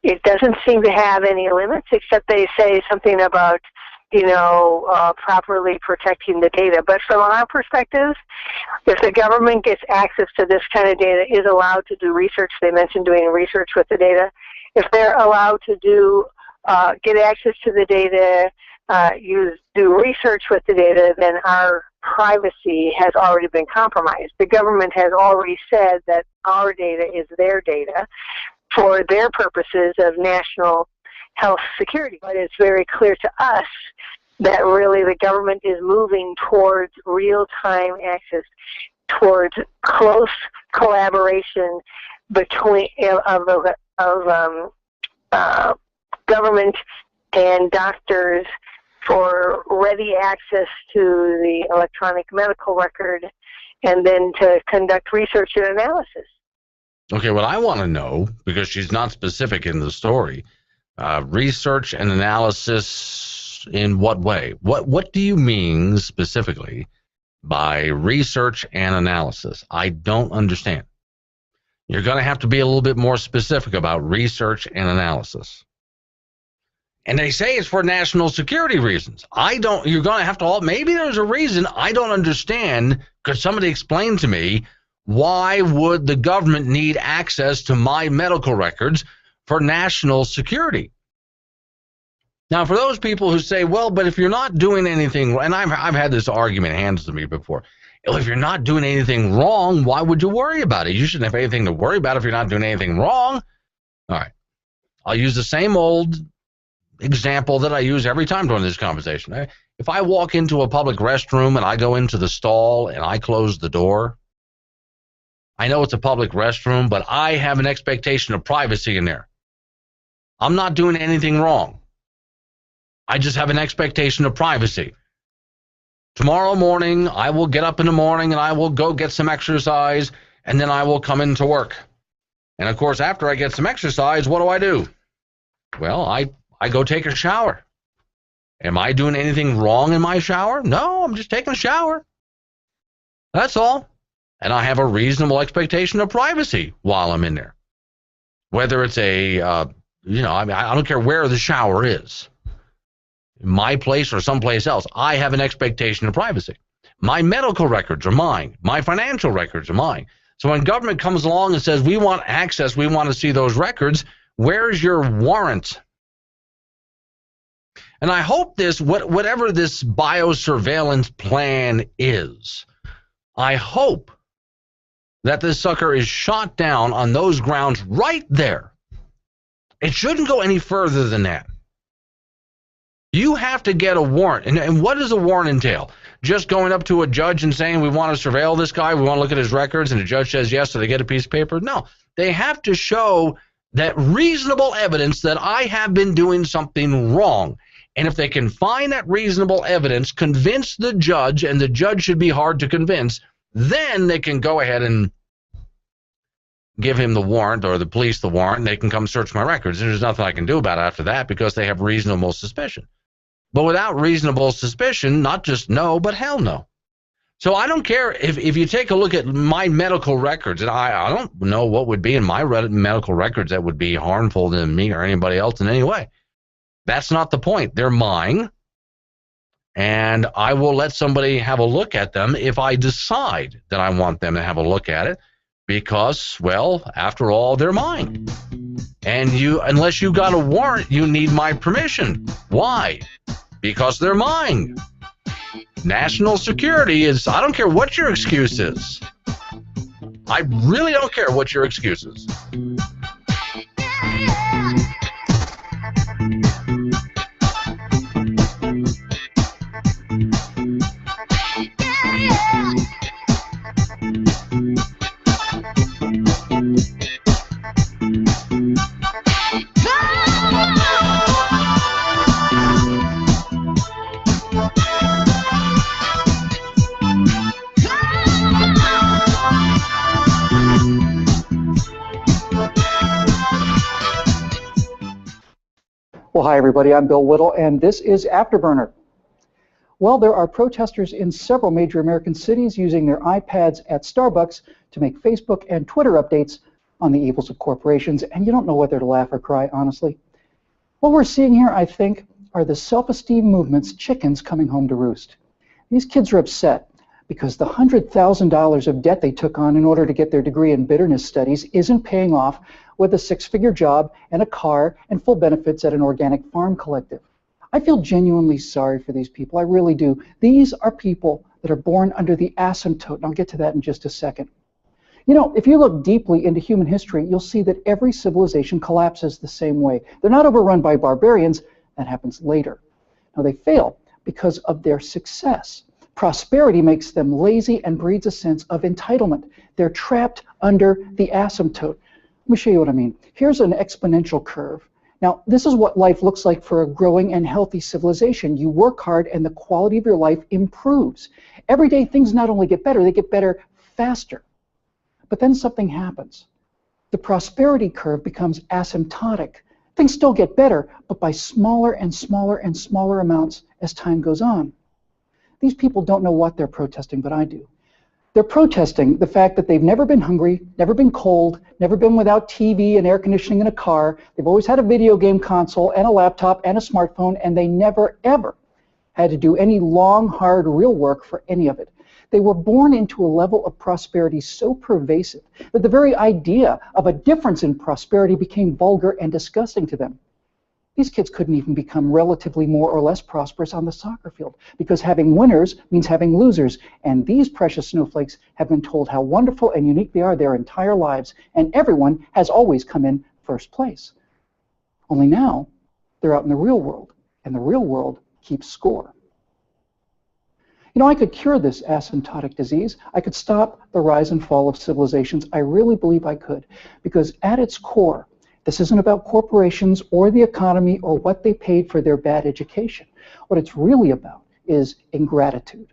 It doesn't seem to have any limits, except they say something about, properly protecting the data. But from our perspective, if the government gets access to this kind of data, is allowed to do research, they mentioned doing research with the data, if they're allowed to get access to the data, do research with the data, then our privacy has already been compromised. The government has already said that our data is their data for their purposes of national health security. But it's very clear to us that really the government is moving towards real-time access, towards close collaboration between government and doctors for ready access to the electronic medical record, and then to conduct research and analysis. Okay, what I want to know, because she's not specific in the story, research and analysis in what way? What do you mean specifically by research and analysis? I don't understand. You're going to have to be a little bit more specific about research and analysis. And they say it's for national security reasons. You're going to have to, maybe there's a reason I don't understand. Could somebody explain to me, why would the government need access to my medical records for national security? Now, for those people who say, well, but if you're not doing anything, and I've had this argument handed to me before, if you're not doing anything wrong, why would you worry about it? You shouldn't have anything to worry about if you're not doing anything wrong. All right. I'll use the same old example that I use every time during this conversation. If I walk into a public restroom and I go into the stall and I close the door, I know it's a public restroom, but I have an expectation of privacy in there. I'm not doing anything wrong. I just have an expectation of privacy. Tomorrow morning, I will get up in the morning and I will go get some exercise, and then I will come into work. And of course, after I get some exercise, what do? Well, I go take a shower. Am I doing anything wrong in my shower? No, I'm just taking a shower. That's all. And I have a reasonable expectation of privacy while I'm in there. Whether it's I don't care where the shower is. My place or someplace else, I have an expectation of privacy. My medical records are mine. My financial records are mine. So when government comes along and says, we want access, we want to see those records, where's your warrant? And I hope whatever this biosurveillance plan is, I hope that this sucker is shot down on those grounds right there. It shouldn't go any further than that. You have to get a warrant. And what does a warrant entail? Just going up to a judge and saying, we want to surveil this guy, we want to look at his records, and the judge says yes, so they get a piece of paper? No. They have to show that reasonable evidence that I have been doing something wrong. And if they can find that reasonable evidence, convince the judge, and the judge should be hard to convince, then they can go ahead and give him the warrant, or the police the warrant, and they can come search my records. And there's nothing I can do about it after that, because they have reasonable suspicion. But without reasonable suspicion, not just no, but hell no. So I don't care if you take a look at my medical records, and I don't know what would be in my medical records that would be harmful to me or anybody else in any way. That's not the point. They're mine, and I will let somebody have a look at them if I decide that I want them to have a look at it, because, well, after all, they're mine. And unless you got a warrant, you need my permission. Why? Because they're mine. National security is, I don't care what your excuse is. I really don't care what your excuse is. Well, hi everybody, I'm Bill Whittle, and this is Afterburner. Well, there are protesters in several major American cities using their iPads at Starbucks to make Facebook and Twitter updates on the evils of corporations, and you don't know whether to laugh or cry, honestly. What we're seeing here, I think, are the self-esteem movement's chickens coming home to roost. These kids are upset because the $100,000 of debt they took on in order to get their degree in bitterness studies isn't paying off with a six-figure job and a car and full benefits at an organic farm collective. I feel genuinely sorry for these people, I really do. These are people that are born under the asymptote, and I'll get to that in just a second. You know, if you look deeply into human history, you'll see that every civilization collapses the same way. They're not overrun by barbarians, that happens later. Now they fail because of their success. Prosperity makes them lazy and breeds a sense of entitlement. They're trapped under the asymptote. Let me show you what I mean. Here's an exponential curve. Now, this is what life looks like for a growing and healthy civilization. You work hard and the quality of your life improves. Every day things not only get better, they get better faster. But then something happens. The prosperity curve becomes asymptotic. Things still get better, but by smaller and smaller and smaller amounts as time goes on. These people don't know what they're protesting, but I do. They're protesting the fact that they've never been hungry, never been cold, never been without TV and air conditioning in a car. They've always had a video game console and a laptop and a smartphone, and they never, ever had to do any long, hard, real work for any of it. They were born into a level of prosperity so pervasive that the very idea of a difference in prosperity became vulgar and disgusting to them. These kids couldn't even become relatively more or less prosperous on the soccer field because having winners means having losers, and these precious snowflakes have been told how wonderful and unique they are their entire lives, and everyone has always come in first place. Only now, they're out in the real world, and the real world keeps score. You know, I could cure this asymptotic disease. I could stop the rise and fall of civilizations. I really believe I could, because at its core, this isn't about corporations or the economy or what they paid for their bad education. What it's really about is ingratitude.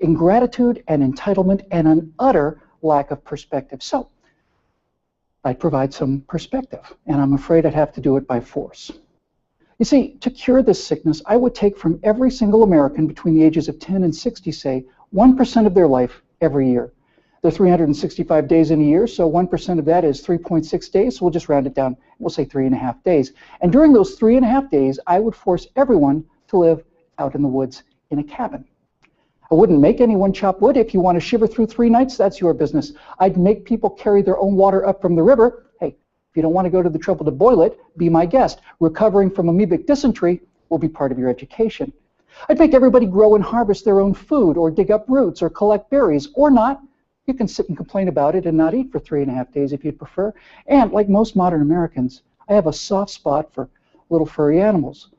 Ingratitude and entitlement and an utter lack of perspective. So, I'd provide some perspective, and I'm afraid I'd have to do it by force. You see, to cure this sickness, I would take from every single American between the ages of 10 and 60, say, 1% of their life every year. There are 365 days in a year, so 1% of that is 3.6 days, so we'll just round it down. We'll say 3.5 days. And during those 3.5 days, I would force everyone to live out in the woods in a cabin. I wouldn't make anyone chop wood. If you want to shiver through 3 nights, that's your business. I'd make people carry their own water up from the river. Hey, if you don't want to go to the trouble to boil it, be my guest. Recovering from amoebic dysentery will be part of your education. I'd make everybody grow and harvest their own food, or dig up roots, or collect berries, or not. You can sit and complain about it and not eat for 3.5 days if you'd prefer. And like most modern Americans, I have a soft spot for little furry animals.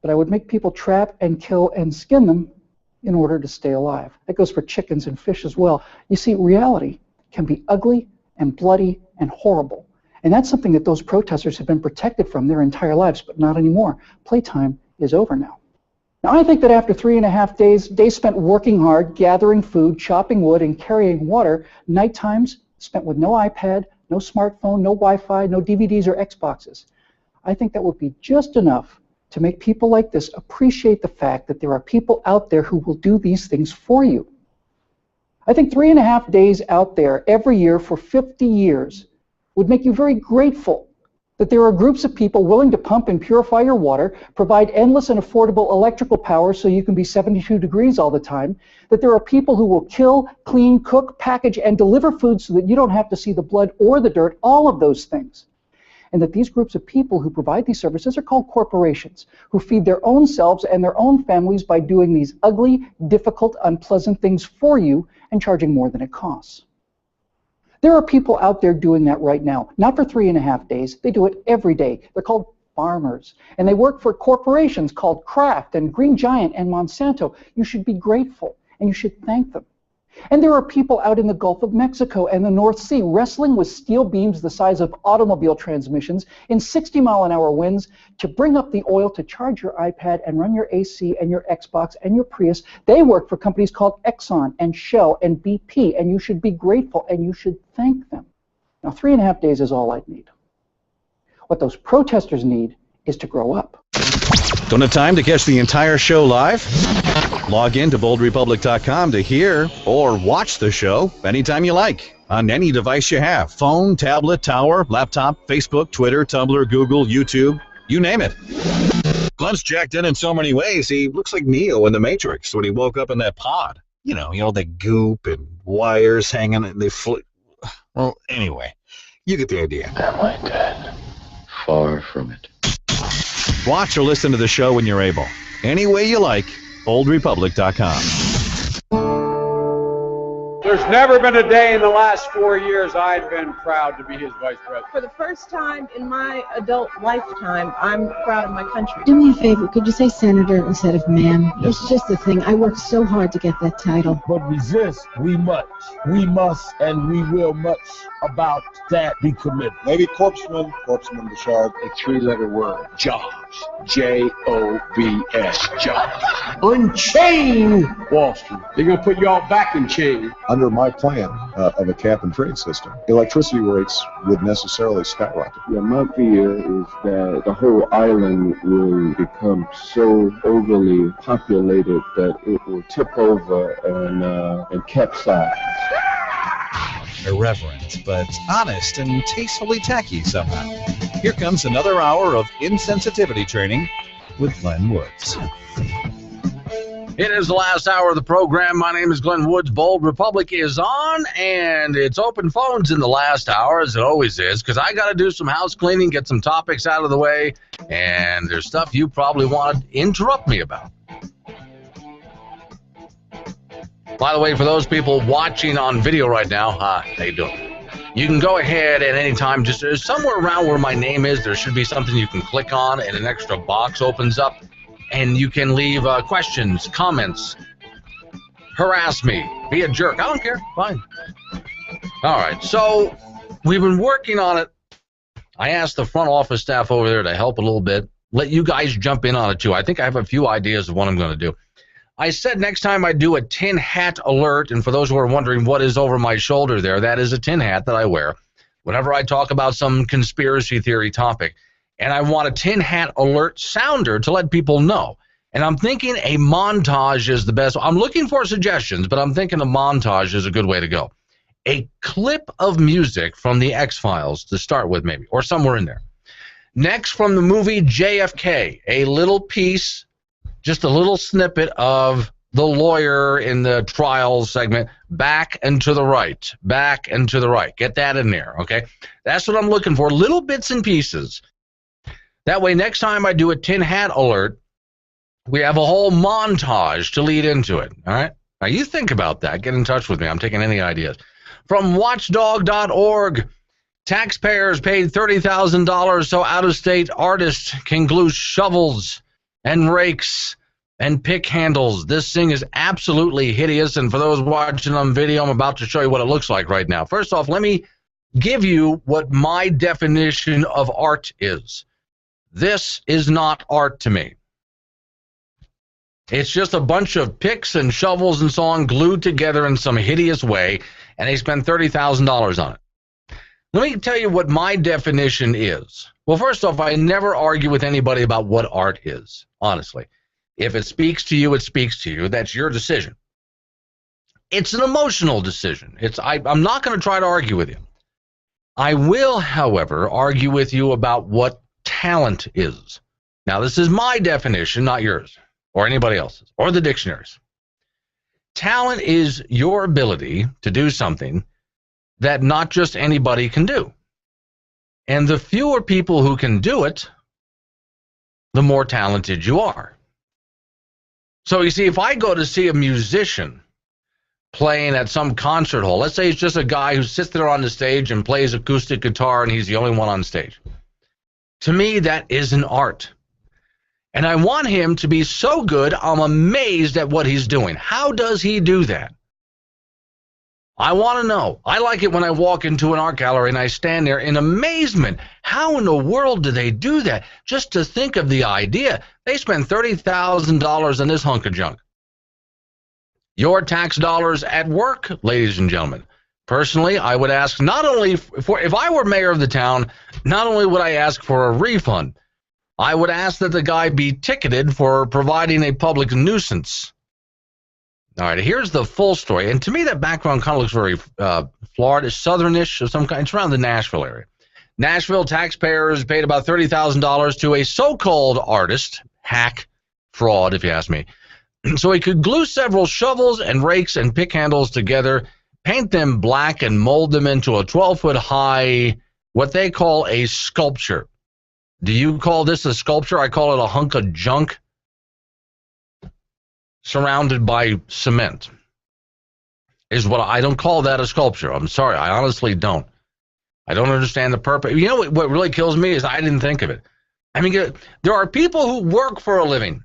But I would make people trap and kill and skin them in order to stay alive. That goes for chickens and fish as well. You see, reality can be ugly and bloody and horrible. And that's something that those protesters have been protected from their entire lives, but not anymore. Playtime is over now. Now, I think that after 3.5 days spent working hard, gathering food, chopping wood, and carrying water, night times spent with no iPad, no smartphone, no Wi-Fi, no DVDs or Xboxes, I think that would be just enough to make people like this appreciate the fact that there are people out there who will do these things for you. I think 3.5 days out there every year for 50 years would make you very grateful that there are groups of people willing to pump and purify your water, provide endless and affordable electrical power so you can be 72 degrees all the time, that there are people who will kill, clean, cook, package, and deliver food so that you don't have to see the blood or the dirt, all of those things. And that these groups of people who provide these services are called corporations, who feed their own selves and their own families by doing these ugly, difficult, unpleasant things for you and charging more than it costs. There are people out there doing that right now, not for 3.5 days. They do it every day. They're called farmers, and they work for corporations called Kraft and Green Giant and Monsanto. You should be grateful, and you should thank them. And there are people out in the Gulf of Mexico and the North Sea wrestling with steel beams the size of automobile transmissions in 60-mile-an-hour winds to bring up the oil to charge your iPad and run your AC and your Xbox and your Prius. They work for companies called Exxon and Shell and BP, and you should be grateful and you should thank them. Now, 3.5 days is all I'd need. What those protesters need is to grow up. Don't have time to catch the entire show live? Log in to boldrepublic.com to hear or watch the show anytime you like on any device you have. Phone, tablet, tower, laptop, Facebook, Twitter, Tumblr, Google, YouTube, you name it. Glenn's jacked in so many ways, he looks like Neo in The Matrix when he woke up in that pod. You know, the goop and wires hanging and they well, anyway, you get the idea. Am I dead? Far from it. Watch or listen to the show when you're able. Any way you like, boldrepublic.com. There's never been a day in the last 4 years I'd been proud to be his vice president. For the first time in my adult lifetime, I'm proud of my country. Do me a favor, could you say senator instead of ma'am? It's just the thing. I worked so hard to get that title. But resist, we must, and we will much about that be committed. Maybe Corpsman Bouchard, a three-letter word, jobs. J-O-B-S, jobs. Unchain Wall Street. They're going to put you all back in chain. Under my plan of a cap and trade system, electricity rates would necessarily skyrocket. Yeah, my fear is that the whole island will become so overly populated that it will tip over and capsize. Irreverent, but honest and tastefully tacky somehow. Here comes another hour of insensitivity training with Glenn Woods. It is the last hour of the program. My name is Glenn Woods. Bold Republic is on, and it's open phones in the last hour, as it always is, because I got to do some house cleaning, get some topics out of the way, and there's stuff you probably want to interrupt me about. By the way, for those people watching on video right now, how you doing? You can go ahead at any time, just somewhere around where my name is, there should be something you can click on, and an extra box opens up. And you can leave questions, comments, harass me, be a jerk. I don't care. Fine. All right. So we've been working on it. I asked the front office staff over there to help a little bit. Let you guys jump in on it, too. I think I have a few ideas of what I'm going to do. I said next time I do a tin hat alert, and for those who are wondering what is over my shoulder there, that is a tin hat that I wear whenever I talk about some conspiracy theory topic. And I want a tin hat alert sounder to let people know. And I'm thinking a montage is the best. I'm looking for suggestions, but I'm thinking a montage is a good way to go. A clip of music from the X-Files to start with, maybe, or somewhere in there. Next, from the movie JFK, a little piece, just a little snippet of the lawyer in the trial segment, back and to the right, back and to the right. Get that in there, okay? That's what I'm looking for, little bits and pieces. That way, next time I do a tin hat alert, we have a whole montage to lead into it, all right? Now, you think about that. Get in touch with me. I'm taking any ideas. From watchdog.org, taxpayers paid $30,000 so out-of-state artists can glue shovels and rakes and pick handles. This thing is absolutely hideous, and for those watching on video, I'm about to show you what it looks like right now. First off, let me give you what my definition of art is. This is not art to me. It's just a bunch of picks and shovels and so on glued together in some hideous way, and they spend $30,000 on it. Let me tell you what my definition is. Well, first off, I never argue with anybody about what art is, honestly. If it speaks to you, it speaks to you. That's your decision. It's an emotional decision. I'm not going to try to argue with you. I will, however, argue with you about what talent is. Now, this is my definition, not yours, or anybody else's, or the dictionaries. Talent is your ability to do something that not just anybody can do. And the fewer people who can do it, the more talented you are. So you see, if I go to see a musician playing at some concert hall, let's say it's just a guy who sits there on the stage and plays acoustic guitar and he's the only one on stage. To me, that is an art. And I want him to be so good, I'm amazed at what he's doing. How does he do that? I want to know. I like it when I walk into an art gallery and I stand there in amazement. How in the world do they do that? Just to think of the idea. They spend $30,000 on this hunk of junk. Your tax dollars at work, ladies and gentlemen. Personally, I would ask not only for, if I were mayor of the town, not only would I ask for a refund, I would ask that the guy be ticketed for providing a public nuisance. All right, here's the full story. And to me, that background kind of looks very Florida, southernish of some kind. It's around the Nashville area. Nashville taxpayers paid about $30,000 to a so-called artist, hack, fraud, if you ask me, so he could glue several shovels and rakes and pick handles together, paint them black, and mold them into a 12-foot high, what they call a sculpture. Do you call this a sculpture? I call it a hunk of junk surrounded by cement. Is what I don't call that a sculpture. I'm sorry, I honestly don't. I don't understand the purpose. You know what really kills me is I didn't think of it. I mean, there are people who work for a living.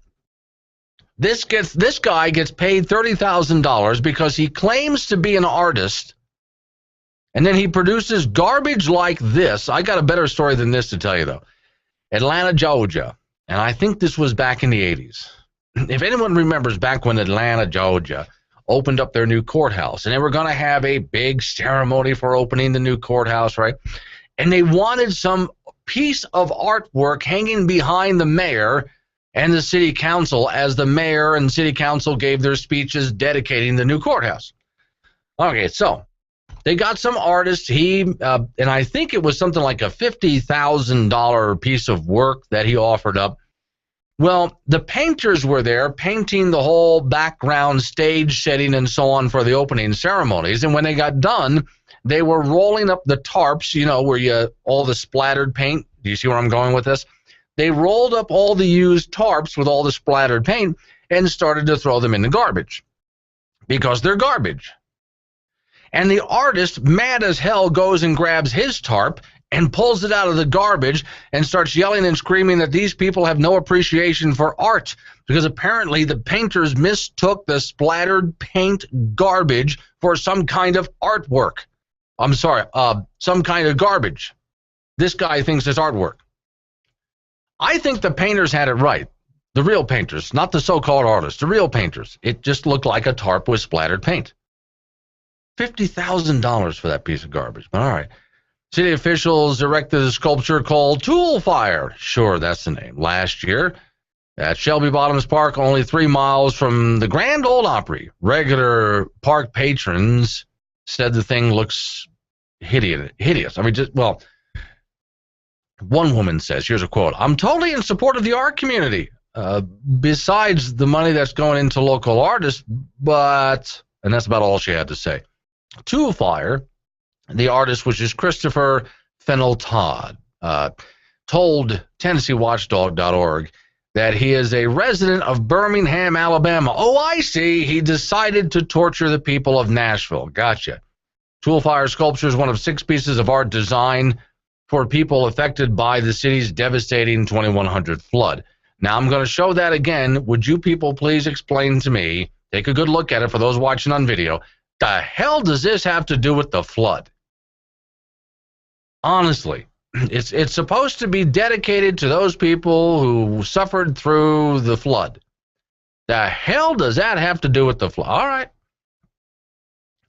This guy gets paid $30,000 because he claims to be an artist, and then he produces garbage like this. I got a better story than this to tell you, though. Atlanta, Georgia, and I think this was back in the 80s. If anyone remembers back when Atlanta, Georgia opened up their new courthouse, and they were going to have a big ceremony for opening the new courthouse, right? And they wanted some piece of artwork hanging behind the mayor and the city council as the mayor and city council gave their speeches dedicating the new courthouse. Okay, so they got some artist. And I think it was something like a $50,000 piece of work that he offered up. Well, the painters were there painting the whole background, stage setting, and so on for the opening ceremonies. And when they got done, they were rolling up the tarps, you know, where all the splattered paint. Do you see where I'm going with this? They rolled up all the used tarps with all the splattered paint and started to throw them in the garbage because they're garbage. And the artist, mad as hell, goes and grabs his tarp and pulls it out of the garbage and starts yelling and screaming that these people have no appreciation for art because apparently the painters mistook the splattered paint garbage for some kind of artwork. I'm sorry, some kind of garbage. This guy thinks it's artwork. I think the painters had it right. The real painters, not the so-called artists, the real painters. It just looked like a tarp with splattered paint. $50,000 for that piece of garbage, but all right. City officials erected a sculpture called Tool Fire. Sure, that's the name. Last year at Shelby Bottoms Park, only 3 miles from the Grand Ole Opry. Regular park patrons said the thing looks hideous. I mean, one woman says, here's a quote, "I'm totally in support of the art community, besides the money that's going into local artists, but," and that's about all she had to say. Tool Fire, the artist, which is Christopher Fennell Todd, told TennesseeWatchdog.org that he is a resident of Birmingham, Alabama. Oh, I see. He decided to torture the people of Nashville. Gotcha. Tool Fire sculpture is one of 6 pieces of art designed for people affected by the city's devastating 2100 flood. Now, I'm going to show that again. Would you people please explain to me, take a good look at it for those watching on video, the hell does this have to do with the flood? Honestly, it's supposed to be dedicated to those people who suffered through the flood. The hell does that have to do with the flood? All right.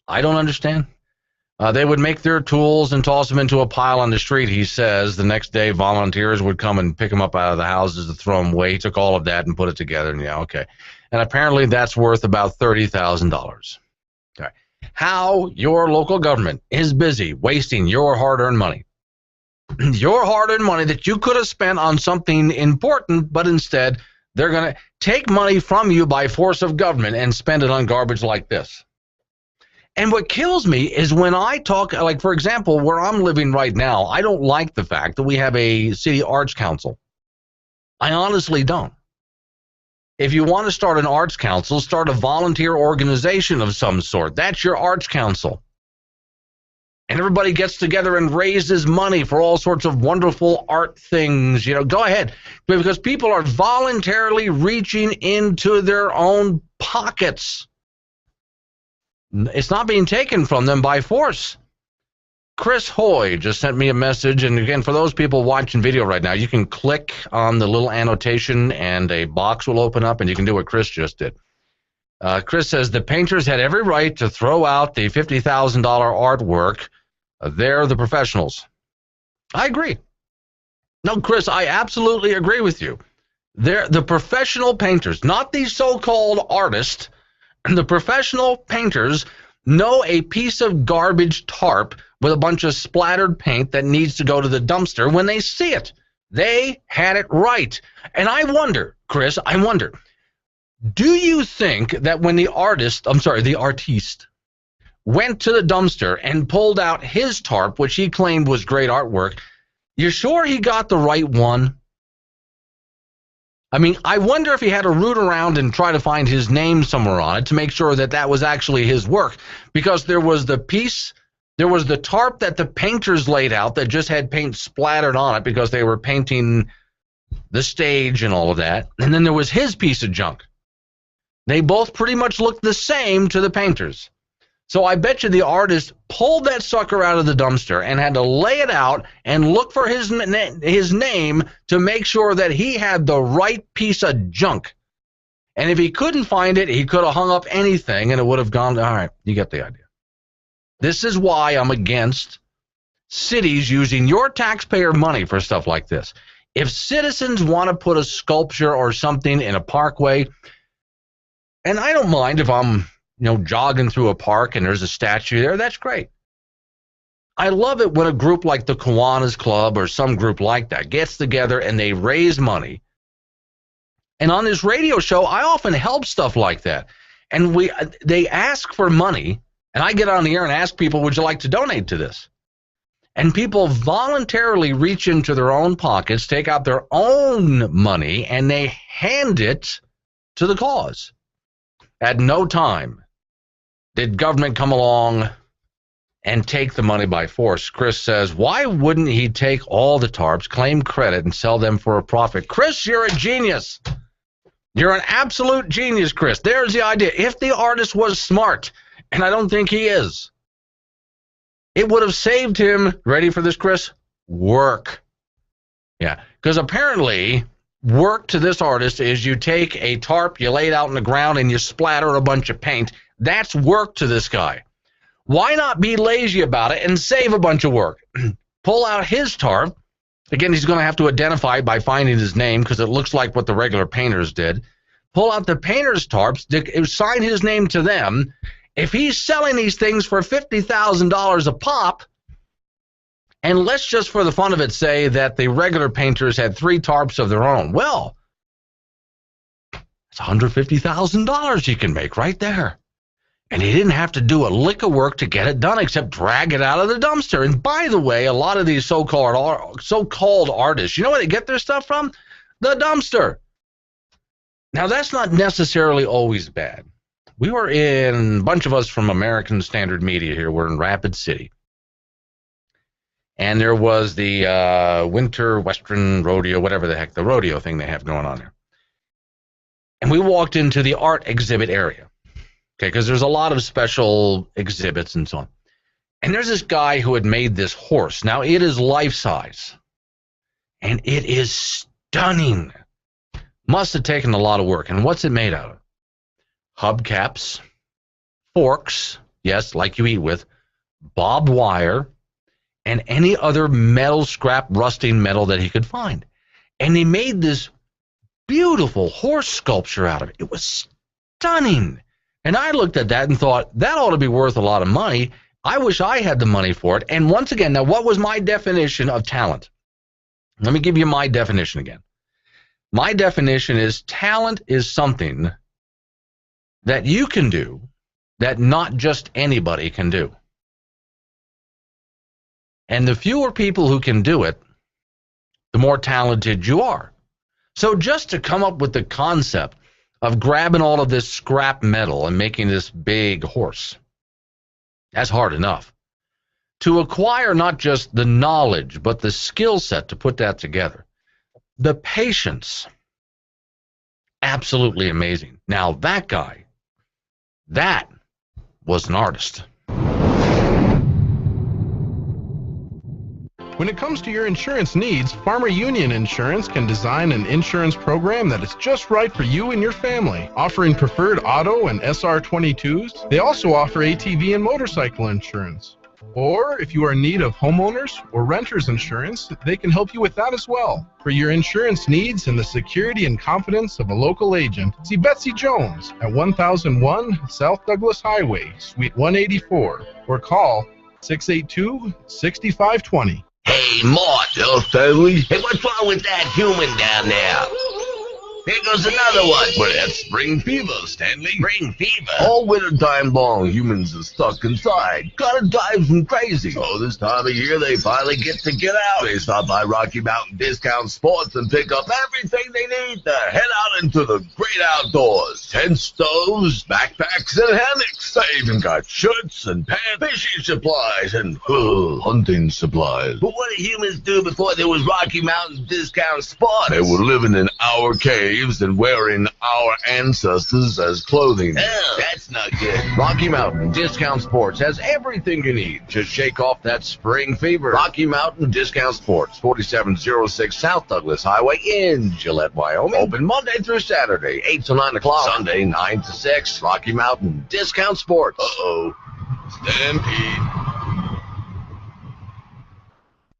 I don't understand. They would make their tools and toss them into a pile on the street, he says. The next day, volunteers would come and pick them up out of the houses to throw them away. He took all of that and put it together, and yeah, okay. And apparently that's worth about $30,000. Okay. How your local government is busy wasting your hard-earned money. Your hard-earned money that you could have spent on something important, but instead they're going to take money from you by force of government and spend it on garbage like this. And what kills me is when I talk, like, for example, where I'm living right now, I don't like the fact that we have a city arts council. I honestly don't. If you want to start an arts council, start a volunteer organization of some sort. That's your arts council. And everybody gets together and raises money for all sorts of wonderful art things. You know, go ahead. Because people are voluntarily reaching into their own pockets. It's not being taken from them by force. Chris Hoy just sent me a message, and again, for those people watching video right now, you can click on the little annotation and a box will open up and you can do what Chris just did. Chris says the painters had every right to throw out the $50,000 artwork. They're the professionals. I agree. No, Chris, I absolutely agree with you. They're the professional painters, not these so-called artists. The professional painters know a piece of garbage tarp with a bunch of splattered paint that needs to go to the dumpster when they see it. They had it right. And I wonder, Chris, do you think that when the artiste went to the dumpster and pulled out his tarp, which he claimed was great artwork, you're sure he got the right one? I mean, I wonder if he had to root around and try to find his name somewhere on it to make sure that that was actually his work, because there was the tarp that the painters laid out that just had paint splattered on it because they were painting the stage and all of that, and then there was his piece of junk. They both pretty much looked the same to the painters. So I bet you the artist pulled that sucker out of the dumpster and had to lay it out and look for his name to make sure that he had the right piece of junk. And if he couldn't find it, he could have hung up anything and it would have gone, all right, you get the idea. This is why I'm against cities using your taxpayer money for stuff like this. If citizens want to put a sculpture or something in a parkway, and I don't mind if I'm jogging through a park and there's a statue there, that's great. I love it when a group like the Kiwanis Club or some group like that gets together and they raise money. And on this radio show, I often help stuff like that. And they ask for money, and I get on the air and ask people, would you like to donate to this? And people voluntarily reach into their own pockets, take out their own money, and they hand it to the cause. At no time did government come along and take the money by force. Chris says, why wouldn't he take all the tarps, claim credit, and sell them for a profit? Chris, you're a genius. You're an absolute genius, Chris. There's the idea. If the artist was smart, and I don't think he is, it would have saved him, ready for this, Chris? Work. Yeah, because apparently work to this artist is you take a tarp, you lay it out on the ground, and you splatter a bunch of paint. That's work to this guy. Why not be lazy about it and save a bunch of work? Pull out his tarp. Again, he's going to have to identify by finding his name because it looks like what the regular painters did. Pull out the painter's tarps, sign his name to them. If he's selling these things for $50,000 a pop, and let's just for the fun of it say that the regular painters had 3 tarps of their own, well, it's $150,000 he can make right there. And he didn't have to do a lick of work to get it done except drag it out of the dumpster. And by the way, a lot of these so-called artists, you know where they get their stuff from? The dumpster. Now, that's not necessarily always bad. We were in, a bunch of us from American Standard Media here, we're in Rapid City. And there was the Winter Western Rodeo, whatever the heck, the rodeo thing they have going on there. And we walked into the art exhibit area. Okay, because there's a lot of special exhibits and so on. And there's this guy who had made this horse. Now, it is life-size. And it is stunning. Must have taken a lot of work. And what's it made out of? Hubcaps, forks, yes, like you eat with, barbed wire, and any other metal, scrap, rusting metal that he could find. And he made this beautiful horse sculpture out of it. It was stunning. And I looked at that and thought, that ought to be worth a lot of money. I wish I had the money for it. And once again, now what was my definition of talent? Let me give you my definition again. My definition is talent is something that you can do that not just anybody can do. And the fewer people who can do it, the more talented you are. So just to come up with the concept of grabbing all of this scrap metal and making this big horse, that's hard enough. To acquire not just the knowledge, but the skill set to put that together. The patience, absolutely amazing. Now that guy, that was an artist. When it comes to your insurance needs, Farmer Union Insurance can design an insurance program that is just right for you and your family. Offering preferred auto and SR22s, they also offer ATV and motorcycle insurance. Or if you are in need of homeowners or renters insurance, they can help you with that as well. For your insurance needs and the security and confidence of a local agent, see Betsy Jones at 1001 South Douglas Highway, Suite 184, or call 682-6520. Hey, Mort. Hello, Stanley. Hey, what's wrong with that human down there? Here goes another one. Well, that's spring fever, Stanley. Spring fever? All winter time long, humans are stuck inside. Gotta drive them crazy. So this time of year, they finally get out. They stop by Rocky Mountain Discount Sports and pick up everything they need to head out into the great outdoors. Tent stoves, backpacks, and hammocks. They even got shirts and pants, fishing supplies, and hunting supplies. But what did humans do before there was Rocky Mountain Discount Sports? They were living in our caves and wearing our ancestors as clothing. Oh, that's not good. Rocky Mountain Discount Sports has everything you need to shake off that spring fever. Rocky Mountain Discount Sports, 4706 South Douglas Highway in Gillette, Wyoming. Open Monday through Saturday, 8 to 9 o'clock. Sunday, 9 to 6. Rocky Mountain Discount Sports. Uh-oh. Stampede.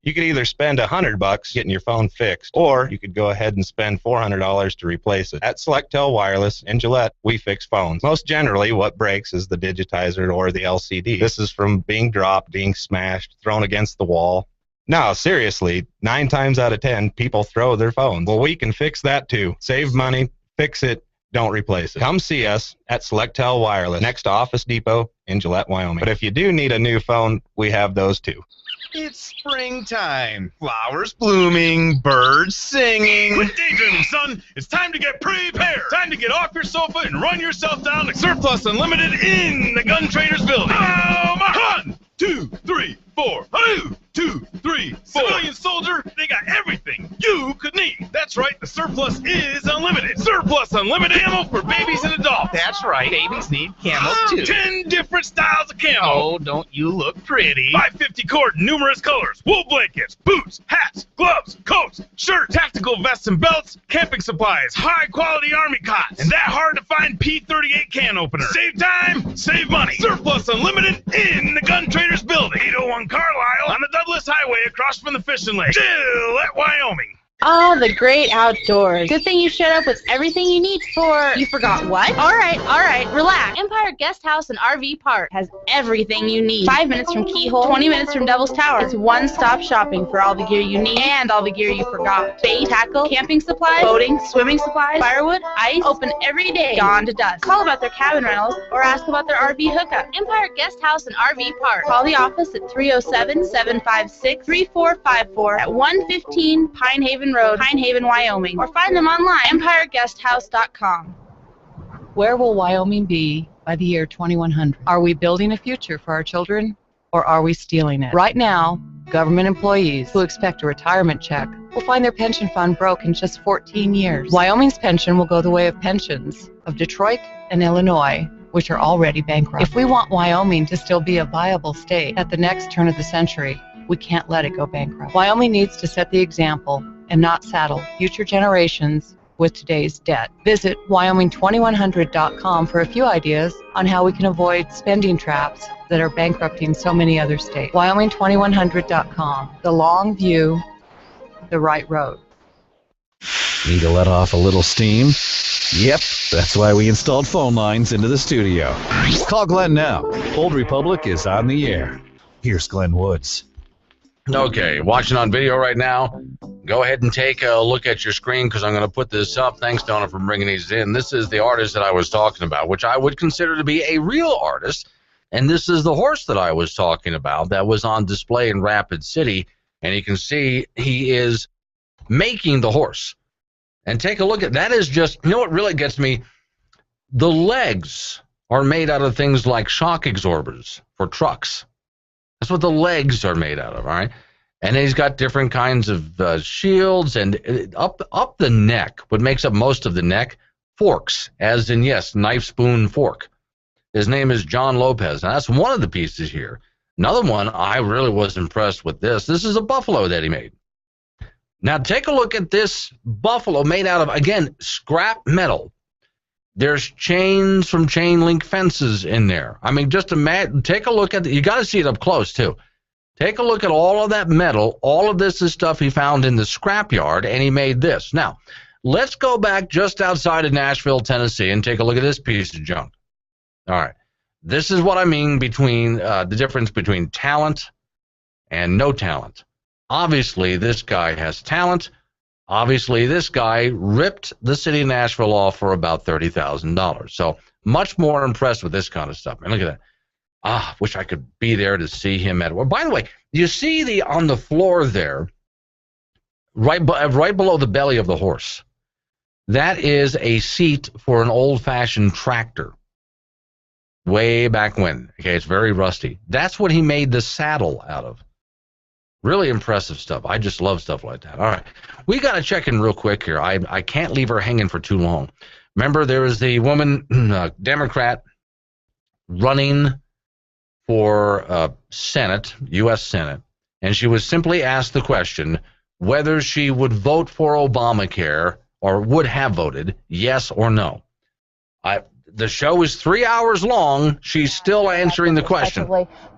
You could either spend $100 getting your phone fixed, or you could go ahead and spend $400 to replace it. At Selectel Wireless in Gillette, we fix phones. Most generally, what breaks is the digitizer or the LCD. This is from being dropped, being smashed, thrown against the wall. No, seriously, 9 times out of 10, people throw their phones. Well, we can fix that too. Save money, fix it, don't replace it. Come see us at Selectel Wireless, next to Office Depot in Gillette, Wyoming. But if you do need a new phone, we have those too. It's springtime. Flowers blooming, birds singing. Quit daydreaming, son. It's time to get prepared. Time to get off your sofa and run yourself down to Surplus Unlimited in the Gun Traders building. Oh, my! 1, 2, 3, 4. 1, 2, 3, 4. Civilian soldier, they got everything you could need. That's right, the Surplus is unlimited. Surplus Unlimited ammo for babies and adults. That's right, babies need camos too. 10 different styles of camo. Oh, don't you look pretty. 550 cord, numerous colors, wool blankets, boots, hats, gloves, coats, shirts, tactical vests and belts, camping supplies, high-quality army cots, and that hard-to-find P38 can opener. Save time, save money. Surplus Unlimited in the Gun Traders building. 801 Carlisle on the Douglas Highway across from the fishing lake. Gillette, Wyoming. Oh, the great outdoors. Good thing you showed up with everything you need for... You forgot what? All right, relax. Empire Guest House and RV Park has everything you need. 5 minutes from Keyhole, 20 minutes from Devil's Tower. It's one-stop shopping for all the gear you need and all the gear you forgot. Bait, tackle, camping supplies, boating, swimming supplies, firewood, ice. Open every day, dawn to dusk. Call about their cabin rentals or ask about their RV hookup. Empire Guest House and RV Park. Call the office at 307-756-3454 at 115 Pine Haven Road, Pine Haven, Wyoming, or find them online, empireguesthouse.com. Where will Wyoming be by the year 2100? Are we building a future for our children, or are we stealing it? Right now, government employees who expect a retirement check will find their pension fund broke in just 14 years. Wyoming's pension will go the way of pensions of Detroit and Illinois, which are already bankrupt. If we want Wyoming to still be a viable state at the next turn of the century, we can't let it go bankrupt. Wyoming needs to set the example and not saddle future generations with today's debt. Visit Wyoming2100.com for a few ideas on how we can avoid spending traps that are bankrupting so many other states. Wyoming2100.com. The long view, the right road. Need to let off a little steam? Yep, that's why we installed phone lines into the studio. Call Glenn now. Old Republic is on the air. Here's Glenn Woods. Okay, watching on video right now, go ahead and take a look at your screen because I'm going to put this up. Thanks, Donna, for bringing these in. This is the artist that I was talking about, which I would consider to be a real artist. And this is the horse that I was talking about that was on display in Rapid City. And you can see he is making the horse. And take a look at that. Is just, you know what really gets me? The legs are made out of things like shock absorbers for trucks. That's what the legs are made out of, all right? And he's got different kinds of shields, and up the neck, what makes up most of the neck, forks, as in, yes, knife, spoon, fork. His name is John Lopez, and that's one of the pieces here. Another one, I really was impressed with this. This is a buffalo that he made. Now, take a look at this buffalo made out of, again, scrap metal. There's chains from chain link fences in there. I mean, just imagine, take a look at you got to see it up close, too. Take a look at all of that metal. All of this is stuff he found in the scrapyard, and he made this. Now, let's go back just outside of Nashville, Tennessee, and take a look at this piece of junk. All right. This is what I mean between the difference between talent and no talent. Obviously, this guy has talent. Obviously, this guy ripped the city of Nashville off for about $30,000. So much more impressed with this kind of stuff. And look at that. Wish I could be there to see him at. Well, by the way, you see on the floor there, right below the belly of the horse. That is a seat for an old-fashioned tractor. Way back when. Okay, it's very rusty. That's what he made the saddle out of. Really impressive stuff. I just love stuff like that. All right. We got to check in real quick here. I can't leave her hanging for too long. Remember, there was the woman, Democrat, running for Senate, U.S. Senate, and she was simply asked the question whether she would vote for Obamacare or would have voted, yes or no. The show is 3 hours long. She's still answering the question.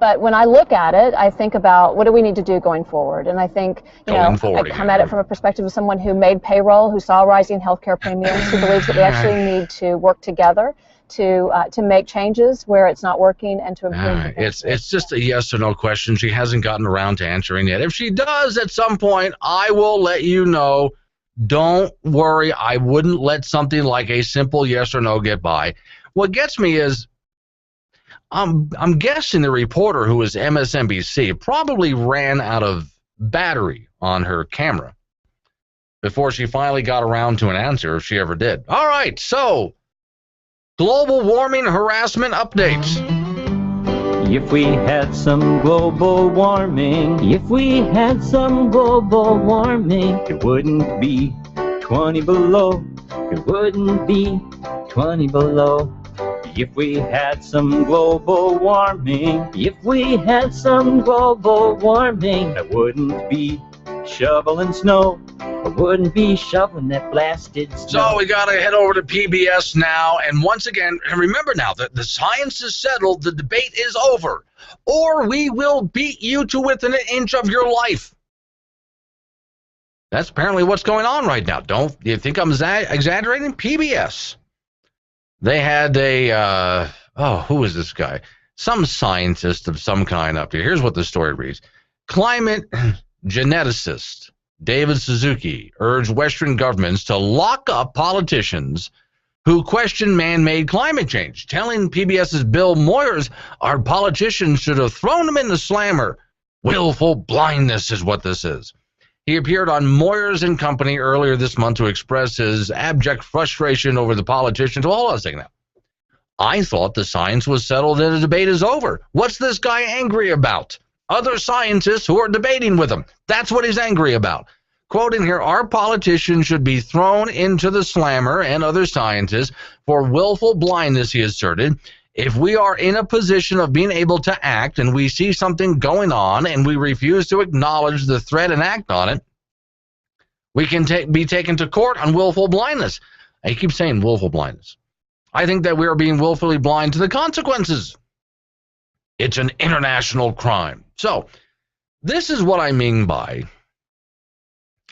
But when I look at it, I think about what do we need to do going forward? And I think, I come at it from a perspective of someone who made payroll, who saw rising healthcare premiums, who believes that we actually need to work together to make changes where it's not working and to improve. It's just a yes or no question. She hasn't gotten around to answering it. If she does at some point, I will let you know. Don't worry, I wouldn't let something like a simple yes or no get by. What gets me is, I'm guessing the reporter who was MSNBC probably ran out of battery on her camera before she finally got around to an answer, if she ever did. All right, so global warming harassment updates. If we had some global warming, it wouldn't be 20 below. It wouldn't be 20 below. If we had some global warming, I wouldn't be shoveling snow. I wouldn't be shoveling that blasted snow. So we got to head over to PBS now. And once again, and remember now, that the science is settled. The debate is over. Or we will beat you to within an inch of your life. That's apparently what's going on right now. Don't you think I'm exaggerating? PBS. They had who is this guy? Some scientist of some kind up here. Here's what the story reads. Climate geneticist David Suzuki urged Western governments to lock up politicians who question man-made climate change, telling PBS's Bill Moyers our politicians should have thrown him in the slammer. Willful blindness is what this is. He appeared on Moyers and Company earlier this month to express his abject frustration over the politicians. Well, hold on a second now. I thought the science was settled and the debate is over. What's this guy angry about? Other scientists who are debating with him. That's what he's angry about. Quoting here, our politicians should be thrown into the slammer and other scientists for willful blindness, he asserted. If we are in a position of being able to act and we see something going on and we refuse to acknowledge the threat and act on it, we can be taken to court on willful blindness. I keep saying willful blindness. I think that we are being willfully blind to the consequences. It's an international crime. So, this is what I mean by,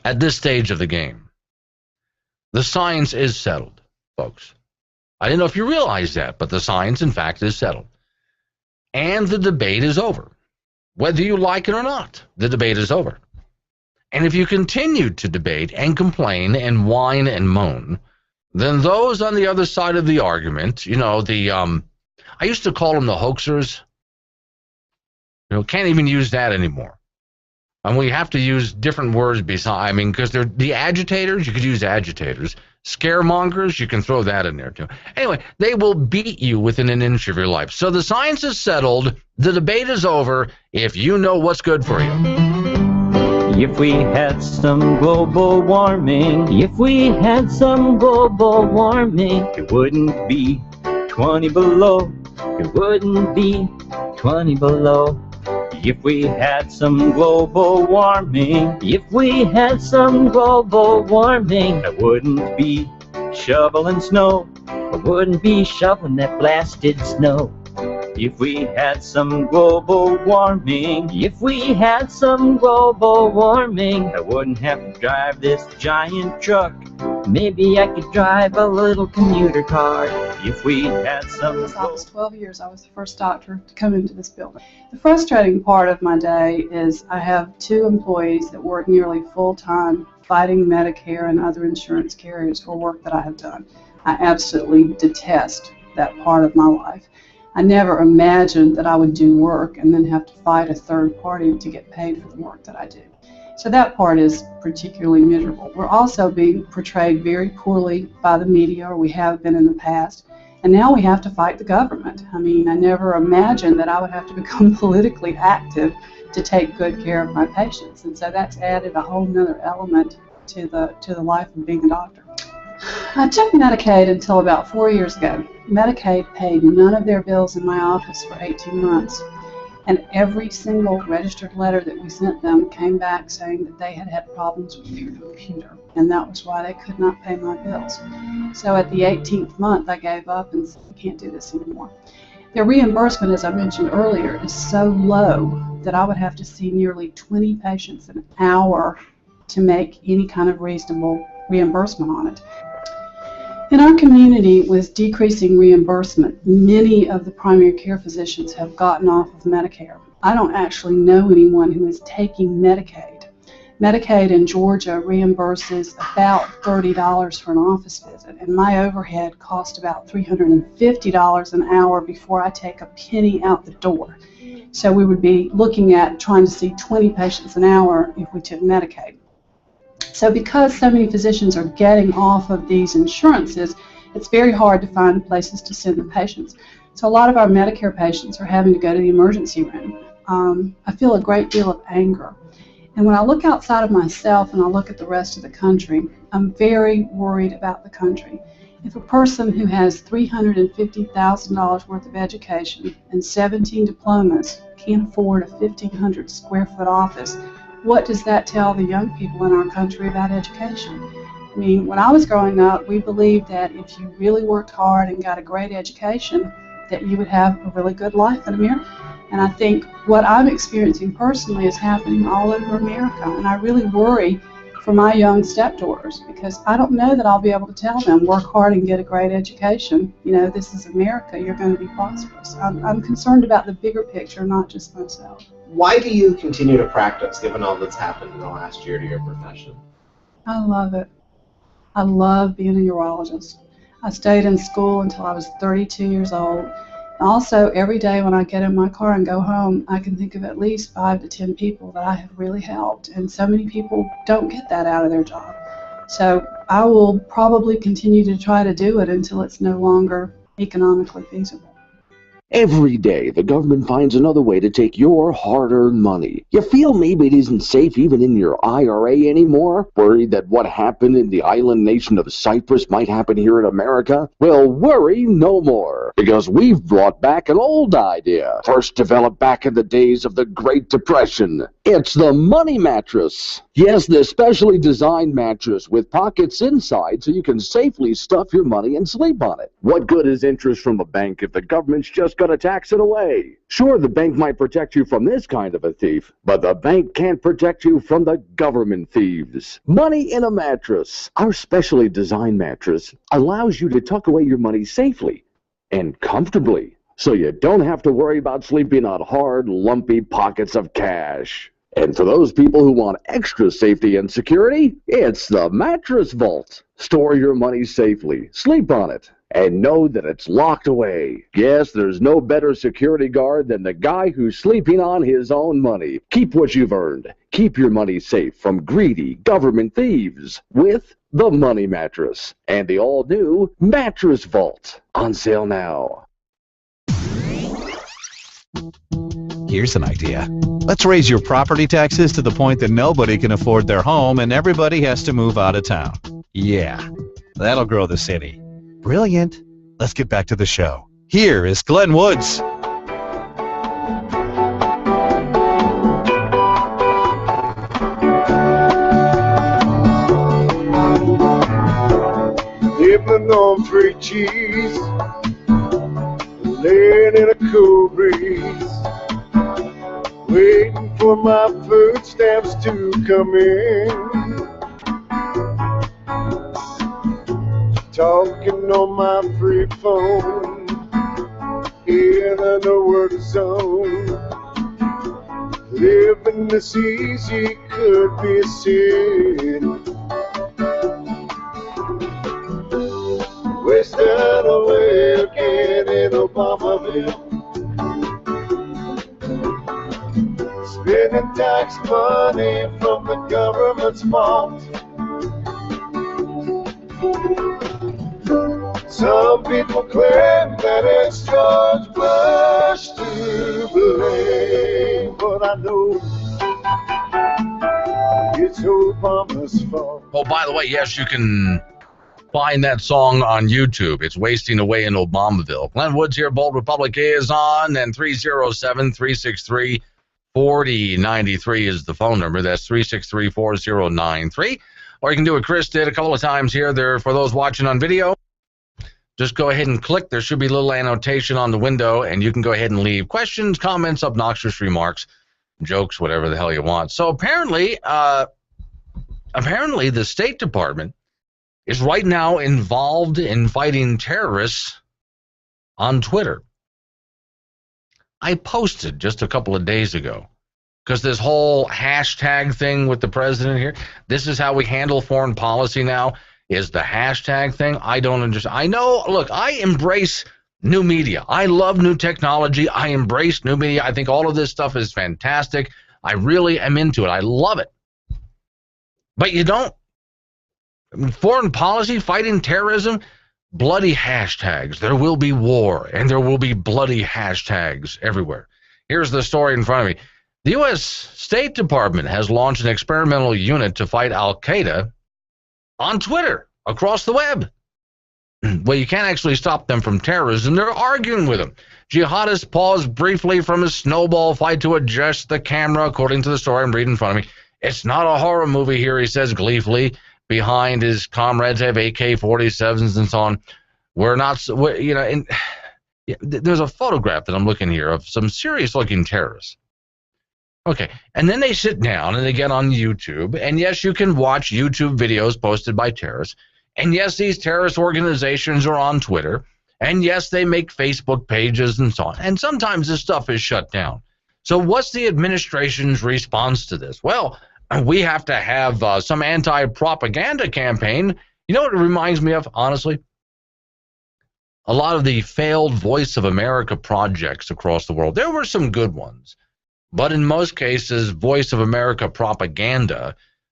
at this stage of the game, the science is settled, folks. I didn't know if you realize that, but the science, in fact, is settled. And the debate is over. Whether you like it or not, the debate is over. And if you continue to debate and complain and whine and moan, then those on the other side of the argument, I used to call them the hoaxers. Can't even use that anymore. And we have to use different words because they're the agitators, you could use agitators. Scaremongers, you can throw that in there too. Anyway, they will beat you within an inch of your life. So the science is settled, the debate is over, if you know what's good for you. If we had some global warming, it wouldn't be 20 below. It wouldn't be 20 below. If we had some global warming, I wouldn't be shoveling snow. I I wouldn't be shoveling that blasted snow. If we had some global warming, if we had some global warming, I wouldn't have to drive this giant truck. Maybe I could drive a little commuter car if we had some. In this office 12 years, I was the first doctor to come into this building. The frustrating part of my day is I have 2 employees that work nearly full-time fighting Medicare and other insurance carriers for work that I have done. I absolutely detest that part of my life. I never imagined that I would do work and then have to fight a third party to get paid for the work that I do. So that part is particularly miserable. We're also being portrayed very poorly by the media, or we have been in the past, and now we have to fight the government. I mean, I never imagined that I would have to become politically active to take good care of my patients, and so that's added a whole nother element to the life of being a doctor. I took Medicaid until about 4 years ago. Medicaid paid none of their bills in my office for 18 months. And every single registered letter that we sent them came back saying that they had had problems with their computer. And that was why they could not pay my bills. So at the 18th month, I gave up and said, I can't do this anymore. Their reimbursement, as I mentioned earlier, is so low that I would have to see nearly 20 patients an hour to make any kind of reasonable reimbursement on it. In our community, with decreasing reimbursement, many of the primary care physicians have gotten off of Medicare. I don't actually know anyone who is taking Medicaid. Medicaid in Georgia reimburses about $30 for an office visit, and my overhead costs about $350 an hour before I take a penny out the door. So we would be looking at trying to see 20 patients an hour if we took Medicaid. So because so many physicians are getting off of these insurances, it's very hard to find places to send the patients. So a lot of our Medicare patients are having to go to the emergency room. I feel a great deal of anger. And when I look outside of myself and I look at the rest of the country, I'm very worried about the country. If a person who has $350,000 worth of education and 17 diplomas can't afford a 1,500 square foot office, what does that tell the young people in our country about education? I mean, when I was growing up, we believed that if you really worked hard and got a great education, that you would have a really good life in America. And I think what I'm experiencing personally is happening all over America. And I really worry for my young stepdaughters because I don't know that I'll be able to tell them, work hard and get a great education. You know, this is America. You're going to be prosperous. I'm concerned about the bigger picture, not just myself. Why do you continue to practice, given all that's happened in the last year to your profession? I love it. I love being a urologist. I stayed in school until I was 32 years old. Also, every day when I get in my car and go home, I can think of at least 5 to 10 people that I have really helped. And so many people don't get that out of their job. So I will probably continue to try to do it until it's no longer economically feasible. Every day, the government finds another way to take your hard-earned money. You feel maybe it isn't safe even in your IRA anymore? Worried that what happened in the island nation of Cyprus might happen here in America? Well, worry no more, because we've brought back an old idea, first developed back in the days of the Great Depression. It's the money mattress. Yes, the specially designed mattress with pockets inside so you can safely stuff your money and sleep on it. What good is interest from the bank if the government's just going to tax it away? Sure, the bank might protect you from this kind of a thief, but the bank can't protect you from the government thieves. Money in a mattress. Our specially designed mattress allows you to tuck away your money safely and comfortably, so you don't have to worry about sleeping on hard, lumpy pockets of cash. And for those people who want extra safety and security, it's the Mattress Vault. Store your money safely, sleep on it, and know that it's locked away. Yes, there's no better security guard than the guy who's sleeping on his own money. Keep what you've earned. Keep your money safe from greedy government thieves with the Money Mattress and the all-new Mattress Vault. On sale now. Here's an idea. Let's raise your property taxes to the point that nobody can afford their home and everybody has to move out of town. Yeah, that'll grow the city. Brilliant. Let's get back to the show. Here is Glenn Woods. If sipping on free cheese, laying in a cool breeze, waiting for my food stamps to come in. Talking on my free phone, in a no-work zone. Living this easy could be a sin. Wasting away again in Obamaville, spending tax money from the government's vault. Some people claim that it's George Bush to blame, but I know it's Obama's fault. Oh, by the way, yes, you can find that song on YouTube. It's Wasting Away in Obamaville. Glenn Woods here, Bold Republic is on, and 307-363-4093 is the phone number. That's 363-4093. Or you can do what Chris did a couple of times here. There, for those watching on video, just go ahead and click. There should be a little annotation on the window, and you can go ahead and leave questions, comments, obnoxious remarks, jokes, whatever the hell you want. So apparently the State Department is right now involved in fighting terrorists on Twitter. I posted just a couple of days ago, because this whole hashtag thing with the president here, this is how we handle foreign policy now, is the hashtag thing. I don't understand. I know, look, I embrace new media. I love new technology. I embrace new media. I think all of this stuff is fantastic. I really am into it. I love it. But you don't. Foreign policy, fighting terrorism, bloody hashtags. There will be war, and there will be bloody hashtags everywhere. Here's the story in front of me. The U.S. State Department has launched an experimental unit to fight Al-Qaeda on Twitter, across the web. Well, you can't actually stop them from terrorism. They're arguing with them. Jihadists paused briefly from a snowball fight to adjust the camera, according to the story I'm reading in front of me. It's not a horror movie here, he says gleefully. Behind his comrades have AK-47s and so on. There's a photograph that I'm looking here of some serious-looking terrorists. Okay, and then they sit down and they get on YouTube, and yes, you can watch YouTube videos posted by terrorists, and yes, these terrorist organizations are on Twitter, and yes, they make Facebook pages and so on, and sometimes this stuff is shut down. So what's the administration's response to this? Well, we have to have some anti-propaganda campaign. You know what it reminds me of, honestly? A lot of the failed Voice of America projects across the world. There were some good ones. But in most cases, Voice of America propaganda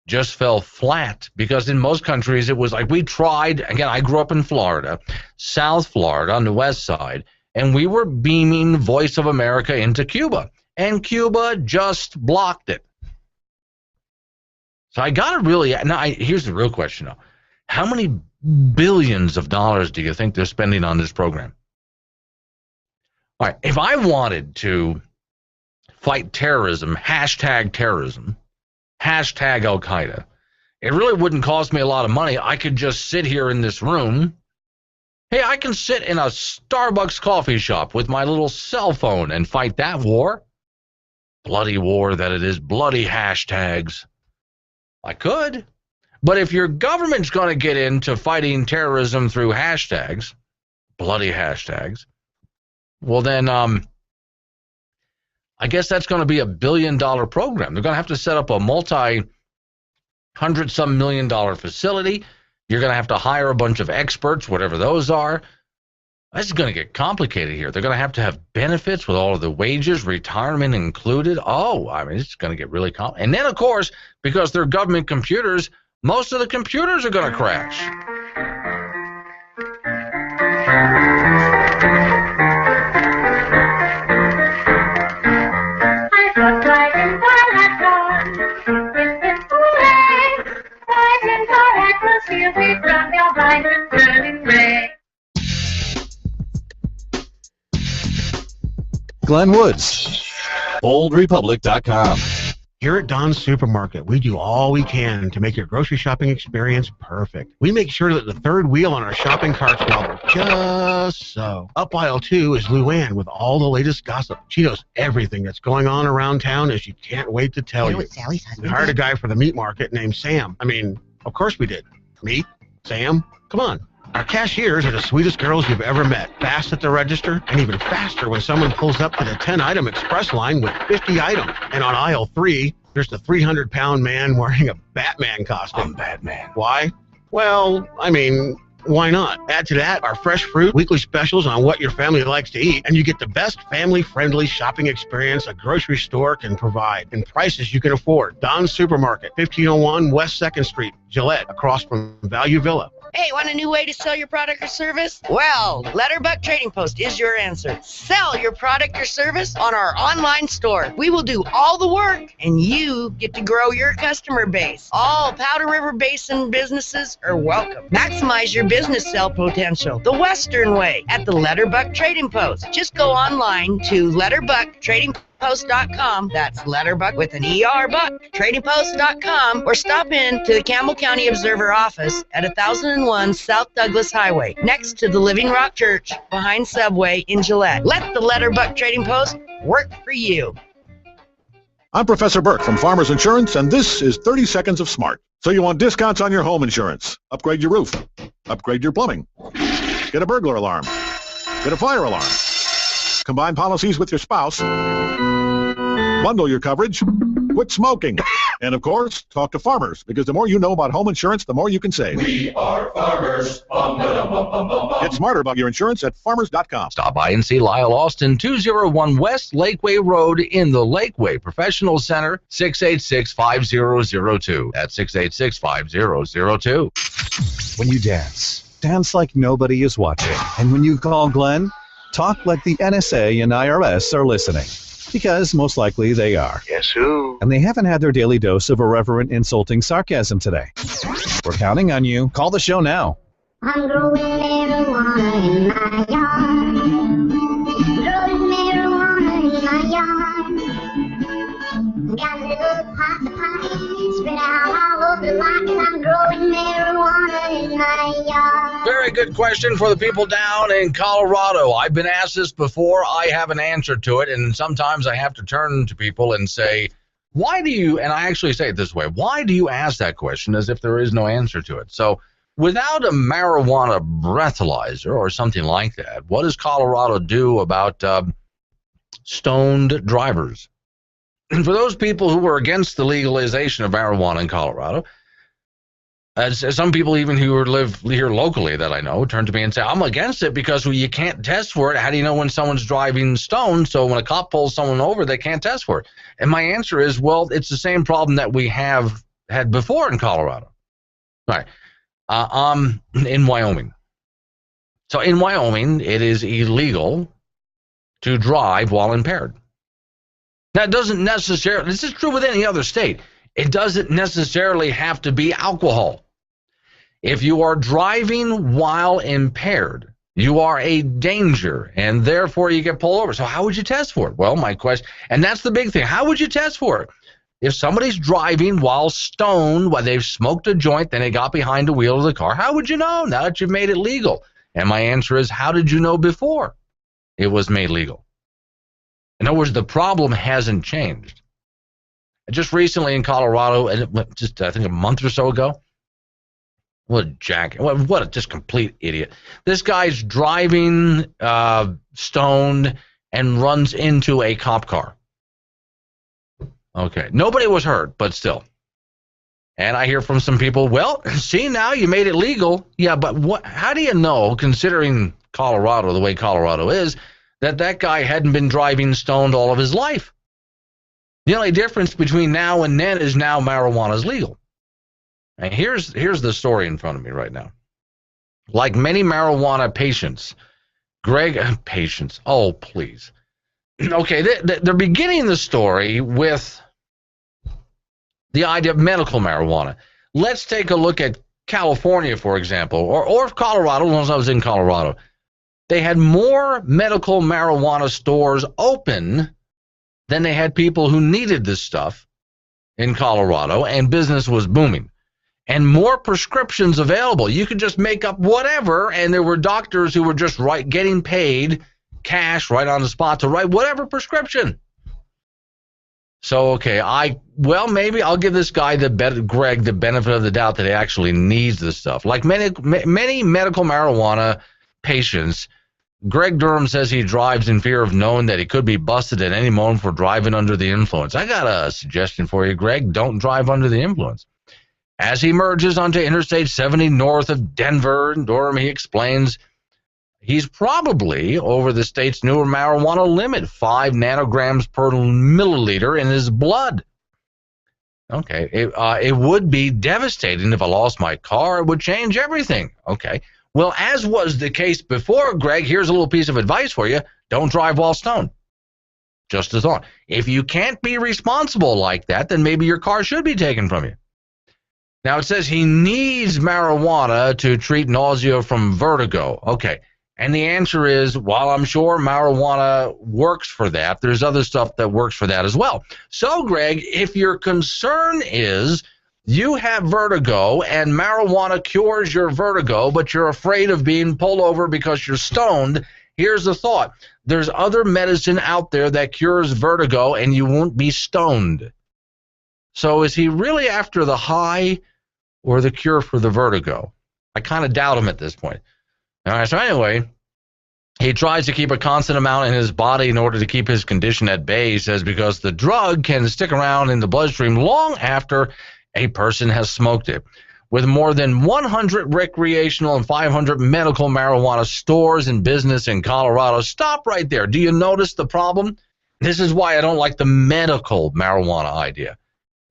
just fell flat, because in most countries it was like we tried. Again, I grew up in Florida, South Florida on the west side, and we were beaming Voice of America into Cuba, and Cuba just blocked it. So I got to really, here's the real question now. How many billions of dollars do you think they're spending on this program? All right, if I wanted to fight terrorism, hashtag Al-Qaeda, it really wouldn't cost me a lot of money. I could just sit here in this room. Hey, I can sit in a Starbucks coffee shop with my little cell phone and fight that war. Bloody war that it is, bloody hashtags. I could. But if your government's going to get into fighting terrorism through hashtags, bloody hashtags, well then, I guess that's going to be $1 billion program. They're going to have to set up a multi-hundred-some million-dollar facility. You're going to have to hire a bunch of experts, whatever those are. This is going to get complicated here. They're going to have benefits with all of the wages, retirement included. Oh, I mean, it's going to get really complicated. And then, of course, because they're government computers, most of the computers are going to crash. Glenn Woods, BoldRepublic.com. Here at Don's Supermarket, we do all we can to make your grocery shopping experience perfect. We make sure that the third wheel on our shopping carts wobble just so. Up aisle 2 is Luann with all the latest gossip. She knows everything that's going on around town, and she can't wait to tell you. Sally's We hired a guy for the meat market named Sam. I mean, of course we did. Me? Sam? Come on. Our cashiers are the sweetest girls you've ever met. Fast at the register, and even faster when someone pulls up to the 10-item express line with 50 items. And on aisle 3, there's the 300-pound man wearing a Batman costume. I'm Batman. Why? Well, I mean, why not? Add to that our fresh fruit, weekly specials on what your family likes to eat, and you get the best family-friendly shopping experience a grocery store can provide, and prices you can afford. Don's Supermarket, 1501 West 2nd Street, Gillette, across from Value Villa. Hey, want a new way to sell your product or service? Well, Letterbuck Trading Post is your answer. Sell your product or service on our online store. We will do all the work, and you get to grow your customer base. All Powder River Basin businesses are welcome. Maximize your business sell potential the Western way at the Letterbuck Trading Post. Just go online to letterbucktradingpost.com. That's Letterbuck with an ER, buck, tradingpost.com, or stop in to the Campbell County Observer office at 1001 South Douglas Highway, next to the Living Rock Church, behind Subway in Gillette. Let the Letterbuck Trading Post work for you. I'm Professor Burke from Farmers Insurance, and this is 30 Seconds of Smart. So you want discounts on your home insurance? Upgrade your roof. Upgrade your plumbing. Get a burglar alarm. Get a fire alarm. Combine policies with your spouse. Bundle your coverage. Quit smoking. And of course, talk to farmers, because the more you know about home insurance, the more you can save. We are farmers. Get smarter about your insurance at farmers.com. Stop by and see Lyle Austin, 201 West Lakeway Road in the Lakeway Professional Center, 686-5002. That's 686-5002. When you dance, dance like nobody is watching. And when you call Glenn, talk like the NSA and IRS are listening. Because most likely they are. Guess who? And they haven't had their daily dose of irreverent, insulting sarcasm today. We're counting on you. Call the show now. I'm growing marijuana in my yard. Growing marijuana in my yard. Got a little potty, spread out all over the lot, 'cause I'm growing marijuana in my yard. Very good question for the people down in Colorado. I've been asked this before. I have an answer to it, and sometimes I have to turn to people and say, why do you, and I actually say it this way, why do you ask that question as if there is no answer to it? So without a marijuana breathalyzer or something like that, what does Colorado do about stoned drivers? And for those people who were against the legalization of marijuana in Colorado, as some people even who live here locally that I know turn to me and say, I'm against it because you can't test for it. How do you know when someone's driving stoned? So when a cop pulls someone over, they can't test for it. And my answer is, well, it's the same problem that we have had before in Colorado. All right. In Wyoming. So in Wyoming, it is illegal to drive while impaired. That doesn't necessarily, this is true with any other state. It doesn't necessarily have to be alcohol. If you are driving while impaired, you are a danger, and therefore you get pulled over. So how would you test for it? Well, my question, and that's the big thing, how would you test for it? If somebody's driving while stoned, while they've smoked a joint, then they got behind the wheel of the car, how would you know now that you've made it legal? And my answer is, how did you know before it was made legal? In other words, the problem hasn't changed. Just recently in Colorado, and just I think a month or so ago, what a jack! What a just complete idiot! This guy's driving stoned and runs into a cop car. Okay, nobody was hurt, but still. And I hear from some people, well, see, now you made it legal. Yeah, but what? How do you know, considering Colorado the way Colorado is, that guy hadn't been driving stoned all of his life? The only difference between now and then is now marijuana is legal. And here's the story in front of me right now. Like many marijuana patients, patients, oh, please. Okay, they're beginning the story with the idea of medical marijuana. Let's take a look at California, for example, or Colorado, once I was in Colorado. They had more medical marijuana stores open than they had people who needed this stuff. in Colorado, and business was booming. And more prescriptions available. You could just make up whatever, and there were doctors who were just getting paid cash right on the spot to write whatever prescription. So, okay, maybe I'll give this guy, Greg, the benefit of the doubt that he actually needs this stuff. Like many medical marijuana patients, Greg Durham says he drives in fear of knowing that he could be busted at any moment for driving under the influence. I got a suggestion for you, Greg. Don't drive under the influence. As he merges onto Interstate 70 north of Denver and Durham, he explains he's probably over the state's newer marijuana limit, 5 nanograms per milliliter in his blood. Okay, it would be devastating if I lost my car. It would change everything. Okay, well, as was the case before, Greg, here's a little piece of advice for you. Don't drive while stoned. Just a thought. If you can't be responsible like that, then maybe your car should be taken from you. Now, it says he needs marijuana to treat nausea from vertigo. Okay. And the answer is, while I'm sure marijuana works for that, there's other stuff that works for that as well. So, Greg, if your concern is you have vertigo and marijuana cures your vertigo, but you're afraid of being pulled over because you're stoned, here's the thought. There's other medicine out there that cures vertigo and you won't be stoned. So is he really after the high or the cure for the vertigo? I kind of doubt him at this point. All right, so anyway, he tries to keep a constant amount in his body in order to keep his condition at bay, he says, because the drug can stick around in the bloodstream long after a person has smoked it. With more than 100 recreational and 500 medical marijuana stores and business in Colorado. Stop right there. Do you notice the problem? This is why I don't like the medical marijuana idea.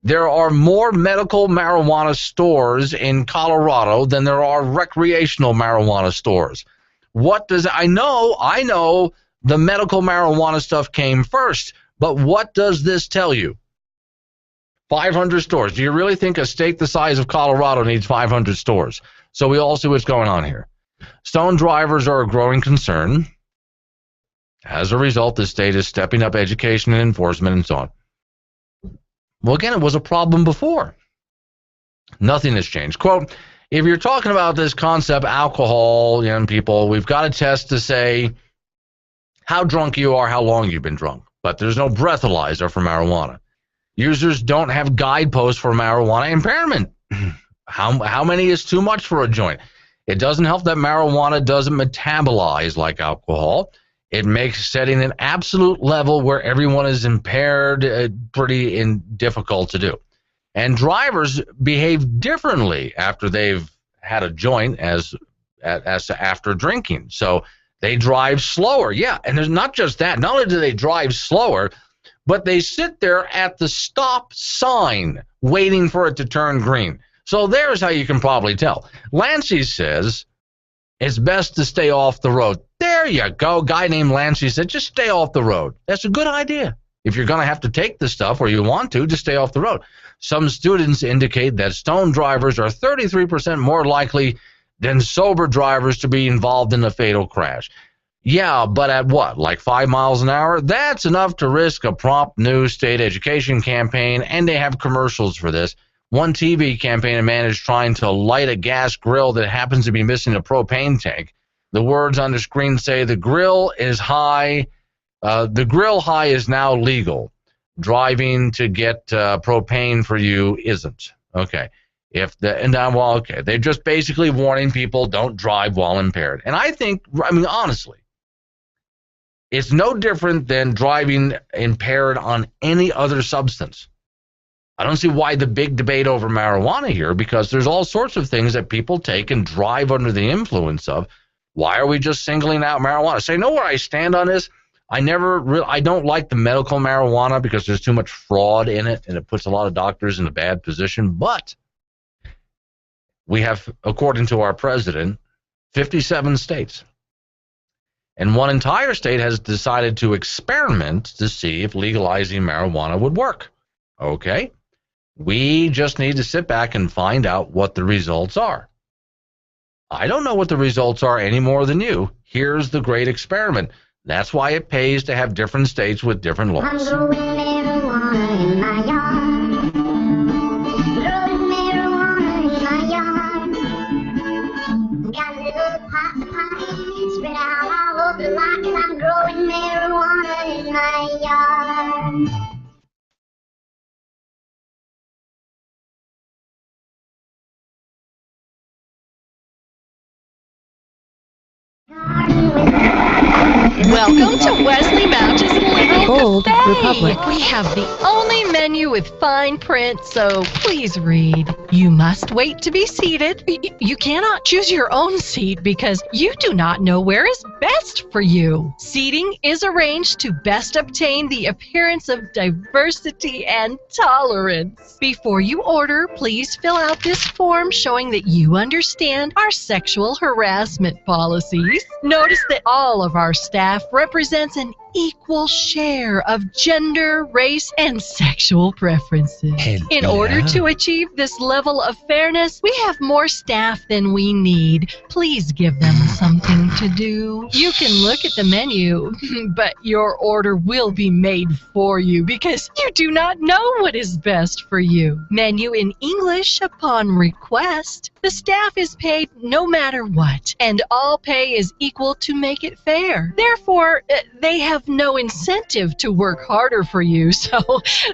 There are more medical marijuana stores in Colorado than there are recreational marijuana stores. What does I know the medical marijuana stuff came first, but what does this tell you? 500 stores. Do you really think a state the size of Colorado needs 500 stores? So we all see what's going on here. Stone drivers are a growing concern. As a result, the state is stepping up education and enforcement and so on. Well, again, it was a problem before. Nothing has changed. Quote, if you're talking about this concept, alcohol, young people, we've got a test to say how drunk you are, how long you've been drunk. But there's no breathalyzer for marijuana. Users don't have guideposts for marijuana impairment. How many is too much for a joint? It doesn't help that marijuana doesn't metabolize like alcohol. It makes setting an absolute level where everyone is impaired pretty difficult to do. And drivers behave differently after they've had a joint as after drinking. So they drive slower. Yeah, and there's not just that. Not only do they drive slower, but they sit there at the stop sign waiting for it to turn green. So there's how you can probably tell. Lancey says it's best to stay off the road. There you go. Guy named Lancey said just stay off the road. That's a good idea. If you're going to have to take the stuff or you want to, just stay off the road. Some students indicate that stone drivers are 33% more likely than sober drivers to be involved in a fatal crash. Yeah, but at what, like 5 miles an hour? That's enough to risk a prompt new state education campaign, and they have commercials for this. One TV campaign man is trying to light a gas grill that happens to be missing a propane tank. The words on the screen say the grill is high. The grill high is now legal. Driving to get propane for you isn't. Okay. Okay. They're just basically warning people don't drive while impaired. And I mean, honestly, it's no different than driving impaired on any other substance. I don't see why the big debate over marijuana here, because there's all sorts of things that people take and drive under the influence of. Why are we just singling out marijuana? So you know where I stand on this? I don't like the medical marijuana because there's too much fraud in it and it puts a lot of doctors in a bad position. But we have, according to our president, 57 states. And one entire state has decided to experiment to see if legalizing marijuana would work. Okay. We just need to sit back and find out what the results are. I don't know what the results are any more than you. Here's the great experiment. That's why it pays to have different states with different laws. I'm growing marijuana in my yard. Welcome to Wesley Mouch's Liberal Bold Cafe. Republic. We have the only menu with fine print, so please read. You must wait to be seated. You cannot choose your own seat because you do not know where is best for you. Seating is arranged to best obtain the appearance of diversity and tolerance. Before you order, please fill out this form showing that you understand our sexual harassment policies. Notice that all of our staff represents an equal share of gender, race, and sexual preferences. In order to achieve this level of fairness, we have more staff than we need. Please give them something to do. You can look at the menu, but your order will be made for you because you do not know what is best for you. Menu in English upon request. The staff is paid no matter what, and all pay is equal to make it fair. Therefore, they have no incentive to work harder for you, so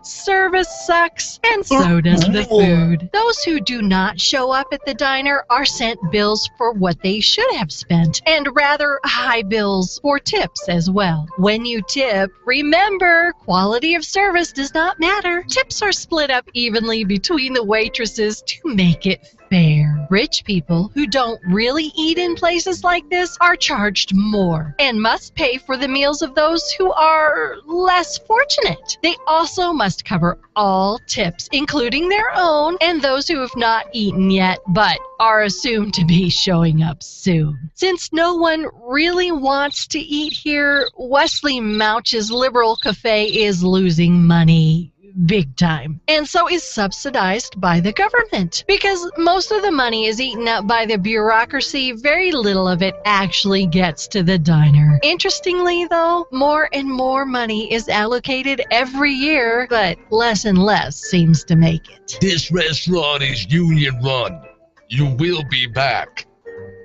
service sucks, and so does the food. Those who do not show up at the diner are sent bills for what they should have spent, and rather high bills for tips as well. When you tip, remember, quality of service does not matter. Tips are split up evenly between the waitresses to make it fair. Rich people who don't really eat in places like this are charged more and must pay for the meals of those who are less fortunate. They also must cover all tips, including their own and those who have not eaten yet but are assumed to be showing up soon. Since no one really wants to eat here, Wesley Mouch's Liberal Cafe is losing money big time, and so is subsidized by the government. Because most of the money is eaten up by the bureaucracy, very little of it actually gets to the diner. Interestingly, though, more and more money is allocated every year, but less and less seems to make it. This restaurant is union run. You will be back.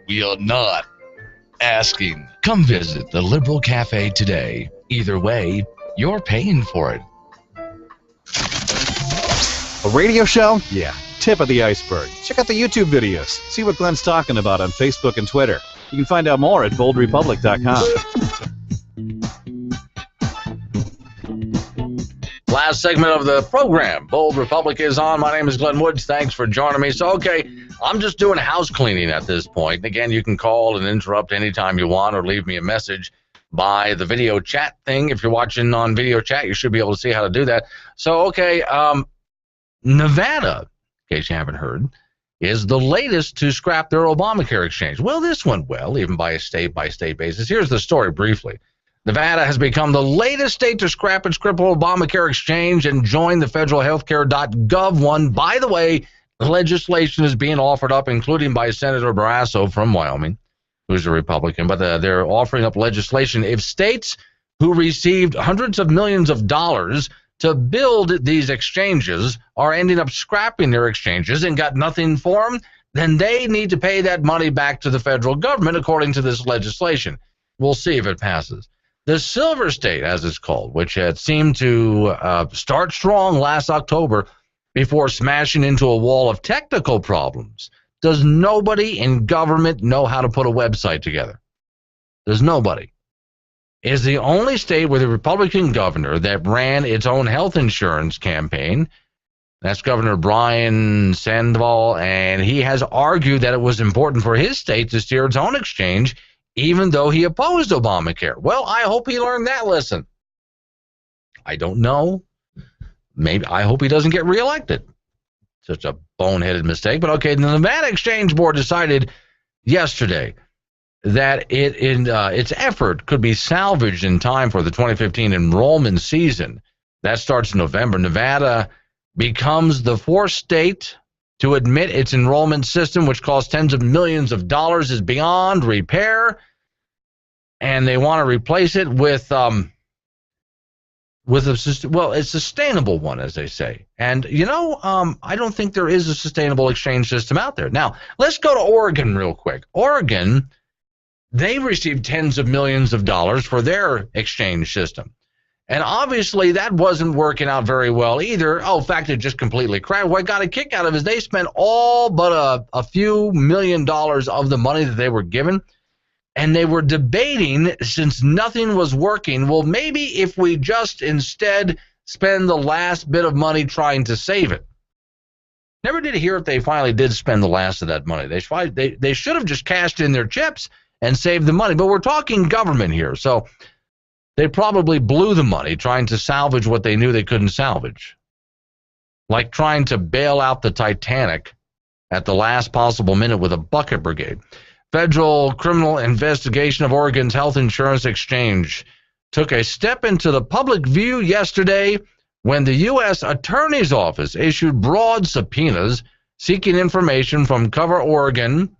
We are not asking. Come visit the Liberal Cafe today. Either way, you're paying for it. A radio show? Yeah, tip of the iceberg. Check out the YouTube videos. See what Glenn's talking about on Facebook and Twitter. You can find out more at boldrepublic.com. Last segment of the program. Bold Republic is on. My name is Glenn Woods. Thanks for joining me. So, okay, I'm just doing house cleaning at this point. Again, you can call and interrupt anytime you want or leave me a message by the video chat thing. If you're watching on video chat, you should be able to see how to do that. So, okay, Nevada, in case you haven't heard, is the latest to scrap their Obamacare exchange. Well, this went well, even by a state-by-state basis. Here's the story briefly. Nevada has become the latest state to scrap its crippled Obamacare exchange and join the federal healthcare.gov one. By the way, the legislation is being offered up, including by Senator Barrasso from Wyoming, who's a Republican, but they're offering up legislation. If states who received hundreds of millions of dollars to build these exchanges are ending up scrapping their exchanges and got nothing for them, then they need to pay that money back to the federal government according to this legislation. We'll see if it passes. The Silver State, as it's called, which had seemed to start strong last October before smashing into a wall of technical problems. Does nobody in government know how to put a website together? There's nobody. Is the only state with a Republican governor that ran its own health insurance campaign. That's Governor Brian Sandoval, and he has argued that it was important for his state to steer its own exchange, even though he opposed Obamacare. Well, I hope he learned that lesson. I don't know. Maybe I hope he doesn't get reelected. Such a boneheaded mistake. But okay, the Nevada Exchange Board decided yesterday that its effort could be salvaged in time for the 2015 enrollment season. That starts in November. Nevada becomes the fourth state to admit its enrollment system, which costs tens of millions of dollars, is beyond repair, and they want to replace it with a sustainable one, as they say. And I don't think there is a sustainable exchange system out there. Now, let's go to Oregon real quick. Oregon, they received tens of millions of dollars for their exchange system. And obviously that wasn't working out very well either. Oh, in fact, it just completely crashed. What I got a kick out of is they spent all but a few $1 million of the money that they were given. And they were debating, since nothing was working, well, maybe if we just instead spend the last bit of money trying to save it. Never did hear if they finally did spend the last of that money. They should have just cashed in their chips and saved the money. But we're talking government here, so they probably blew the money trying to salvage what they knew they couldn't salvage. Like trying to bail out the Titanic at the last possible minute with a bucket brigade. Federal criminal investigation of Oregon's health insurance exchange took a step into the public view yesterday when the U.S. Attorney's Office issued broad subpoenas seeking information from Cover Oregon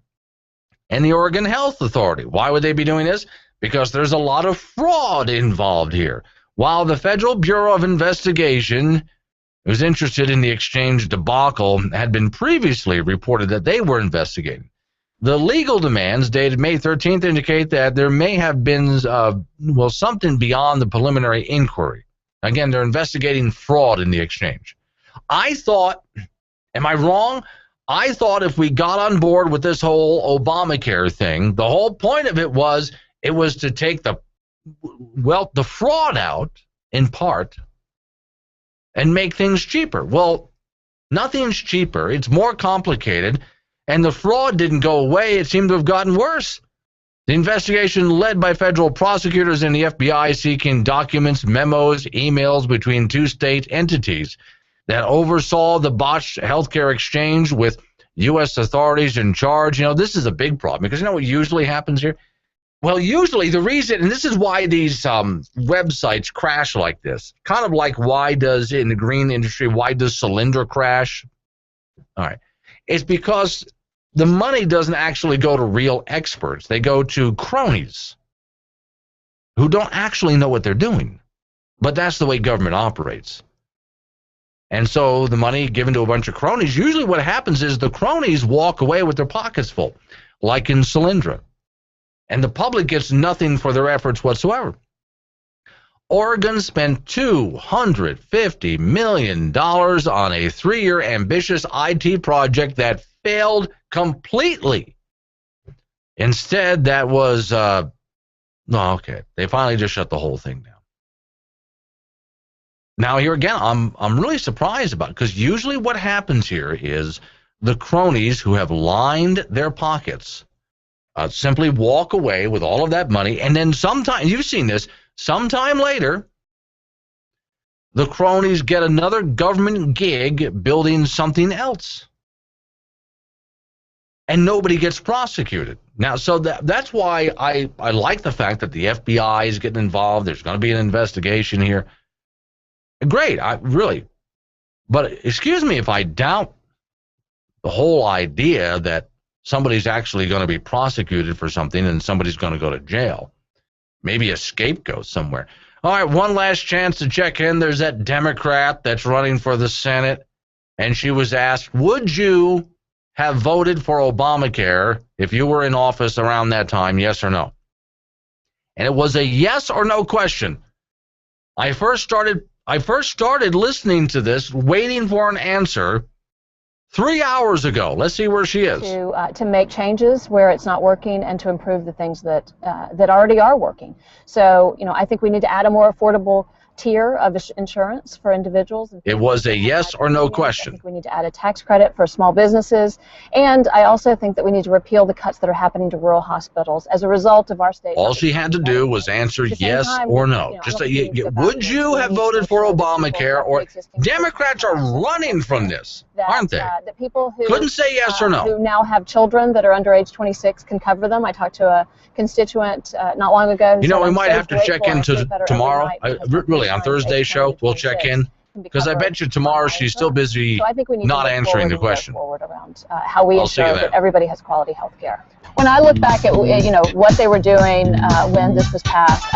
and the Oregon Health Authority. Why would they be doing this? Because there's a lot of fraud involved here. While the Federal Bureau of Investigation, who's interested in the exchange debacle, had been previously reported that they were investigating. The legal demands dated May 13th indicate that there may have been, something beyond the preliminary inquiry. Again, they're investigating fraud in the exchange. I thought, am I wrong? I thought if we got on board with this whole Obamacare thing, the whole point of it was to take the fraud out, in part, and make things cheaper. Well, nothing's cheaper. It's more complicated. And the fraud didn't go away. It seemed to have gotten worse. The investigation led by federal prosecutors and the FBI seeking documents, memos, emails between two state entities that oversaw the botched healthcare exchange with U.S. authorities in charge. You know, this is a big problem because you know what usually happens here? Well, usually the reason, and this is why these websites crash like this, kind of like why does, in the green industry, why does Solyndra crash? All right. It's because the money doesn't actually go to real experts. They go to cronies who don't actually know what they're doing. But that's the way government operates. And so the money given to a bunch of cronies, usually what happens is the cronies walk away with their pockets full, like in Solyndra. And the public gets nothing for their efforts whatsoever. Oregon spent $250 million on a 3-year ambitious IT project that failed completely. Instead, that was, they finally just shut the whole thing down. Now, here again, I'm really surprised about it, because usually what happens here is the cronies who have lined their pockets simply walk away with all of that money, and then sometime, you've seen this, sometime later, the cronies get another government gig building something else. And nobody gets prosecuted. Now, so that's why I like the fact that the FBI is getting involved. There's going to be an investigation here. Great, really. But excuse me if I doubt the whole idea that somebody's actually going to be prosecuted for something and somebody's going to go to jail. Maybe a scapegoat somewhere. All right, one last chance to check in. There's that Democrat that's running for the Senate, and she was asked, would you have voted for Obamacare if you were in office around that time, yes or no? And it was a yes or no question. I first started listening to this, waiting for an answer 3 hours ago. Let's see where she is. To make changes where it's not working and to improve the things that already are working. So, I think we need to add a more affordable tier of insurance for individuals. It was a yes or no question. I think we need to add a tax credit for small businesses, and I also think that we need to repeal the cuts that are happening to rural hospitals as a result of our state. All she had to do was answer yes or no. Just would you have voted for Obamacare? Or Democrats are running from this, aren't they? That people who couldn't say yes or no, who now have children that are under age 26 can cover them. I talked to a constituent not long ago. We might have to check into tomorrow. Really, on Thursday's show, we'll check in, because I bet you tomorrow she's still busy not answering the question. Around how we ensure that everybody has quality health care. When I look back at what they were doing when this was passed,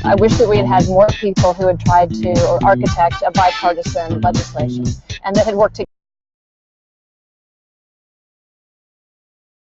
I wish that we had had more people who had tried to architect a bipartisan legislation and that had worked together.